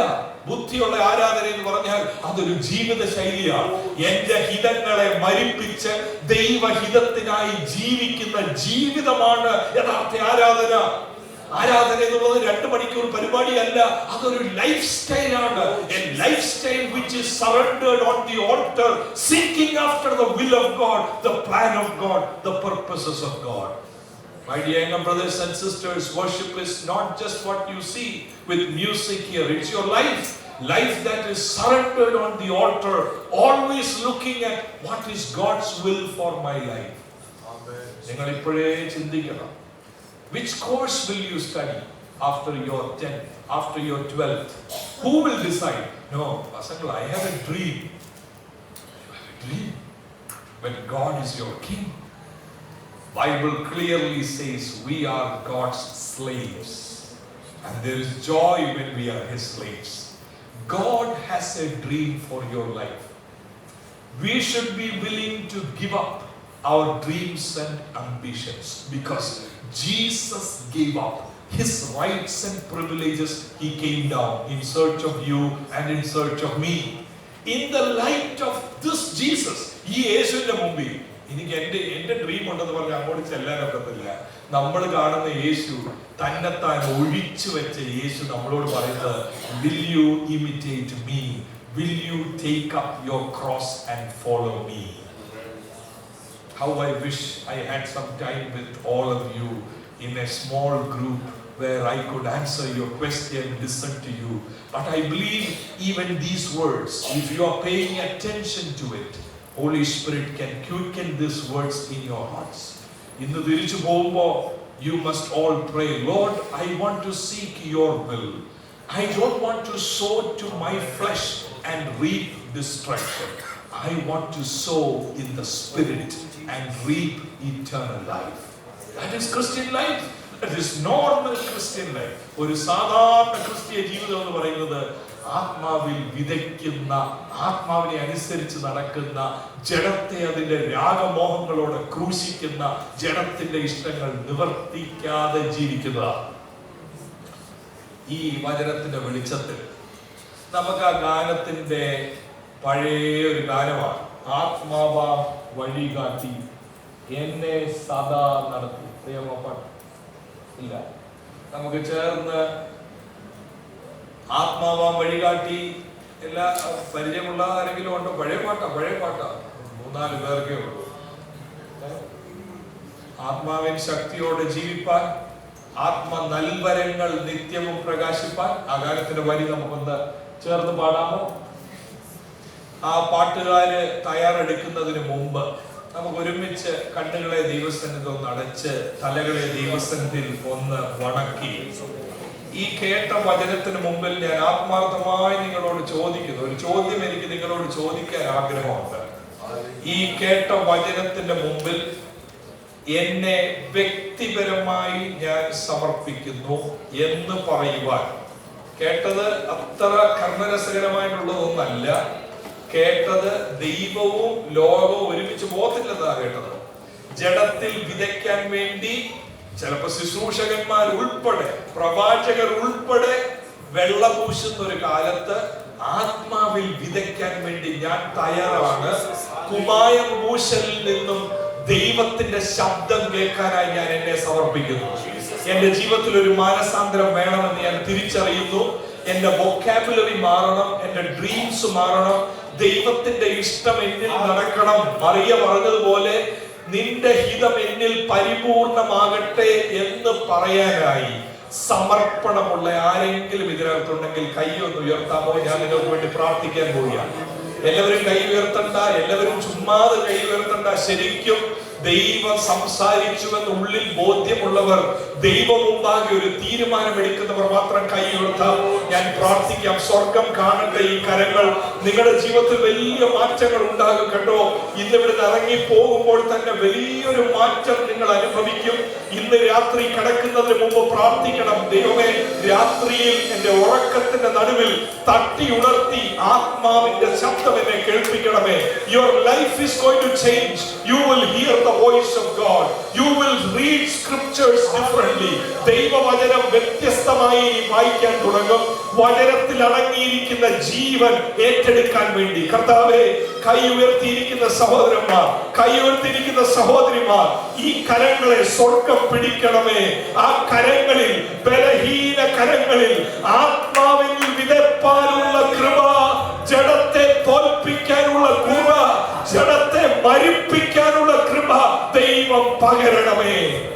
[SPEAKER 1] ബുദ്ധിയുള്ള ആരാധന എന്ന് പറഞ്ഞാൽ അതൊരു ജീവിത ശൈലിയാണ്. എന്റെ ഹിതങ്ങളെ മരിപ്പിച്ച് ദൈവഹിതത്തിനായി ജീവിക്കുന്ന ജീവിതമാണ് യഥാർത്ഥ ആരാധന. ആരാധന എന്നുള്ളത് 2 മണിക്കൂർ പരിപാടിയല്ല, അതൊരു ലൈഫ് സ്റ്റൈലാണ്. A lifestyle which is surrendered on the altar, seeking after the will of God, the plan of God, the purposes of God. My dear young brothers and sisters, worship is not just what you see with music here. It's your life. Life that is surrendered on the altar, always looking at what is God's will for my life. നിങ്ങൾ ഇപ്പോഴേ ചിന്തിക്കണം, which course will you study after your 10th, after your 12th? Who will decide? No, Pastor, I have a dream. You have a dream when God is your king. Bible clearly says we are God's slaves, and there is joy when we are his slaves. God has a dream for your life. We should be willing to give up our dreams and ambitions, because Jesus gave up his rights and privileges. He came down in search of you and in search of me. In the light of this Jesus, ഈ യേശുവിന്റെ മുമ്പിൽ എനിക്ക് എന്റെ ഡ്രീം ഉണ്ടെന്ന് പറഞ്ഞ് അങ്ങോട്ട് ചെല്ലാനൊക്കത്തില്ല. നമ്മൾ കാണുന്ന യേശു, തന്നെത്താൻ ഒഴിച്ചു വെച്ച യേശു നമ്മളോട് പറയുന്നത്, will you imitate me? Will you take up your cross and follow me? How I wish I had some time with all of you in a small group where I could answer your question, listen to you. But I believe even these words, if you are paying attention to it, Holy Spirit can quicken these words in your hearts. ഇന്ന് തിരിച്ചു പോകുമ്പോൾ you must all pray, Lord, I want to seek your will. I don't want to sow to my flesh and reap destruction. I want to sow in the spirit and reap eternal life. That is Christian life. That is normal Christian life. ഒരു സാധാരണ ക്രിസ്തീയ ജീവിതം എന്ന് പറയുന്നത് ആത്മാവിൽ വിതയ്ക്കുന്ന, ആത്മാവിനെ അനുസരിച്ച് നടക്കുന്ന, ജഡത്തെ അതിന്റെ രാഗമോഹങ്ങളോടെ ക്രൂശിക്കുന്ന, ജഡത്തിന്റെ ഇഷ്ടങ്ങൾ നിവർത്തിക്കാതെ ജീവിക്കുന്നതാണ്. ഈ വചനത്തിന്റെ വെളിച്ചത്തിൽ നമുക്ക് ആ ഗാനത്തിന്റെ പഴയ ഒരു ഗാനമാണ്, ആത്മാവാം വഴികാട്ടി എന്നെ സദാ നടത്തി. പ്രിയപ്പാട്ട് ഇല്ല, നമുക്ക് ചേർന്ന് ആത്മാവാം വഴികാട്ടി. എല്ലാ പരിചയമുള്ള ആരെങ്കിലും ഉണ്ടോ? പഴയ പാട്ടാ 3-4 പേർക്കേ ഉള്ളൂ. ആത്മാവിൻ ശക്തിയോടെ ജീവിപ്പാൻ, ആത്മ നൽവരങ്ങൾ നിത്യവും പ്രകാശിപ്പാൻ. ആ ഗാനത്തിന്റെ വരി നമുക്കൊന്ന് ചേർന്ന് പാടാമോ? ആ പാട്ടുകാര് തയ്യാറെടുക്കുന്നതിന് മുമ്പ് നമുക്ക് ഒരുമിച്ച് കണ്ണുകളെ ദൈവസന്നിധിയിൽ ഒന്ന് അടച്ച്, തലകളെ ദൈവസന്നിധിയിൽ ഒന്ന് വണക്കി, ഈ കേട്ട വചനത്തിന് മുമ്പിൽ ഞാൻ ആത്മാർത്ഥമായി നിങ്ങളോട് ചോദിക്കുന്നു ഒരു ചോദ്യം. എനിക്ക് നിങ്ങളോട് ചോദിക്കാൻ ആഗ്രഹമുണ്ട്. ഈ കേട്ട വചനത്തിന്റെ മുമ്പിൽ എന്നെ വ്യക്തിപരമായി ഞാൻ സമർപ്പിക്കുന്നു എന്ന് പറയുവാൻ. കേട്ടത് അത്ര കർമ്മരസകരമായിട്ടുള്ളതൊന്നല്ല. കേട്ടത് ദൈവവും ലോകവും ഒരുമിച്ച് പോകത്തില്ലെന്നാ കേട്ടത്. ജഡത്തിൽ വിതയ്ക്കാൻ വേണ്ടി ചിലപ്പോ ശുശ്രൂഷകന്മാർ ഉൾപ്പെടെ, പ്രവാചകർ ഉൾപ്പെടെ വെള്ളപൂശുന്ന ഒരു കാലത്ത് ആത്മാവിൽ വിതയ്ക്കാൻ വേണ്ടി ഞാൻ തയ്യാറാണ്. കുമായം പൂശലിൽ നിന്നും ദൈവത്തിന്റെ ശബ്ദം കേൾക്കാനായി ഞാൻ എന്നെ സമർപ്പിക്കുന്നു. എന്റെ ജീവിതത്തിൽ ഒരു മാനസാന്തരം വേണമെന്ന് ഞാൻ തിരിച്ചറിയുന്നു. എന്റെ വൊക്കാബുലറി മാറണം, എന്റെ ഡ്രീംസ് മാറണം, ദൈവത്തിന്റെ ഇഷ്ടം എന്നിൽ നടക്കണം. മറിയ പറഞ്ഞതുപോലെ നിന്റെ ഹിതം എന്നിൽ പരിപൂർണമാകട്ടെ എന്ന് പറയാനായി സമർപ്പണമുള്ള ആരെങ്കിലും ഇതിനകത്തുണ്ടെങ്കിൽ കൈയൊന്ന് ഉയർത്താമോ? ഞാൻ നിങ്ങൾക്ക് വേണ്ടി പ്രാർത്ഥിക്കാൻ പോവുകയാണ്. എല്ലാവരും കൈ ഉയർത്തണ്ട, എല്ലാവരും ചുമ്മാതെ കൈ ഉയർത്തണ്ട. ശരിക്കും ദൈവം സംസാരിച്ചുവെന്ന് ഉള്ളിൽ ബോധ്യമുള്ളവർ, ദൈവം മുമ്പാകെ ഒരു തീരുമാനമെടുക്കുന്നവർ മാത്രം കൈ ഉയർത്താം. ഞാൻ പ്രാർത്ഥിക്കാം, സ്വർഗം കാണട്ടെ ഈ കരങ്ങൾ. നിങ്ങളുടെ ജീവിതത്തിൽ വലിയ മാറ്റങ്ങൾ ഉണ്ടാകും കേട്ടോ. ഇന്ന് ഇവിടുന്ന് ഇറങ്ങി പോകുമ്പോൾ തന്നെ വലിയൊരു മാറ്റം നിങ്ങൾ അനുഭവിക്കും. ഇന്ന് രാത്രി കിടക്കുന്നതിന് മുമ്പ് പ്രാർത്ഥിക്കണം, ദൈവമേ രാത്രിയിൽ എന്റെ ഉറക്കത്തിന്റെ നടുവിൽ തട്ടി ഉണർത്തി ആത്മാവിന്റെ ശബ്ദം എന്നെ കേൾപ്പിക്കണമേ. Your life is going to change. You will hear the voice of God. You will read scriptures differently. ദൈവവചനം വ്യത്യസ്തമായി വായിക്കാൻ തുടങ്ങും. വചനത്തിൽ അടങ്ങിയിരിക്കുന്ന ജീവൻ ഏറ്റെടുക്കാൻ വേണ്ടി കർത്താവേ, കൈ ഉയർത്തിയിരിക്കുന്ന സഹോദരന്മാർ, കൈ ഉയർത്തിയിരിക്കുന്ന സഹോദരിമാർ, ഈ കരങ്ങളെ സ്വർഗം പിടിക്കണമേ. ആ കരങ്ങളിൽ, ബലഹീന കരങ്ങളിൽ ആത്മാവിൽ വിതപ്പാനുള്ള കൃപ, ജഡത്തെ തോൽപ്പിക്കാനുള്ള കൃപ, ജഡത്തെ മരിപ്പിക്കാനുള്ള കൃപ ദൈവം പകരണമേ.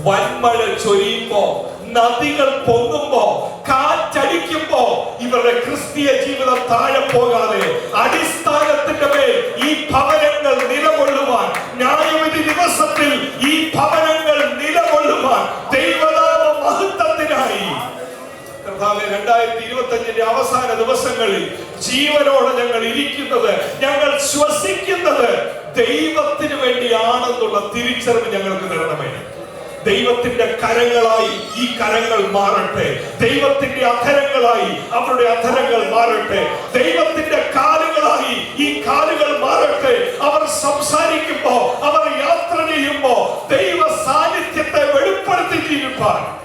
[SPEAKER 1] വൻമഴ ചൊരിയുമ്പോ, നദികൾ പൊങ്ങുമ്പോ, കാറ്റടിക്കുമ്പോ ഇവരുടെ ക്രിസ്തീയ ജീവിതം താഴെ പോകാതെ അടിസ്ഥാനത്തിന്റെ മേൽ ഈ ഭവനങ്ങൾ നിലകൊള്ളുവാൻ, ന്യായവിധി ദിവസത്തിൽ ഈ ഭവനങ്ങൾ നിലകൊള്ളുവാൻ ദൈവനാമ മഹത്വത്തിനായി കർത്താവേ, 2025 അവസാന ദിവസങ്ങളിൽ ജീവനോടെ ഞങ്ങൾ ഇരിക്കുന്നത്, ഞങ്ങൾ ശ്വസിക്കുന്നത് ദൈവത്തിന് വേണ്ടിയാണെന്നുള്ള തിരിച്ചറിവ് ഞങ്ങൾക്ക് തരണമേ. ദൈവത്തിന്റെ കരങ്ങളായി ഈ കരങ്ങൾ മാറട്ടെ. ദൈവത്തിന്റെ അധരങ്ങളായി അവരുടെ അധരങ്ങൾ മാറട്ടെ. ദൈവത്തിന്റെ കാലുകളായി ഈ കാലുകൾ മാറട്ടെ. അവർ സംസാരിക്കുമ്പോ, അവർ യാത്ര ചെയ്യുമ്പോ ദൈവ സാന്നിധ്യത്തെ വെളിപ്പെടുത്തി ജീവിപ്പാൻ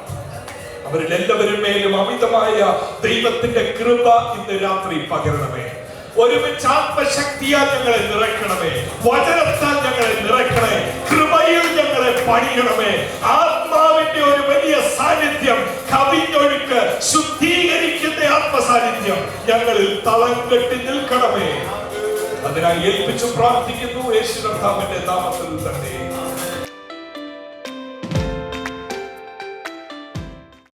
[SPEAKER 1] അവരിൽ എല്ലാവരും മേലും അമിതമായ ദൈവത്തിന്റെ കൃപ ഇന്ന് രാത്രി പകരണമേ. ഒരുമിച്ച് ആത്മശക്തിയാൽ ഞങ്ങളെ നിറയ്ക്കണമേ. വചനത്താൽ ഞങ്ങളെ നിറയ്ക്കണേ. കൃപയിൽ ഞങ്ങളെ പണിയണമേ. ആത്മാവിന്റെ ഒരു വലിയ സാന്നിധ്യം, കവിഞ്ഞൊഴുക്ക്, ശുദ്ധീകരിക്കുന്ന ആത്മസാന്നിധ്യം ഞങ്ങളിൽ തളം കെട്ടി നിൽക്കണമേ. അതിനായി ഏൽപ്പിച്ചു പ്രാർത്ഥിക്കുന്നു യേശു കർത്താവിന്റെ നാമത്തിൽ തന്നെ.